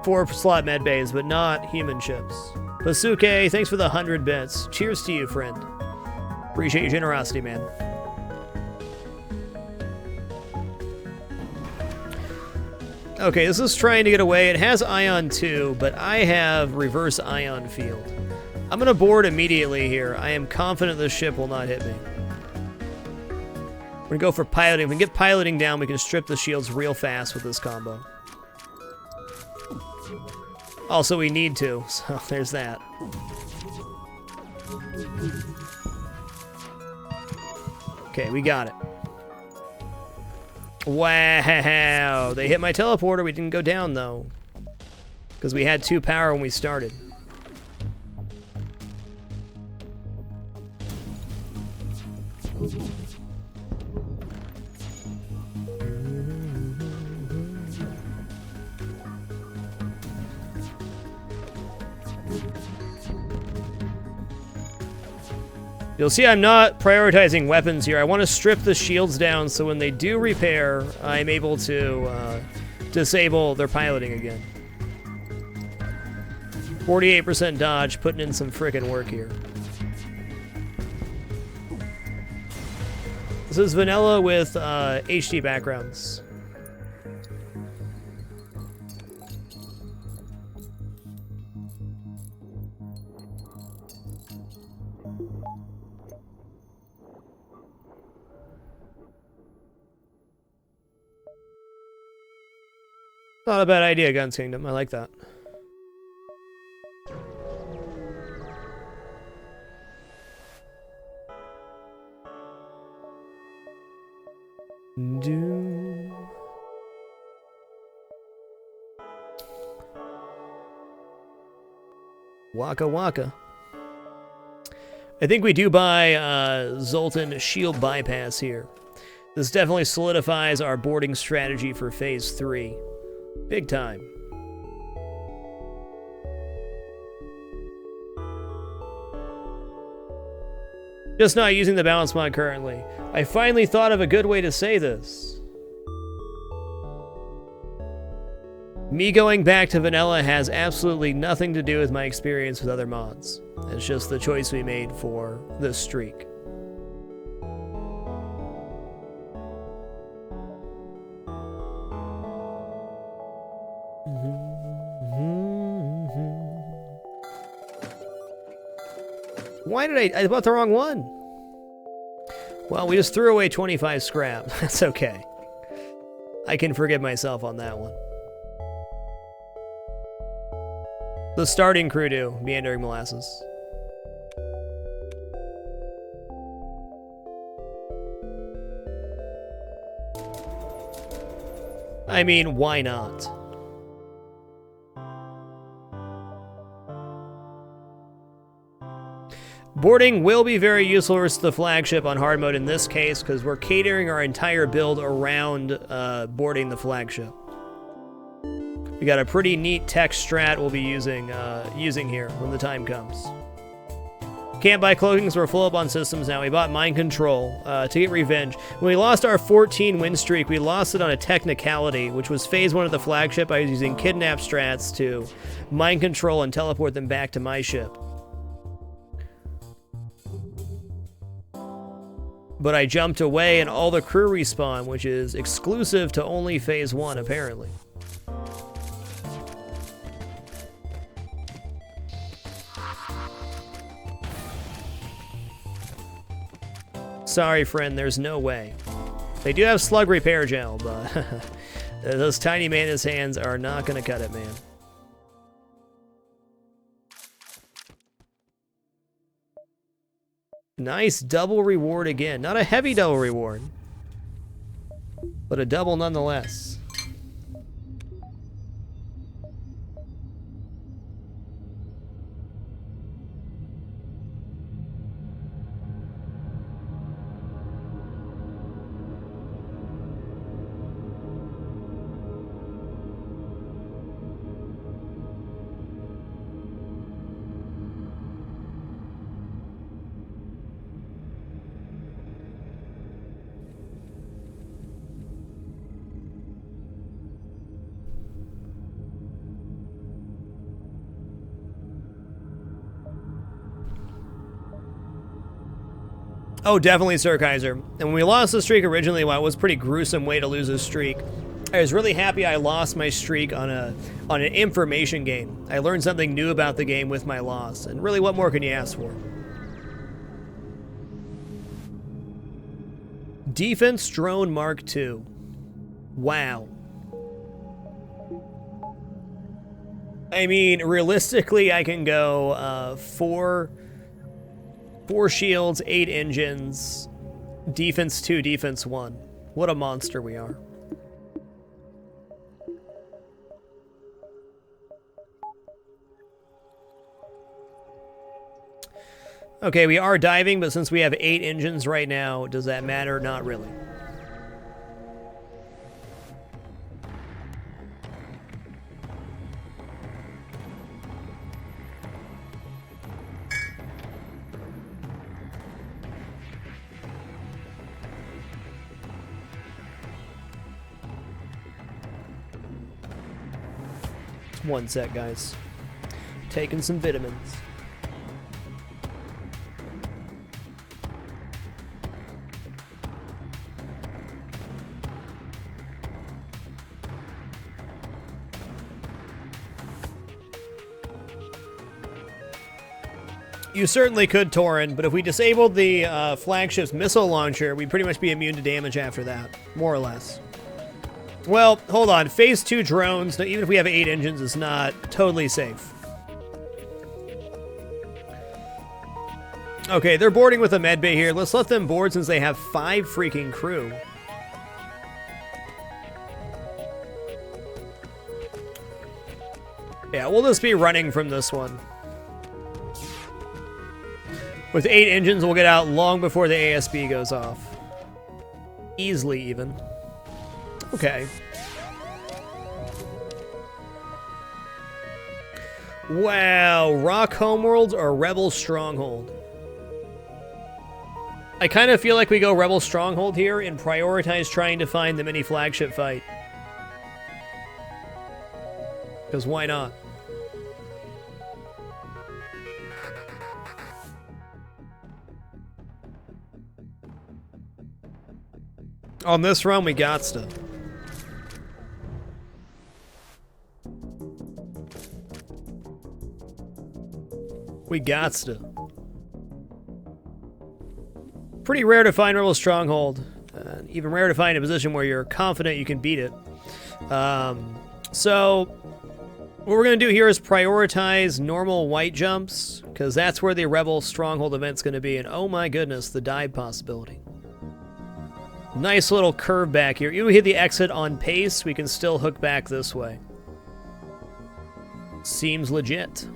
4-slot med bays, but not human ships. Basuke, thanks for the 100 bits. Cheers to you, friend. Appreciate your generosity, man. Okay, this is trying to get away. It has Ion 2, but I have reverse Ion field. I'm going to board immediately here. I am confident this ship will not hit me. We're going to go for piloting. If we can get piloting down, we can strip the shields real fast with this combo. Also, we need to, so there's that. Okay, we got it. Wow, they hit my teleporter. We didn't go down, though, because we had 2 power when we started. You'll see I'm not prioritizing weapons here. I want to strip the shields down so when they do repair, I'm able to disable their piloting again. 48% dodge, putting in some frickin' work here. This is vanilla with HD backgrounds. Not a bad idea, Guns Kingdom. I like that. Waka waka. I think we do buy Zoltan shield bypass here. This definitely solidifies our boarding strategy for Phase 3. Big time. Just not using the balance mod currently. I finally thought of a good way to say this. Me going back to vanilla has absolutely nothing to do with my experience with other mods. It's just the choice we made for this streak. Why did I bought the wrong one? Well, we just threw away 25 scrap. That's okay. I can forgive myself on that one. The starting crew do, meandering molasses. I mean, why not? Boarding will be very useful versus the flagship on hard mode in this case, because we're catering our entire build around boarding the flagship. We got a pretty neat tech strat we'll be using here when the time comes. Can't buy cloaking because we're full up on systems now. We bought mind control to get revenge. When we lost our 14 win streak, we lost it on a technicality, which was phase 1 of the flagship. I was using kidnap strats to mind control and teleport them back to my ship. But I jumped away and all the crew respawn, which is exclusive to only phase 1 apparently. Sorry, friend, there's no way. They do have slug repair gel, but those tiny Mantis hands are not going to cut it, man. Nice double reward again. Not a heavy double reward, but a double nonetheless. Oh, definitely, Sir Kaiser. And when we lost the streak originally, well, it was a pretty gruesome way to lose a streak. I was really happy I lost my streak on an information gain. I learned something new about the game with my loss, and really, what more can you ask for? Defense Drone Mark II. Wow. I mean, realistically, I can go 4 shields, 8 engines, defense 2, defense 1. What a monster we are. Okay, we are diving, but since we have 8 engines right now, does that matter? Not really. One sec, guys. Taking some vitamins. You certainly could, Torin, but if we disabled the flagship's missile launcher, we'd pretty much be immune to damage after that, more or less. Well, hold on. Phase 2 drones, even if we have 8 engines, is not totally safe. Okay, they're boarding with a medbay here. Let's let them board since they have 5 freaking crew. Yeah, we'll just be running from this one. With 8 engines, we'll get out long before the ASB goes off. Easily, even. Okay. Wow, Rock Homeworld or Rebel Stronghold? I kind of feel like we go Rebel Stronghold here and prioritize trying to find the mini flagship fight. Because why not? On this run, we gots to. We gots to. Pretty rare to find Rebel Stronghold. Even rare to find a position where you're confident you can beat it. So, what we're going to do here is prioritize normal white jumps, because that's where the Rebel Stronghold event's going to be. And oh my goodness, the dive possibility. Nice little curve back here. Even if we hit the exit on pace, we can still hook back this way. Seems legit.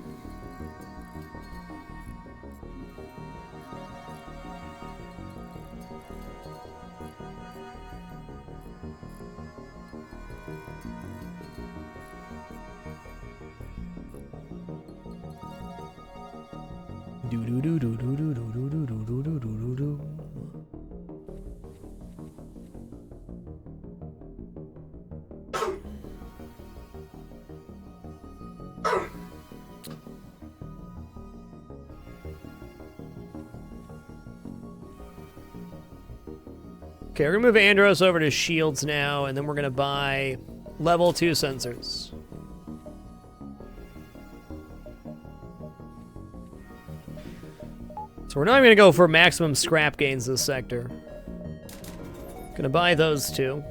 Okay, we're gonna move Andros over to shields now, and then we're gonna buy level 2 sensors. So we're not even gonna go for maximum scrap gains this sector. Gonna buy those 2.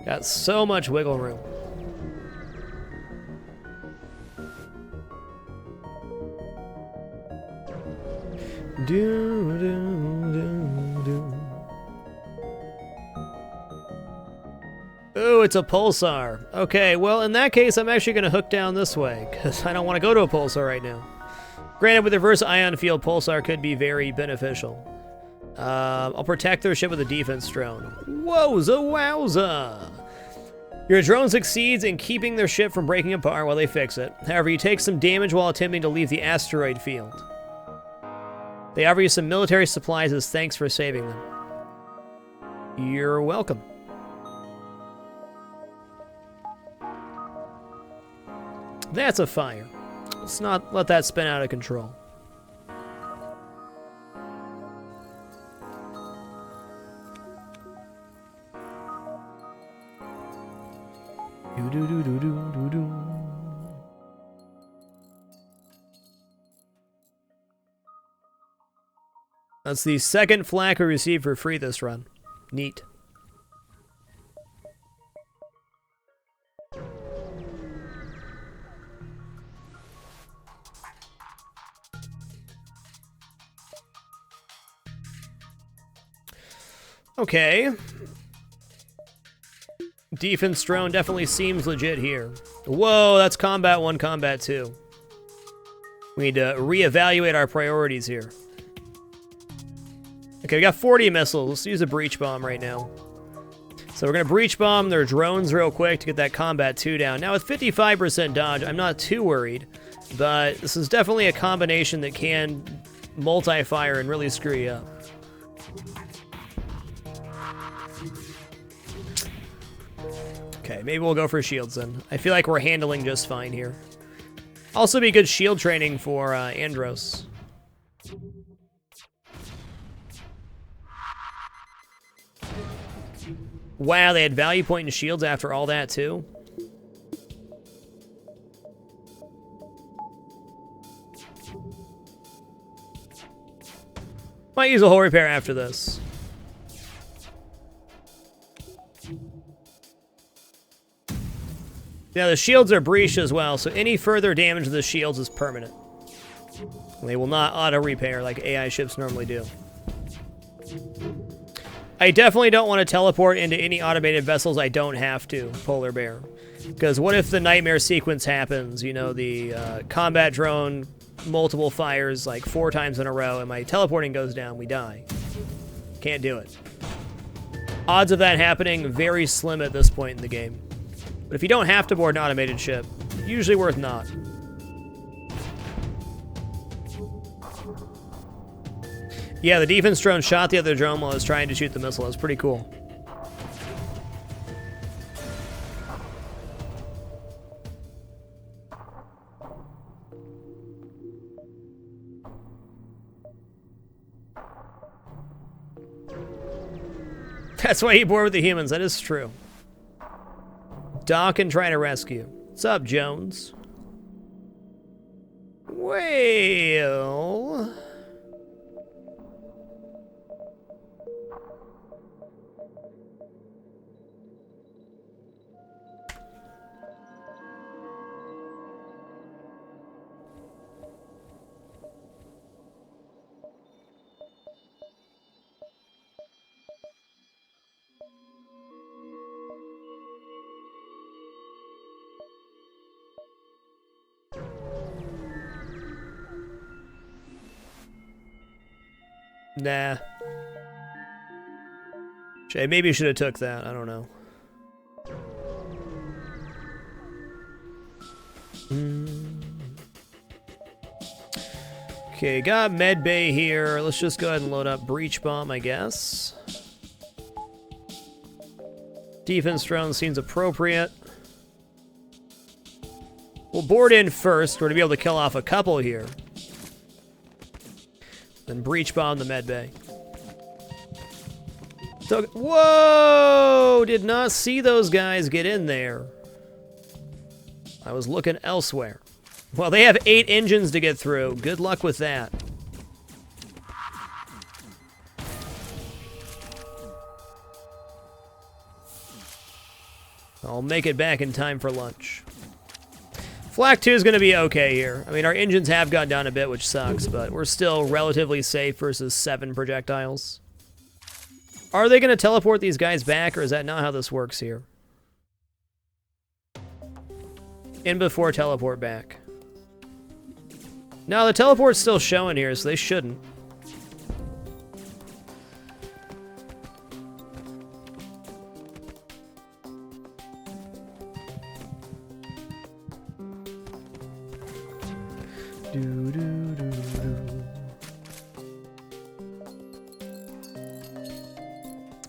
Got so much wiggle room. Ooh, it's a pulsar. Okay, well, in that case, I'm actually going to hook down this way, because I don't want to go to a pulsar right now. Granted, with the reverse ion field, pulsar could be very beneficial. I'll protect their ship with a defense drone. Wowza wowza! Your drone succeeds in keeping their ship from breaking apart while they fix it. However, you take some damage while attempting to leave the asteroid field. They offer you some military supplies as thanks for saving them. You're welcome. That's a fire. Let's not let that spin out of control. That's the second flak we received for free this run. Neat. Okay. Defense drone definitely seems legit here. Whoa, that's Combat 1, Combat 2. We need to reevaluate our priorities here. Okay, we got 40 missiles. Let's use a breach bomb right now. So we're going to breach bomb their drones real quick to get that Combat 2 down. Now with 55% dodge, I'm not too worried, but this is definitely a combination that can multi-fire and really screw you up. Okay, maybe we'll go for shields then. I feel like we're handling just fine here. Also be good shield training for Andros. Wow, they had value point and shields after all that too? Might use a hull repair after this. Now the shields are breached as well, so any further damage to the shields is permanent. They will not auto-repair like AI ships normally do. I definitely don't want to teleport into any automated vessels I don't have to, Polar Bear. Because what if the nightmare sequence happens? You know, the combat drone, multiple fires like 4 times in a row, and my teleporting goes down, we die. Can't do it. Odds of that happening, very slim at this point in the game. But if you don't have to board an automated ship, usually worth not. Yeah, the defense drone shot the other drone while it was trying to shoot the missile. It was pretty cool. That's why you board with the humans. That is true. Dock and try to rescue. What's up, Jones? Well... Nah. Maybe should have took that. I don't know. Okay, got med bay here. Let's just go ahead and load up breach bomb, I guess. Defense drone seems appropriate. We'll board in first. We're going to be able to kill off a couple here. Then breach bomb the med bay. So, whoa! Did not see those guys get in there. I was looking elsewhere. Well, they have 8 engines to get through. Good luck with that. I'll make it back in time for lunch. Flak 2 is going to be okay here. I mean, our engines have gone down a bit, which sucks, but we're still relatively safe versus 7 projectiles. Are they going to teleport these guys back, or is that not how this works here? In before teleport back. No, the teleport's still showing here, so they shouldn't.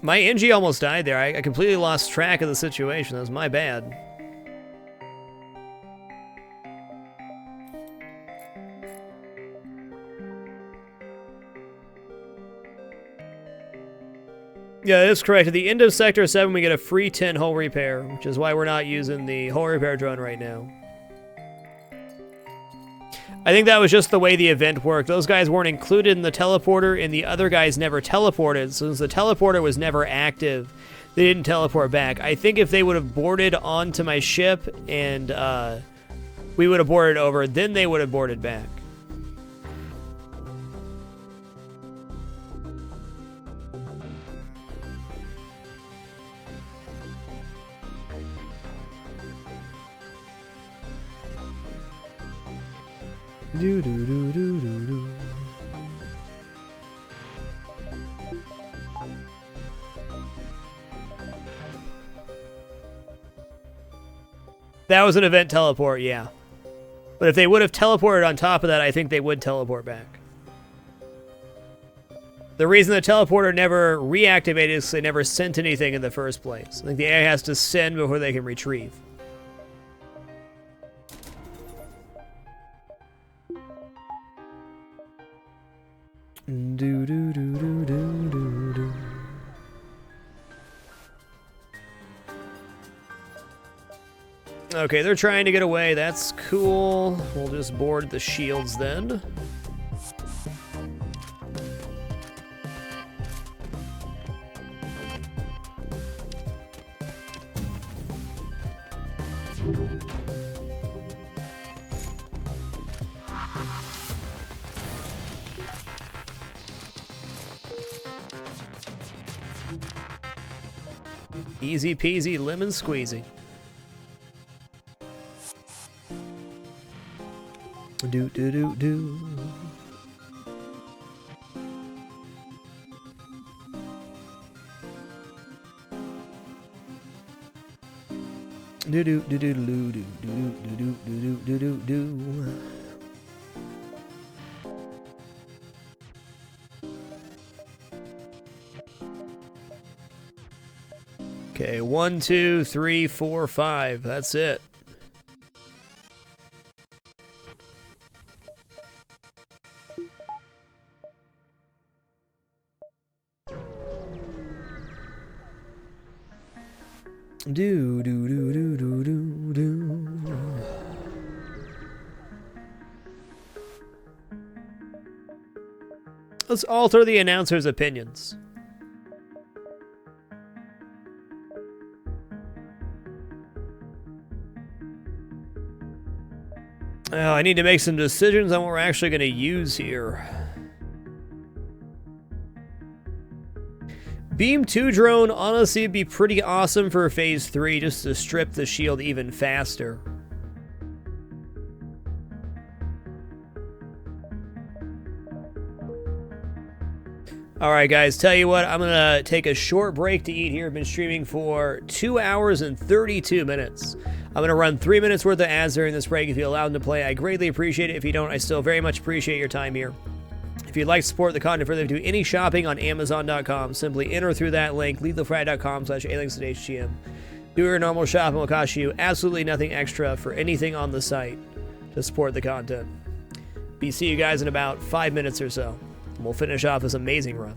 My NG almost died there. I completely lost track of the situation. That was my bad. Yeah, that's correct. At the end of Sector 7, we get a free 10 hull repair, which is why we're not using the hull repair drone right now. I think that was just the way the event worked. Those guys weren't included in the teleporter, and the other guys never teleported. So since the teleporter was never active, they didn't teleport back. I think if they would have boarded onto my ship and we would have boarded over, then they would have boarded back. Do do do do do do. That was an event teleport, yeah. But if they would have teleported on top of that, I think they would teleport back. The reason the teleporter never reactivated is because they never sent anything in the first place. I think the AI has to send before they can retrieve. Do do do do do do do. Okay, they're trying to get away. That's cool. We'll just board the shields then. Easy peasy lemon squeezy. Do do do do. Do do do do do do do do do do do do. Okay, 1, 2, 3, 4, 5. That's it. Do do do do do do do. Let's alter the announcer's opinions. Oh, I need to make some decisions on what we're actually going to use here. Beam 2 drone, honestly, would be pretty awesome for Phase 3 just to strip the shield even faster. Alright guys, tell you what, I'm going to take a short break to eat here. I've been streaming for 2 hours and 32 minutes. I'm going to run 3 minutes worth of ads during this break if you allow them to play. I greatly appreciate it. If you don't, I still very much appreciate your time here. If you'd like to support the content further, do any shopping on Amazon.com. Simply enter through that link, lethalfrag.com/alingsandHGM. Do your normal shopping, will cost you absolutely nothing extra for anything on the site to support the content. See you guys in about 5 minutes or so. And we'll finish off this amazing run.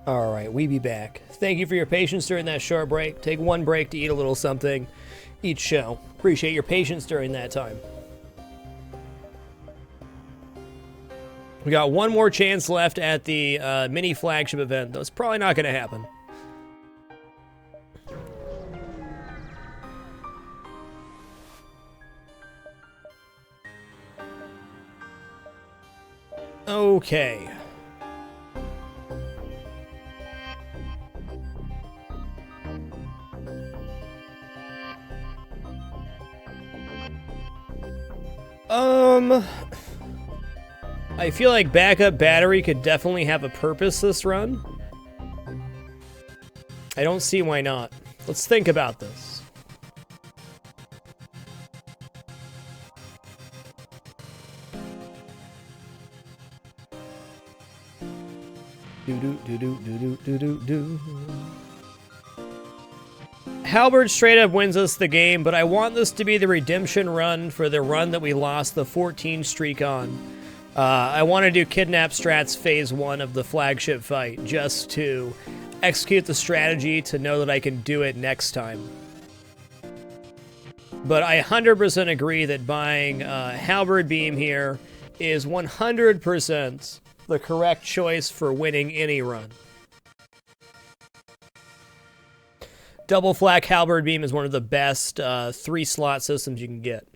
Alright, we be back. Thank you for your patience during that short break. Take one break to eat a little something each show. Appreciate your patience during that time. We got one more chance left at the mini flagship event. That's probably not going to happen. Okay. I feel like backup battery could definitely have a purpose this run. I don't see why not. Let's think about this. Halberd straight up wins us the game, but I want this to be the redemption run for the run that we lost the 14 streak on. I want to do Kidnap Strats Phase 1 of the Flagship fight, just to execute the strategy to know that I can do it next time. But I 100% agree that buying Halberd Beam here is 100% the correct choice for winning any run. Double Flak Halberd Beam is one of the best 3-slot systems you can get.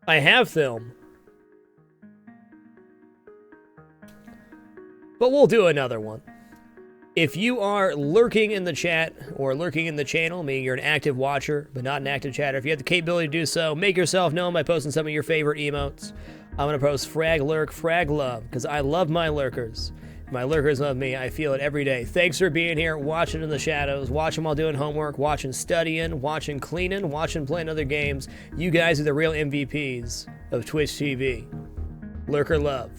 I have film. But we'll do another one. If you are lurking in the chat or lurking in the channel, meaning you're an active watcher but not an active chatter, if you have the capability to do so, make yourself known by posting some of your favorite emotes. I'm going to post Frag Lurk, Frag Love, because I love my lurkers. My lurkers love me. I feel it every day. Thanks for being here, watching in the shadows, watching while doing homework, watching studying, watching cleaning, watching playing other games. You guys are the real MVPs of Twitch TV. Lurker love.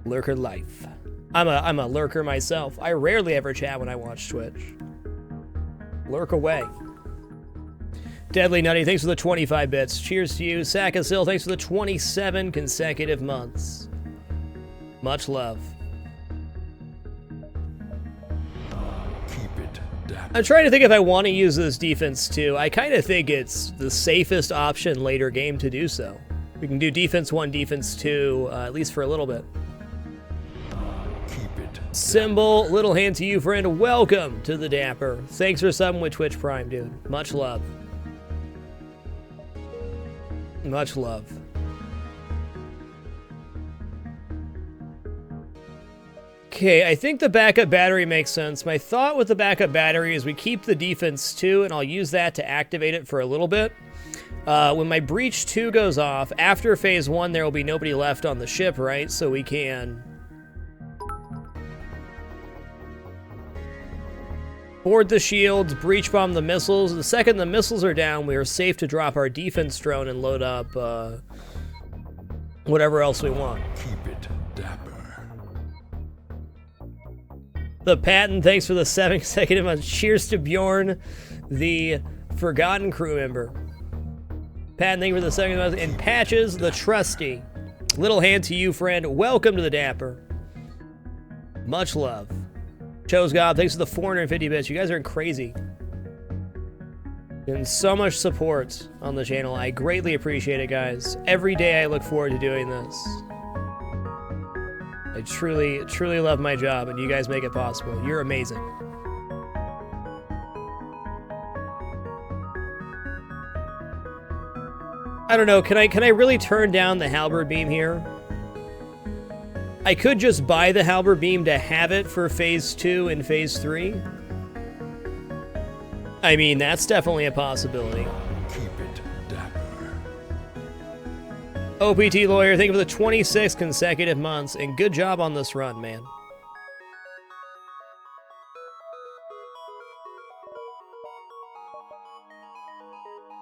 Lurker life. I'm a lurker myself. I rarely ever chat when I watch Twitch. Lurk away. Deadly Nutty, thanks for the 25 bits. Cheers to you. Sakasil, thanks for the 27 consecutive months. Much love. Keep it down. I'm trying to think if I want to use this defense too. I kind of think it's the safest option later game to do so. We can do defense 1, defense 2, at least for a little bit. Symbol, little hand to you, friend. Welcome to the Dapper. Thanks for subbing with Twitch Prime, dude. Much love. Much love. Okay, I think the backup battery makes sense. My thought with the backup battery is we keep the defense 2, and I'll use that to activate it for a little bit. When my breach 2 goes off, after phase 1, there will be nobody left on the ship, right? So we can board the shields, breach bomb the missiles. The second the missiles are down, we are safe to drop our defense drone and load up whatever else we want. Keep it dapper. The Patton, thanks for the 7 consecutive months. Cheers to Bjorn, the forgotten crew member. Patton, thank you for the 7 months. And Patches, the trusty. Little hand to you, friend. Welcome to the Dapper. Much love. Chose God, thanks for the 450 bits. You guys are crazy. And so much support on the channel. I greatly appreciate it, guys. Every day I look forward to doing this. I truly, truly love my job, and you guys make it possible. You're amazing. I don't know, can I really turn down the Halberd Beam here? I could just buy the Halberd Beam to have it for Phase 2 and Phase 3. I mean, that's definitely a possibility. Keep it dapper. OPT Lawyer, thank you for the 26 consecutive months, and good job on this run, man.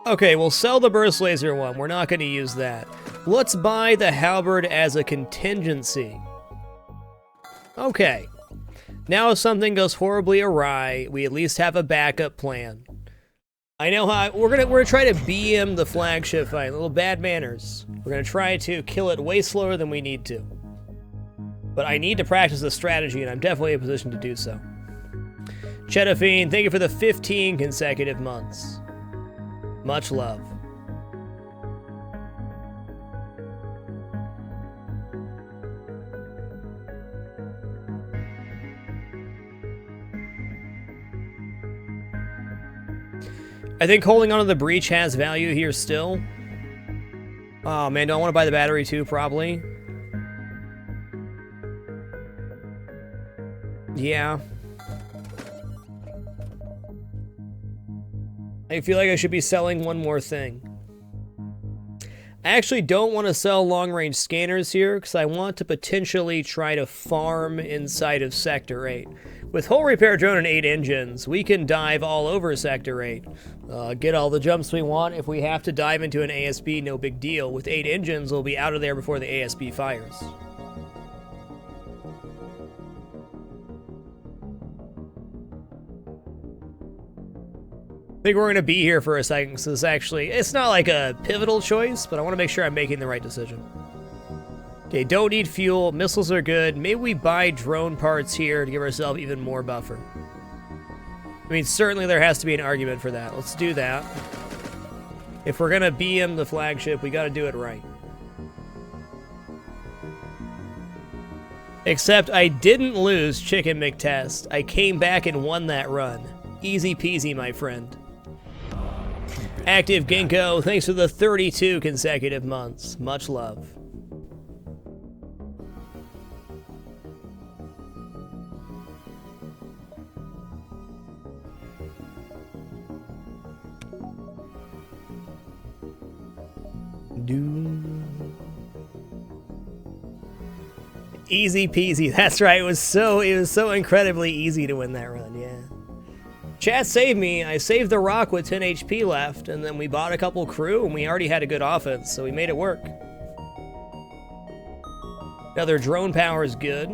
Okay, we'll sell the Burst Laser one. We're not going to use that. Let's buy the Halberd as a contingency. Okay. Now if something goes horribly awry, we at least have a backup plan. I know how we're gonna try to BM the Flagship fight. Little bad manners. We're gonna try to kill it way slower than we need to. But I need to practice the strategy, and I'm definitely in a position to do so. Chedafine, thank you for the 15 consecutive months. Much love. I think holding onto the breach has value here still. Oh man, do I want to buy the battery too? Probably. Yeah. I feel like I should be selling one more thing. I actually don't want to sell long-range scanners here because I want to potentially try to farm inside of Sector 8. With Hull Repair Drone and 8 engines, we can dive all over Sector 8. Get all the jumps we want. If we have to dive into an ASB, no big deal. With 8 engines, we'll be out of there before the ASB fires. think we're going to be here for a second, so it's not like a pivotal choice, but I want to make sure I'm making the right decision. Okay, don't need fuel. Missiles are good. Maybe we buy drone parts here to give ourselves even more buffer. I mean, certainly there has to be an argument for that. Let's do that. If we're going to BM the flagship, we got to do it right. Except I didn't lose Chicken McTest. I came back and won that run. Easy peasy, my friend. Active Ginkgo, thanks for the 32 consecutive months. Much love. Easy peasy. That's right. It was so incredibly easy to win that run. Yeah. Chat saved me. I saved the rock with 10 HP left, and then we bought a couple crew, and we already had a good offense, so we made it work. Another drone power is good.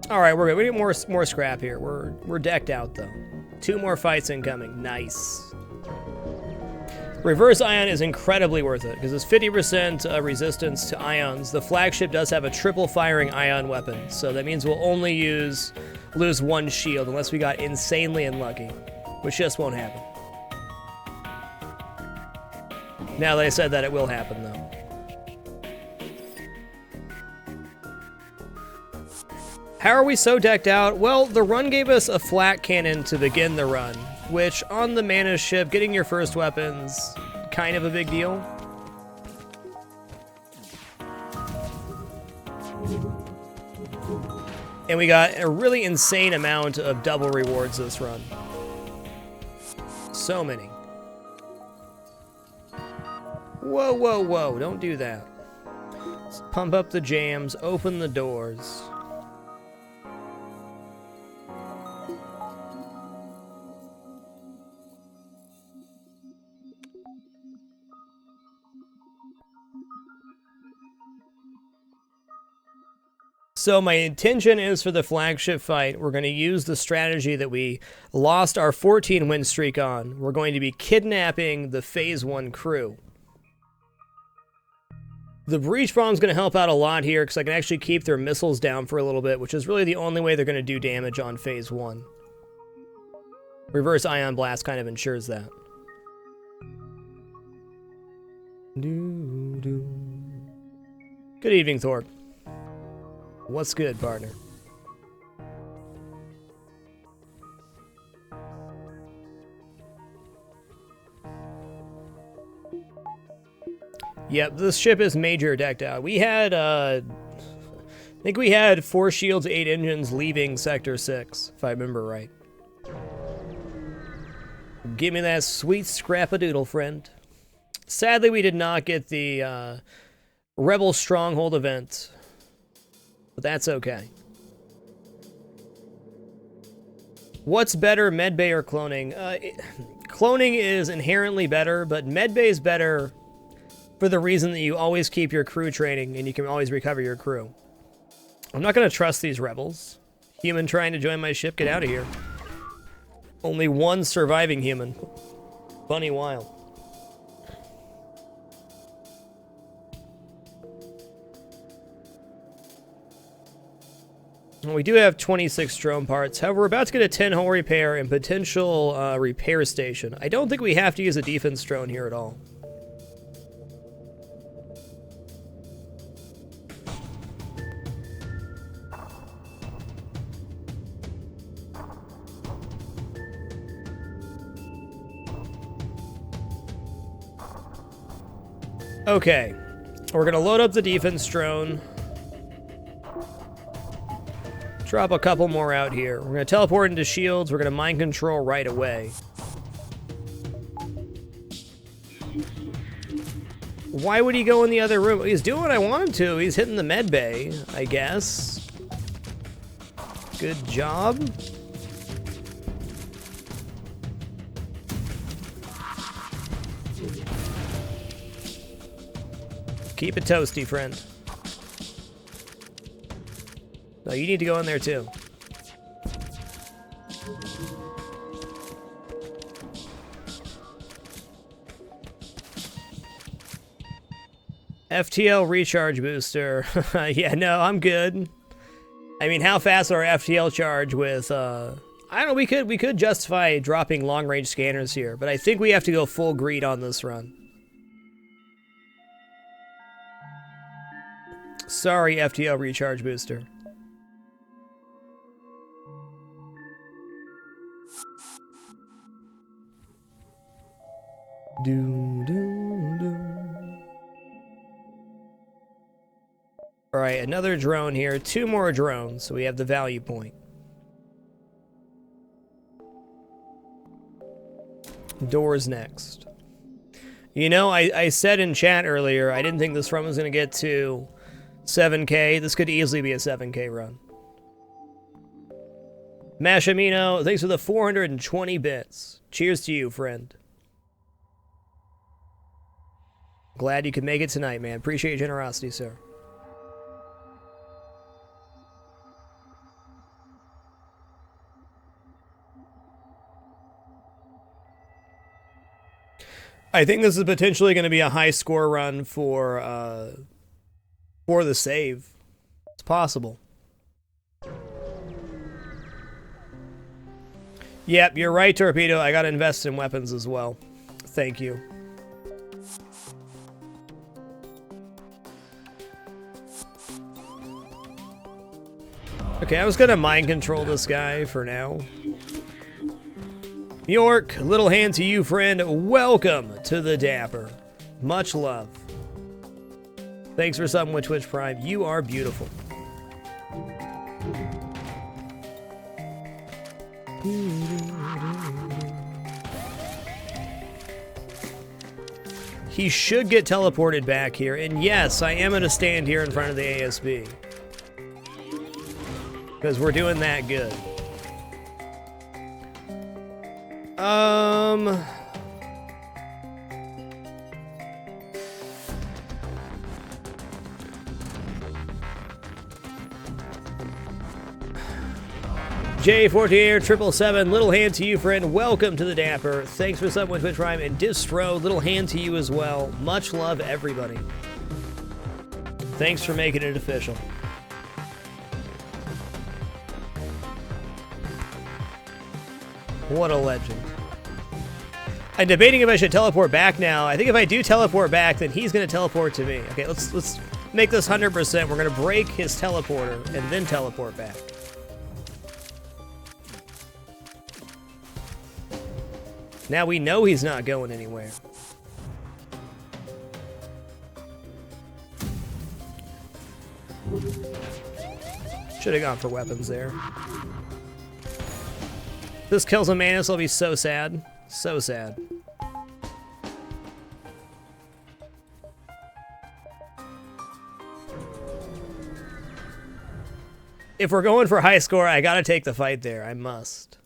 All right, we're good. We need more scrap here. We're decked out though. 2 more fights incoming. Nice. Reverse ion is incredibly worth it because it's 50% resistance to ions. The flagship does have a triple firing ion weapon, so that means we'll only lose 1 shield unless we got insanely unlucky, which just won't happen. Now that I said that, it will happen though. How are we so decked out? Well, the run gave us a flat cannon to begin the run, which on the Mantis ship, getting your first weapons, kind of a big deal. And we got a really insane amount of double rewards this run. So many. Whoa, whoa, whoa, don't do that. Let's pump up the jams, open the doors. So my intention is for the flagship fight, we're going to use the strategy that we lost our 14 win streak on. We're going to be kidnapping the Phase 1 crew. The breach bomb's going to help out a lot here because I can actually keep their missiles down for a little bit, which is really the only way they're going to do damage on Phase 1. Reverse ion blast kind of ensures that. Good evening, Thor. What's good, partner? Yep, this ship is major decked out. We had, I think we had 4 shields, 8 engines leaving Sector 6, if I remember right. Give me that sweet scrap-a-doodle, friend. Sadly, we did not get the Rebel Stronghold event. But that's okay. What's better, medbay or cloning? Cloning is inherently better, but medbay is better for the reason that you always keep your crew training and you can always recover your crew. I'm not going to trust these rebels. Human trying to join my ship, get out of here. Only 1 surviving human. Funny wild. We do have 26 drone parts. However, we're about to get a 10-hull repair and potential repair station. I don't think we have to use a defense drone here at all. Okay, we're gonna load up the defense drone. Drop a couple more out here. We're going to teleport into shields. We're going to mind control right away. Why would he go in the other room? He's doing what I want him to. He's hitting the med bay, I guess. Good job. Keep it toasty, friend. No, you need to go in there too. FTL recharge booster. Yeah, no, I'm good. I mean, how fast are FTL charge with, I don't know, we could justify dropping long-range scanners here, but I think we have to go full greed on this run. Sorry, FTL recharge booster. Alright, another drone here. 2 more drones, so we have the value point. Doors next. You know, I said in chat earlier, I didn't think this run was going to get to 7K. This could easily be a 7K run. Mashamino, thanks for the 420 bits. Cheers to you, friend. Glad you could make it tonight, man. Appreciate your generosity, sir. I think this is potentially going to be a high score run for the save. It's possible. Yep, you're right, Torpedo. I got to invest in weapons as well. Thank you. Okay, I was going to mind control this guy for now. York, little hand to you, friend. Welcome to the Dapper. Much love. Thanks for subbing with Twitch Prime. You are beautiful. He should get teleported back here. And yes, I am going to stand here in front of the ASB. Because we're doing that good. J4877, little hand to you, friend. Welcome to the Dapper. Thanks for subbing with Twitch Prime. And Distro, little hand to you as well. Much love, everybody. Thanks for making it official. What a legend. I'm debating if I should teleport back now. I think if I do teleport back, then he's going to teleport to me. Okay, let's make this 100%. We're going to break his teleporter and then teleport back. Now we know he's not going anywhere. Should have gone for weapons there. If this kills a Mantis, I'll be so sad. So sad. If we're going for high score, I gotta take the fight there. I must.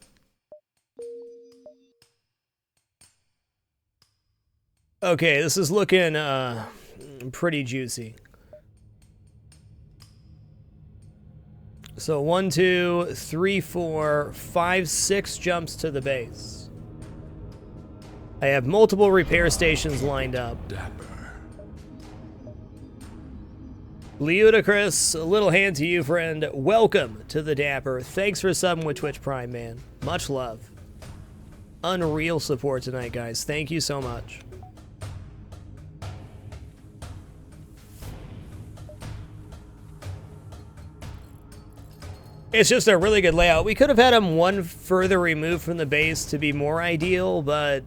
Okay, this is looking pretty juicy. So 1, 2, 3, 4, 5, 6 jumps to the base. I have multiple repair stations lined up. Dapper. Leudicrous, a little hand to you, friend. Welcome to the Dapper. Thanks for subbing with Twitch Prime, man. Much love. Unreal support tonight, guys. Thank you so much. It's just a really good layout. We could have had him one further removed from the base to be more ideal, but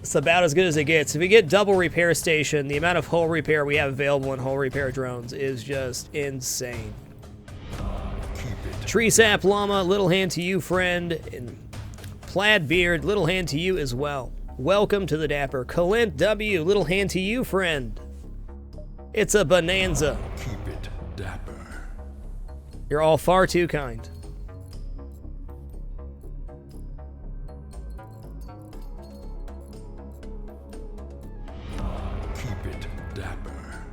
it's about as good as it gets. If we get double repair station, the amount of hull repair we have available in hull repair drones is just insane. Tree Sap Llama, little hand to you, friend. And Plaid Beard, little hand to you as well. Welcome to the Dapper. Colent W, little hand to you, friend. It's a bonanza. Keep it dapper. You're all far too kind. Keep it dapper.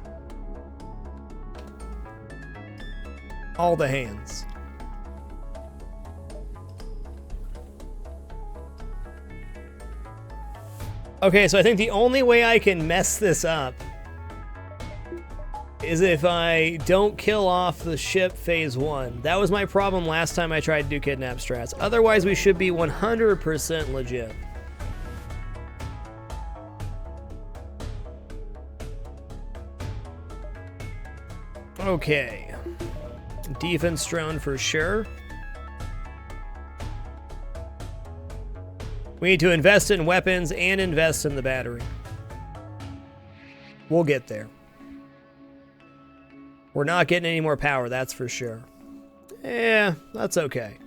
All the hands. Okay, so I think the only way I can mess this up is if I don't kill off the ship phase 1. That was my problem last time I tried to do kidnap strats. Otherwise, we should be 100% legit. Okay. Defense drone for sure. We need to invest in weapons and invest in the battery. We'll get there. We're not getting any more power, that's for sure. Yeah, that's okay.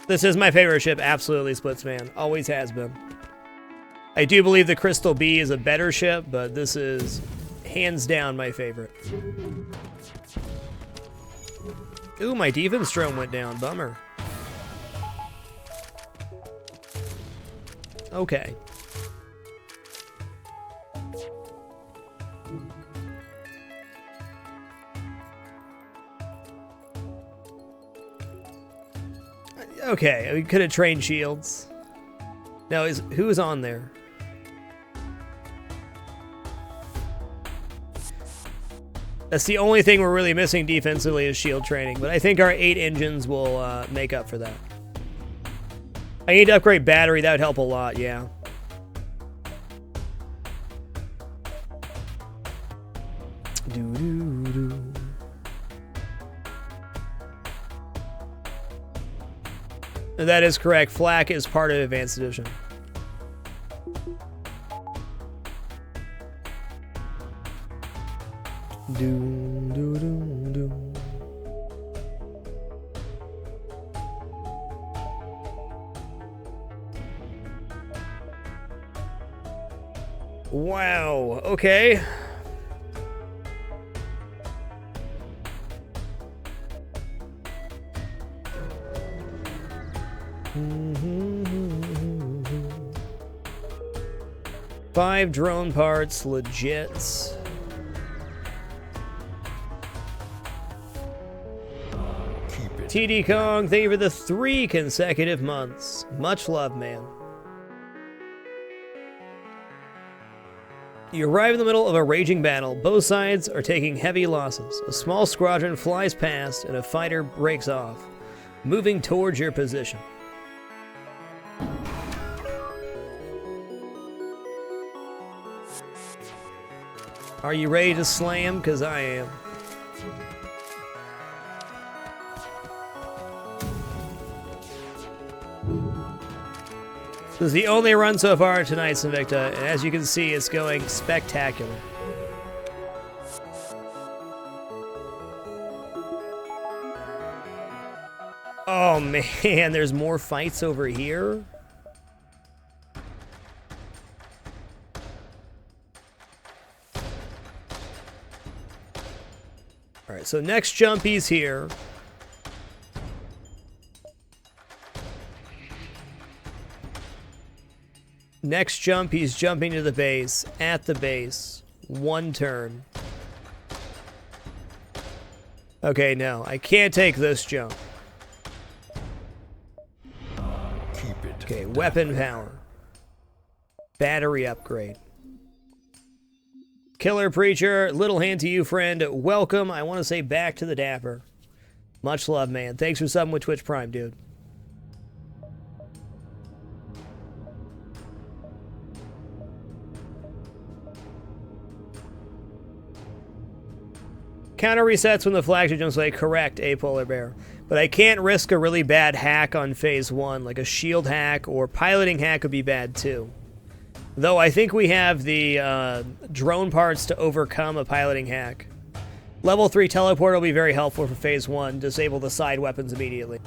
This is my favorite ship, absolutely, Splitsman. Always has been. I do believe the Crystal B is a better ship, but this is hands down my favorite. Ooh, my defense drone went down. Bummer. Okay. Okay, we could have trained shields. Now, who is on there? That's the only thing we're really missing defensively is shield training, but I think our 8 engines will make up for that. I need to upgrade battery, that would help a lot, yeah. That is correct. Flak is part of Advanced Edition. Wow, okay. Five drone parts, legit. TD Kong, thank you for the 3 consecutive months. Much love, man. You arrive in the middle of a raging battle. Both sides are taking heavy losses. A small squadron flies past and a fighter breaks off, moving towards your position. Are you ready to slam? Because I am. This is the only run so far tonight, Invicta, and as you can see, it's going spectacular. Oh man, there's more fights over here? Alright, so next jump, he's here. Next jump, he's jumping to the base, at the base. 1 turn. Okay, no, I can't take this jump. Okay, weapon power. Battery upgrade. Killer Preacher, little hand to you, friend. Welcome, I want to say back to the Dapper. Much love, man. Thanks for subbing with Twitch Prime, dude. Counter resets when the flagship jumps away. Correct, a polar bear. But I can't risk a really bad hack on phase 1, like a shield hack or piloting hack would be bad too. Though I think we have the drone parts to overcome a piloting hack. Level 3 teleport will be very helpful for phase 1. Disable the side weapons immediately.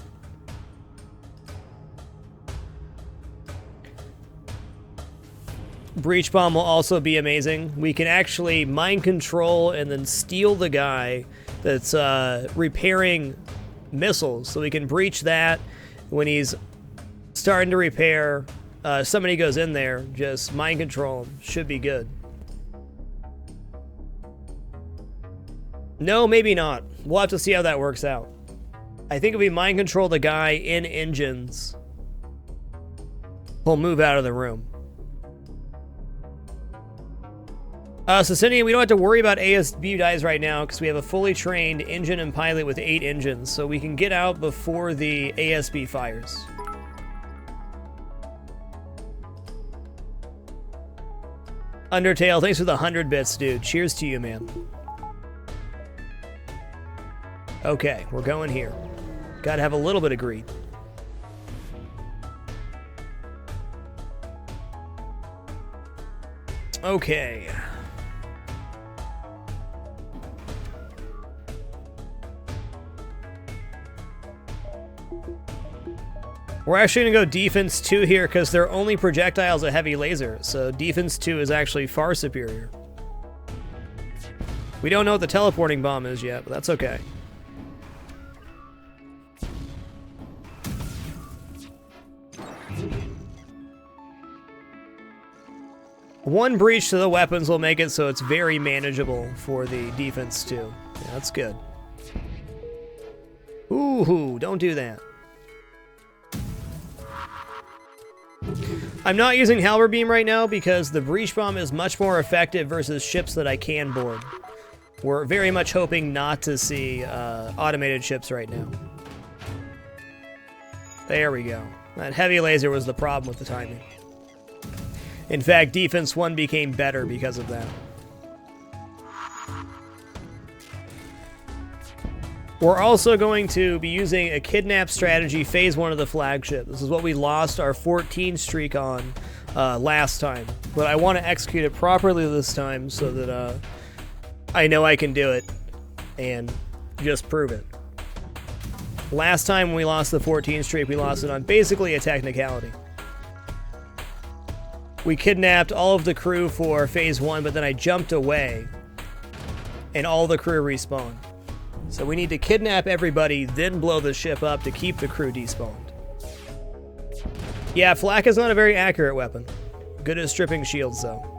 Breach bomb will also be amazing. We can actually mind control and then steal the guy that's repairing missiles. So we can breach that when he's starting to repair. Somebody goes in there, just mind control him. Should be good. No, maybe not. We'll have to see how that works out. I think if we mind control the guy in engines, he'll move out of the room. So Cindy, we don't have to worry about ASB dies right now because we have a fully trained engine and pilot with 8 engines, so we can get out before the ASB fires. Undertale, thanks for the 100 bits, dude. Cheers to you, man. Okay, we're going here. Gotta have a little bit of greed. Okay. We're actually going to go defense 2 here because they're only projectiles of heavy laser, so defense 2 is actually far superior. We don't know what the teleporting bomb is yet, but that's okay. One breach to the weapons will make it so it's very manageable for the defense 2. Yeah, that's good. Ooh, don't do that. I'm not using Halberd Beam right now because the breach bomb is much more effective versus ships that I can board. We're very much hoping not to see automated ships right now. There we go. That heavy laser was the problem with the timing. In fact, Defense 1 became better because of that. We're also going to be using a kidnap strategy phase 1 of the flagship. This is what we lost our 14 streak on last time. But I want to execute it properly this time so that I know I can do it and just prove it. Last time when we lost the 14 streak, we lost it on basically a technicality. We kidnapped all of the crew for phase 1, but then I jumped away and all the crew respawned. So we need to kidnap everybody, then blow the ship up to keep the crew despawned. Yeah, flak is not a very accurate weapon. Good at stripping shields, though.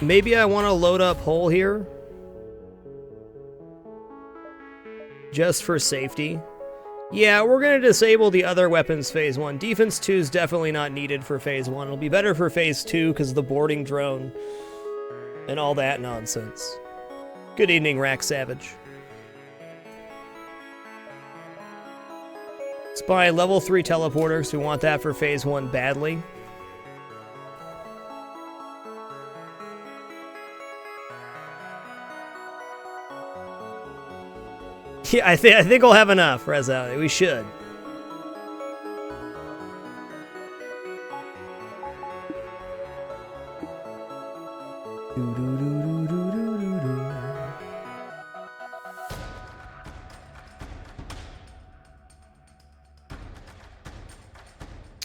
Maybe I want to load up Hull here. Just for safety. Yeah, we're going to disable the other weapons phase 1. Defense 2 is definitely not needed for phase 1. It'll be better for phase 2 because of the boarding drone and all that nonsense. Good evening, Rack Savage. Let's buy level 3 teleporters. We want that for phase 1 badly. Yeah, I think we'll have enough, Reza. We should.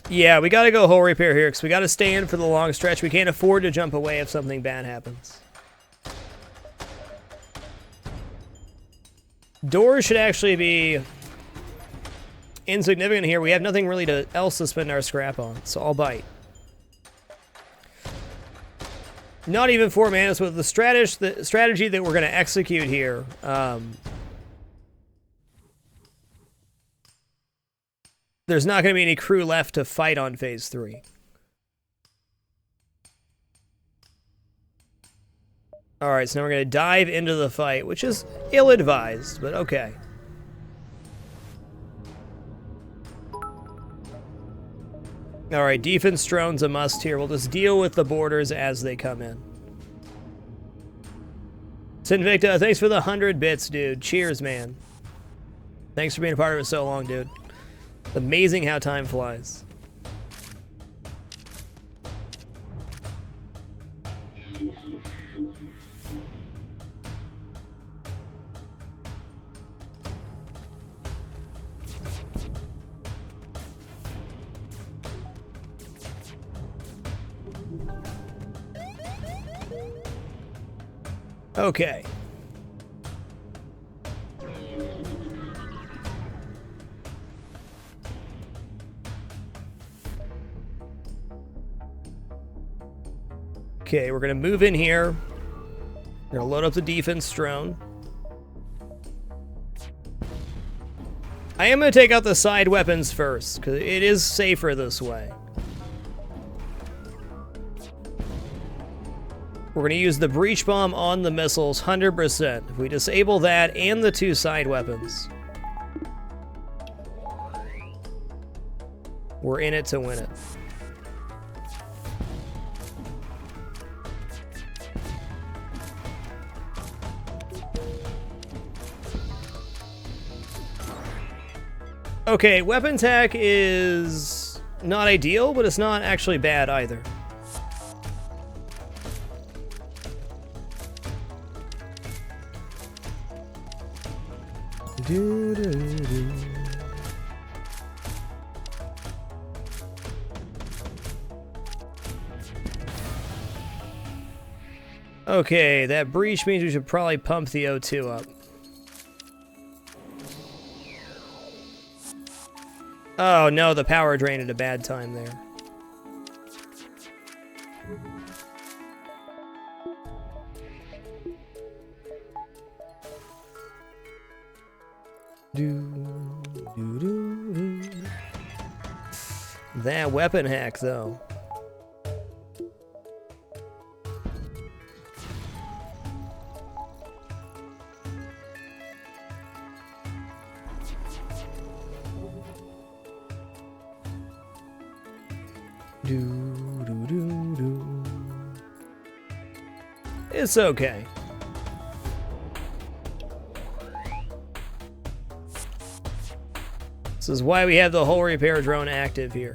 Yeah, we gotta go hull repair here because we gotta stay in for the long stretch. We can't afford to jump away if something bad happens. Doors should actually be insignificant here. We have nothing really else to spend our scrap on, so I'll bite. Not even 4 Mantis with the strategy that we're going to execute here. There's not going to be any crew left to fight on phase 3. Alright, so now we're going to dive into the fight, which is ill-advised, but okay. Alright, defense drone's a must here. We'll just deal with the borders as they come in. Sinvicta, thanks for the 100 bits, dude. Cheers, man. Thanks for being a part of it so long, dude. It's amazing how time flies. Okay. Okay, we're gonna move in here. We're gonna load up the defense drone. I am gonna take out the side weapons first, because it is safer this way. We're gonna use the breach bomb on the missiles, 100%. If we disable that and the 2 side weapons, we're in it to win it. Okay, weapon tech is not ideal, but it's not actually bad either. Okay, that breach means we should probably pump the O2 up. Oh no, the power drain at a bad time there. That weapon hack, though. It's okay. This is why we have the hull repair drone active here.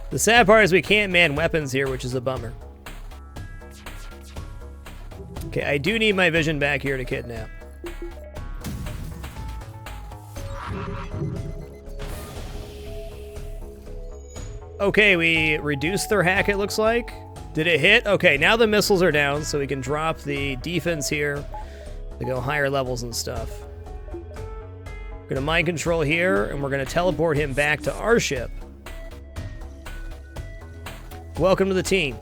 The sad part is we can't man weapons here, which is a bummer. Okay, I do need my vision back here to kidnap. Okay, we reduced their hack, it looks like. Did it hit? Okay, now the missiles are down, so we can drop the defense here to go higher levels and stuff. We're gonna mind control here, and we're gonna teleport him back to our ship. Welcome to the team.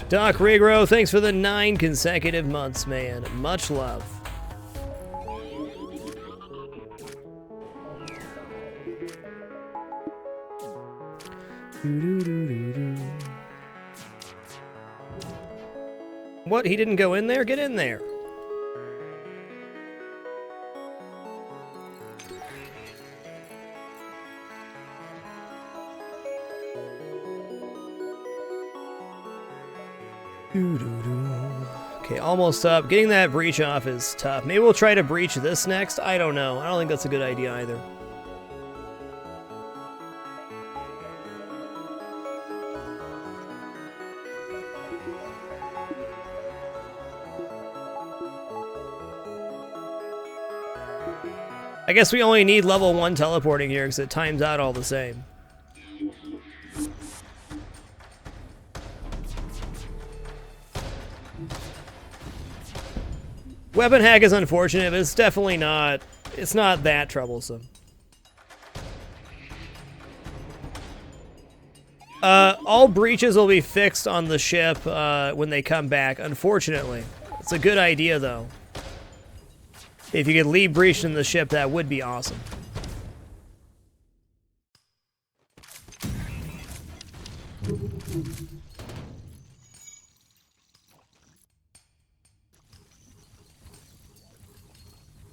Doc Rigro, thanks for the 9 consecutive months, man. Much love. What? He didn't go in there? Get in there. Okay, almost up. Getting that breach off is tough. Maybe we'll try to breach this next. I don't know. I don't think that's a good idea either. I guess we only need level 1 teleporting here because it times out all the same. Weapon hack is unfortunate, but it's definitely not, it's not that troublesome. All breaches will be fixed on the ship when they come back, unfortunately. It's a good idea, though. If you could leave breach in the ship, that would be awesome.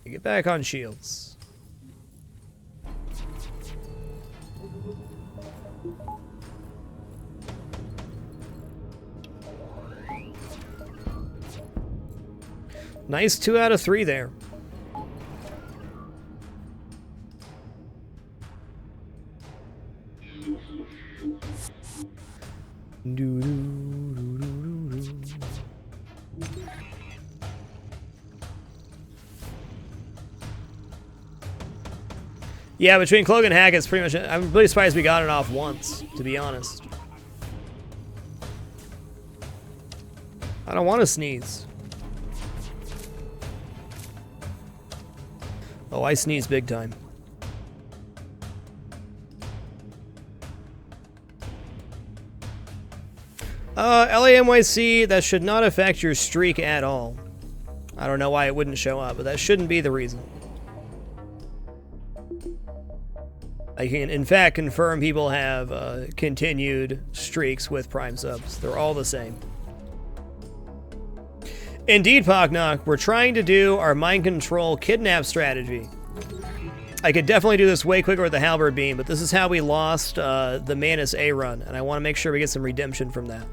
Get back on shields. Nice 2 out of 3 there. Yeah, between Cloak and Hack, it's pretty much... I'm really surprised we got it off once, to be honest. I don't want to sneeze. Oh, I sneeze big time. LAMYC, that should not affect your streak at all. I don't know why it wouldn't show up, but that shouldn't be the reason. I can, in fact, confirm people have continued streaks with Prime subs. They're all the same. Indeed, Pocknock, we're trying to do our mind control kidnap strategy. I could definitely do this way quicker with the Halberd Beam, but this is how we lost the Mantis A run, and I want to make sure we get some redemption from that.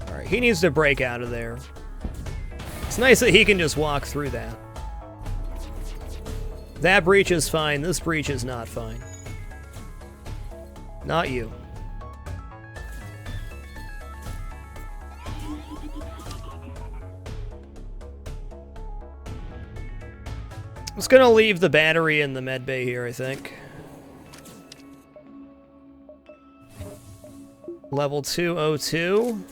Alright, he needs to break out of there. It's nice that he can just walk through that. That breach is fine, this breach is not fine. Not you. I'm just gonna leave the battery in the med bay here, I think. Level 202.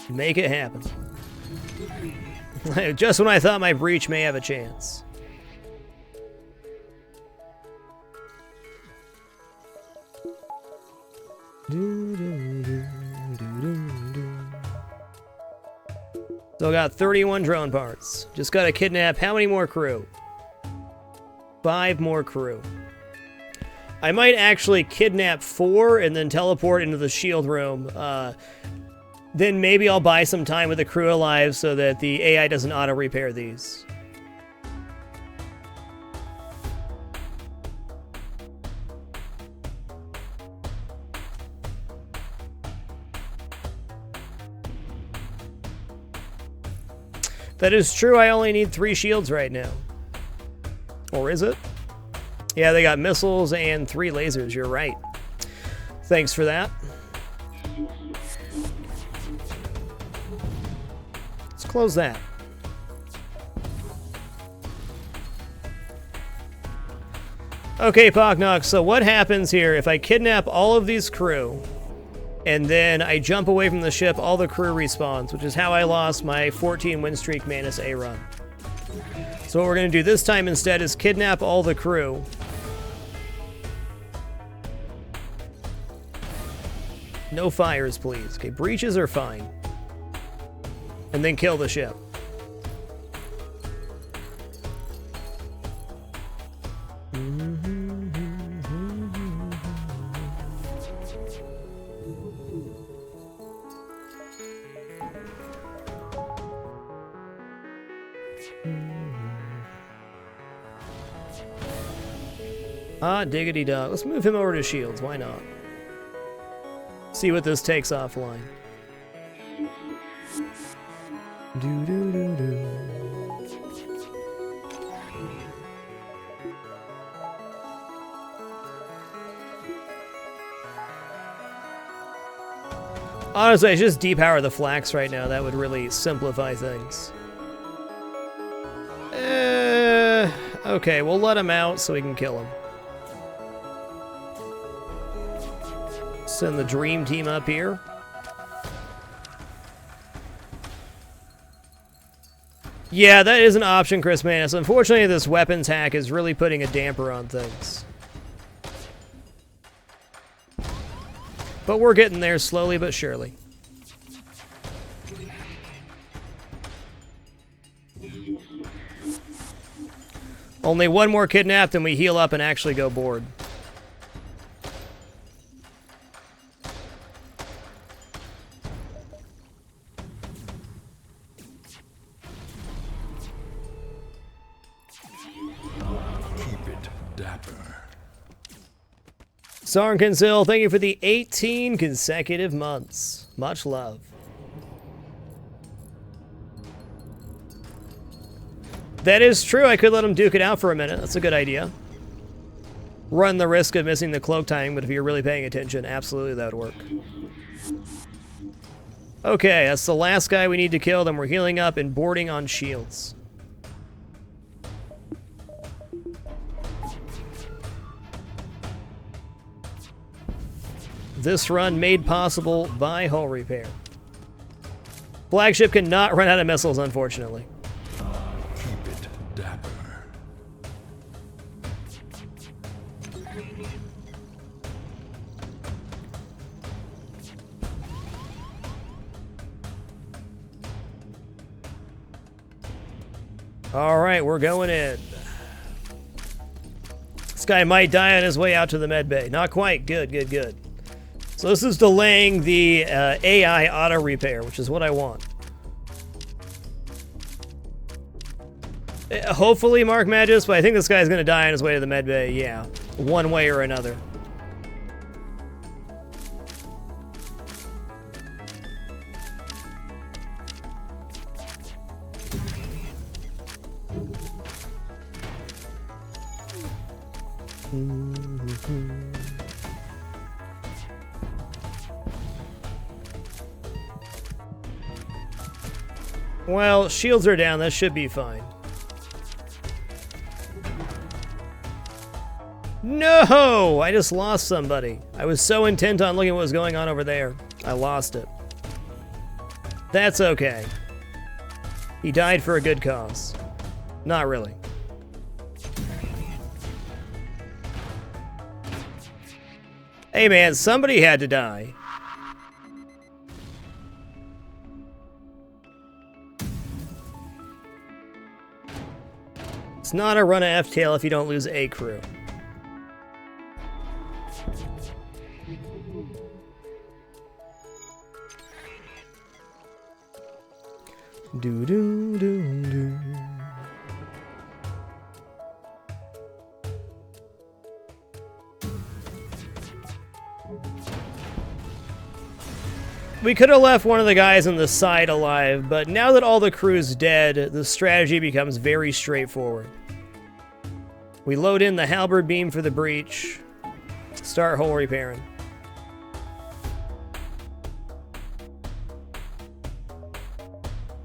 Make it happen. Just when I thought my breach may have a chance. Still got 31 drone parts. Just gotta kidnap how many more crew? 5 more crew. I might actually kidnap 4 and then teleport into the shield room. Then maybe I'll buy some time with the crew alive so that the AI doesn't auto-repair these. That is true, I only need 3 shields right now. Or is it? Yeah, they got missiles and 3 lasers, you're right. Thanks for that. Let's close that. Okay, Pocknock, so what happens here if I kidnap all of these crew and then I jump away from the ship, all the crew respawns, which is how I lost my 14 win streak Mantis A run. So what we're going to do this time instead is kidnap all the crew. No fires, please. Okay, breaches are fine. And then kill the ship. Ah, diggity dog. Let's move him over to shields. Why not? See what this takes offline. Honestly, I should just depower the Flax right now. That would really simplify things. Okay, we'll let him out so we can kill him. Send the dream team up here. Yeah, that is an option, Chris Mantis. Unfortunately, this weapons hack is really putting a damper on things. But we're getting there slowly but surely. Only one more kidnapped and we heal up and actually go board. Sarnkinsil, thank you for the 18 consecutive months. Much love. That is true. I could let him duke it out for a minute. That's a good idea. Run the risk of missing the cloak timing, but if you're really paying attention, absolutely that would work. Okay, that's the last guy we need to kill. Then we're healing up and boarding on shields. This run made possible by hull repair. Flagship cannot run out of missiles, unfortunately. Keep it dapper. All right, we're going in. This guy might die on his way out to the med bay. Not quite. Good, good, good. So this is delaying the AI auto repair, which is what I want. Hopefully Mark Magis, but I think this guy's going to die on his way to the med bay. Yeah, one way or another. Well, shields are down. That should be fine. No! I just lost somebody. I was so intent on looking at what was going on over there. I lost it. That's okay. He died for a good cause. Not really. Hey man, somebody had to die. It's not a run of FTL if you don't lose a crew. Do do do do. We could have left one of the guys on the side alive, but now that all the crew's dead, the strategy becomes very straightforward. We load in the halberd beam for the breach, start hull repairing.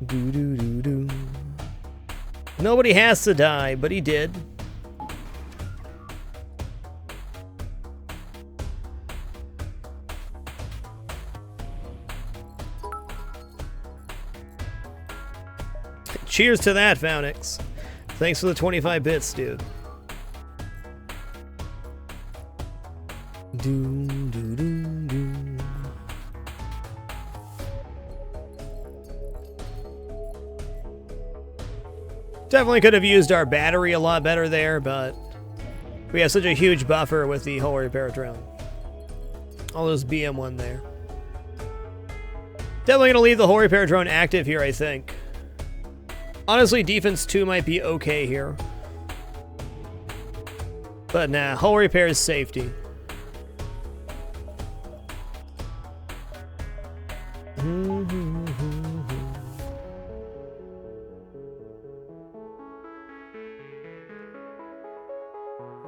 Do do do do. Nobody has to die, but he did. Cheers to that, Founix. Thanks for the 25 bits, dude. Do, do, do, do. Definitely could have used our battery a lot better there, but we have such a huge buffer with the hull repair drone. I'll just BM1 there. Definitely going to leave the hull repair drone active here, I think. Honestly, defense 2 might be okay here. But nah, hull repair is safety.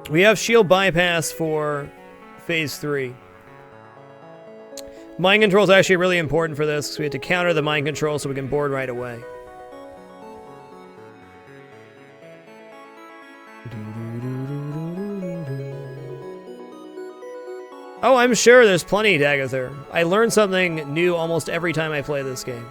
We have shield bypass for phase 3. Mind control is actually really important for this, because we have to counter the mind control so we can board right away. Oh, I'm sure there's plenty, Dagather. I learn something new almost every time I play this game.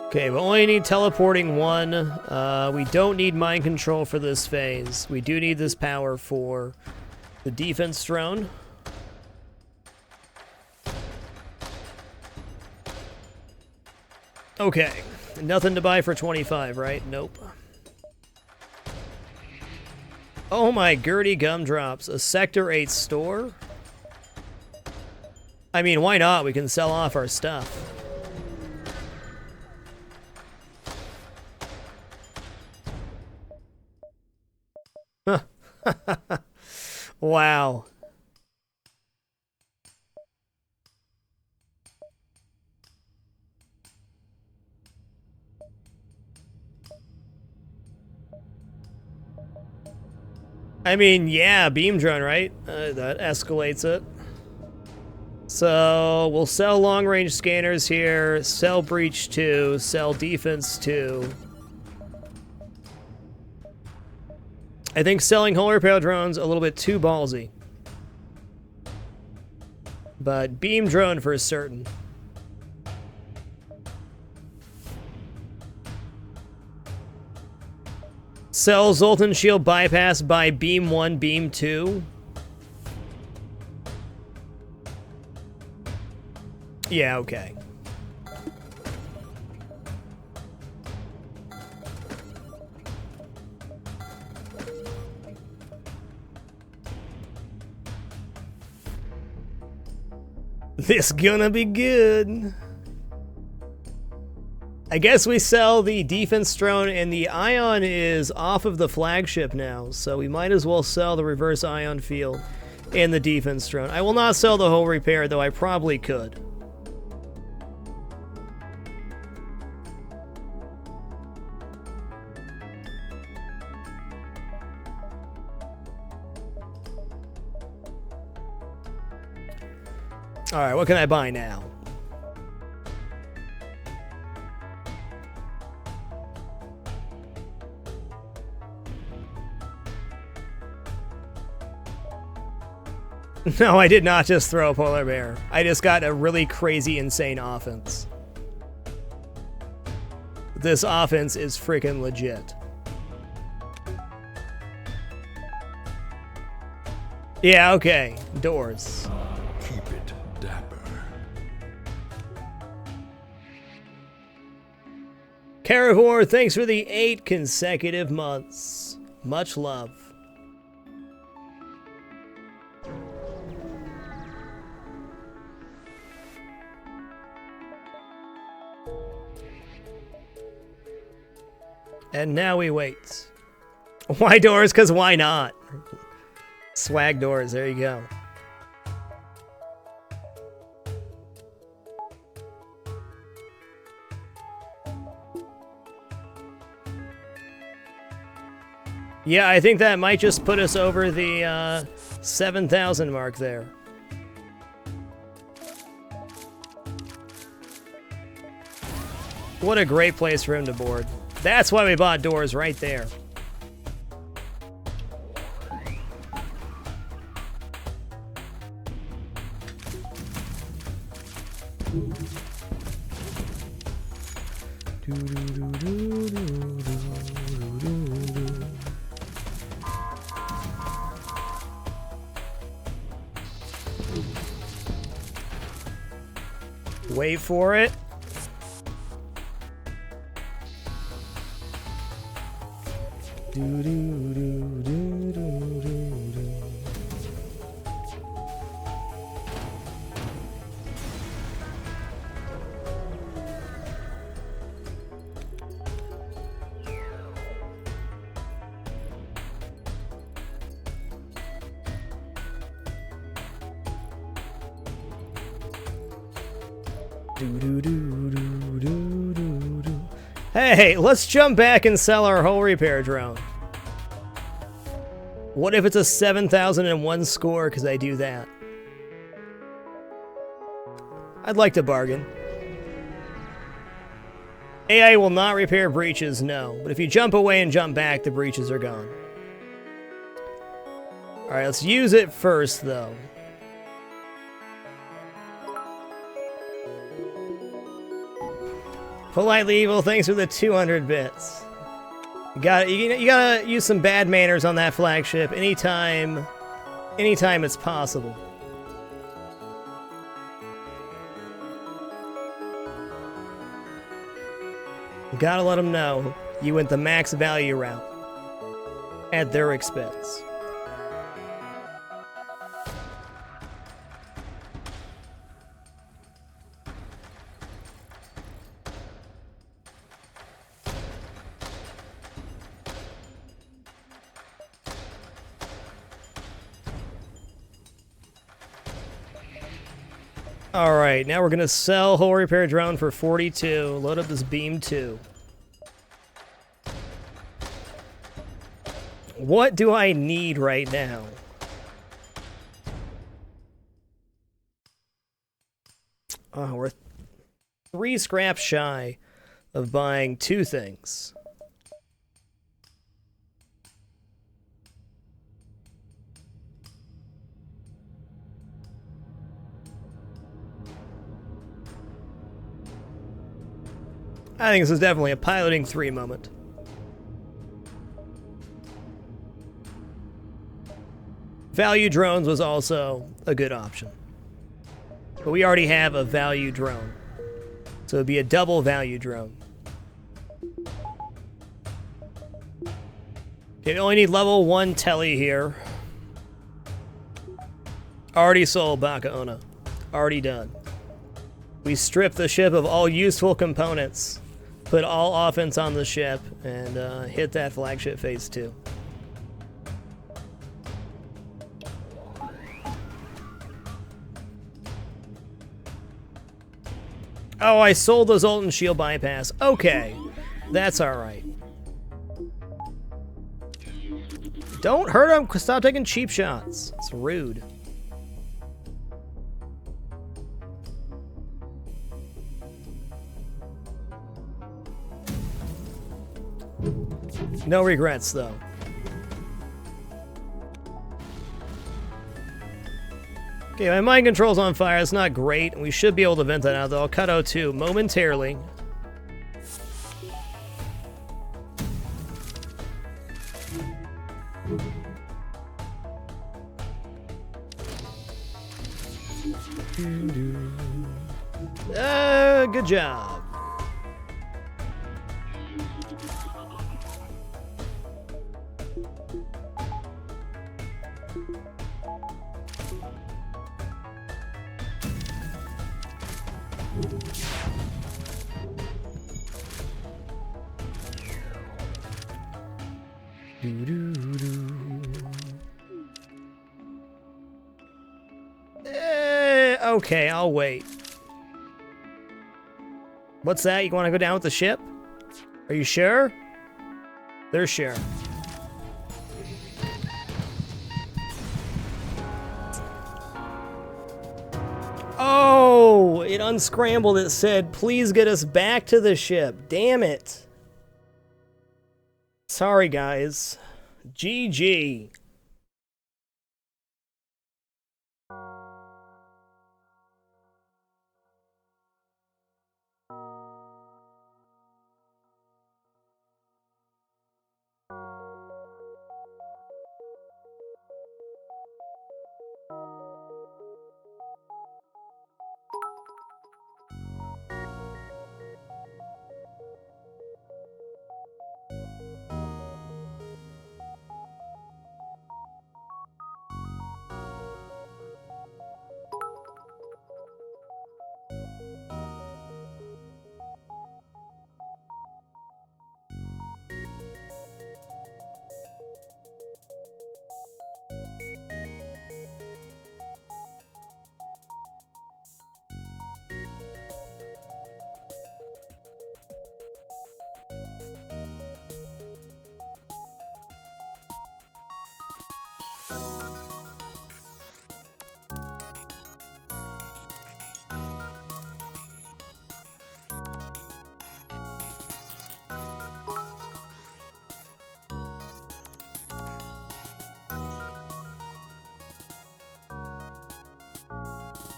Okay, we only need teleporting 1. We don't need mind control for this phase. We do need this power for the defense drone. Okay, nothing to buy for 25, right? Nope. Oh my Gertie gumdrops, a Sector 8 store? I mean, why not? We can sell off our stuff. Wow. I mean, yeah, beam drone, right? That escalates it. So we'll sell long-range scanners here, sell breach 2, sell defense 2. I think selling hull repair drones a little bit too ballsy. But beam drone for certain. Sell Zoltan shield bypass by beam 1, beam 2. Yeah, okay. This gonna be good. I guess we sell the defense drone, and the ion is off of the flagship now, so we might as well sell the reverse ion field and the defense drone. I will not sell the hull repair, though I probably could. Alright, what can I buy now? No, I did not just throw a polar bear. I just got a really crazy, insane offense. This offense is freaking legit. Yeah, okay. Doors. Keep it dapper. Carivore, thanks for the 8 consecutive months. Much love. And now we wait. Why doors? Because why not? Swag doors, there you go. Yeah, I think that might just put us over the 7,000 mark there. What a great place for him to board. That's why we bought doors right there. Wait for it. Hey, let's jump back and sell our hull repair drone. What if it's a 7,001 score because I do that? I'd like to bargain. AI will not repair breaches, no. But if you jump away and jump back, the breaches are gone. Alright, let's use it first, though. Politely Evil, thanks for the 200 bits. You gotta use some bad manners on that flagship anytime it's possible. You gotta let them know you went the max value route at their expense. Alright, now we're gonna sell hull repair drone for 42. Load up this beam 2. What do I need right now? Oh, we're 3 scraps shy of buying 2 things. I think this is definitely a piloting 3 moment. Value drones was also a good option. But we already have a value drone. So it'd be a double value drone. Okay, we only need level 1 telly here. Already sold Baka Ona. Already done. We strip the ship of all useful components, put all offense on the ship, and hit that flagship phase 2. Oh, I sold the Zoltan shield bypass. Okay, that's alright. Don't hurt him, stop taking cheap shots. It's rude. No regrets, though. Okay, my mind control's on fire. It's not great. We should be able to vent that out, though. I'll cut O2 momentarily. Good job. Okay, I'll wait. What's that? You want to go down with the ship? Are you sure? They're sure. Oh, it unscrambled. It said, please get us back to the ship. Damn it. Sorry, guys. GG.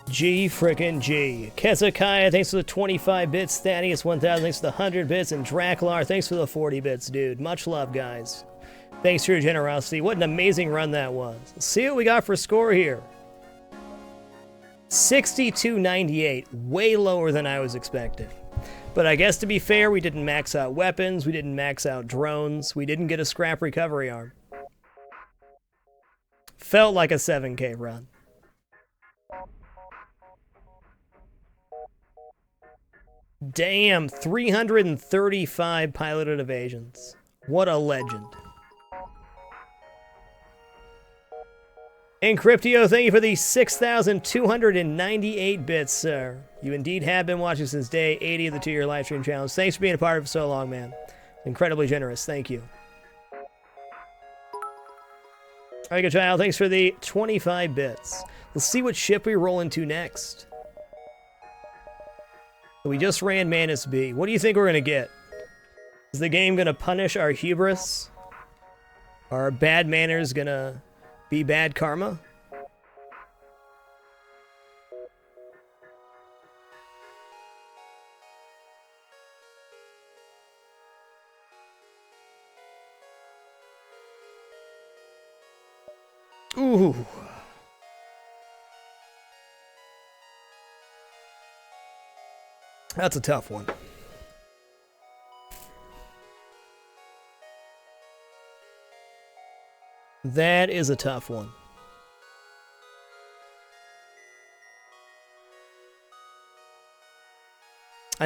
G frickin' G. Kezakaya, thanks for the 25 bits. Thaddeus 1000, thanks for the 100 bits. And Dracular, thanks for the 40 bits, dude. Much love, guys. Thanks for your generosity. What an amazing run that was. Let's see what we got for score here. 62.98. Way lower than I was expecting. But I guess to be fair, we didn't max out weapons. We didn't max out drones. We didn't get a scrap recovery arm. Felt like a 7K run. Damn, 335 piloted evasions. What a legend. Encryptio, thank you for the 6,298 bits, sir. You indeed have been watching since day 80 of the 2-year live stream challenge. Thanks for being a part of it for so long, man. Incredibly generous. Thank you. Alright, good child. Thanks for the 25 bits. Let's see what ship we roll into next. We just ran Mantis B. What do you think we're going to get? Is the game going to punish our hubris? Are our bad manners going to be bad karma? Ooh. That's a tough one. That is a tough one.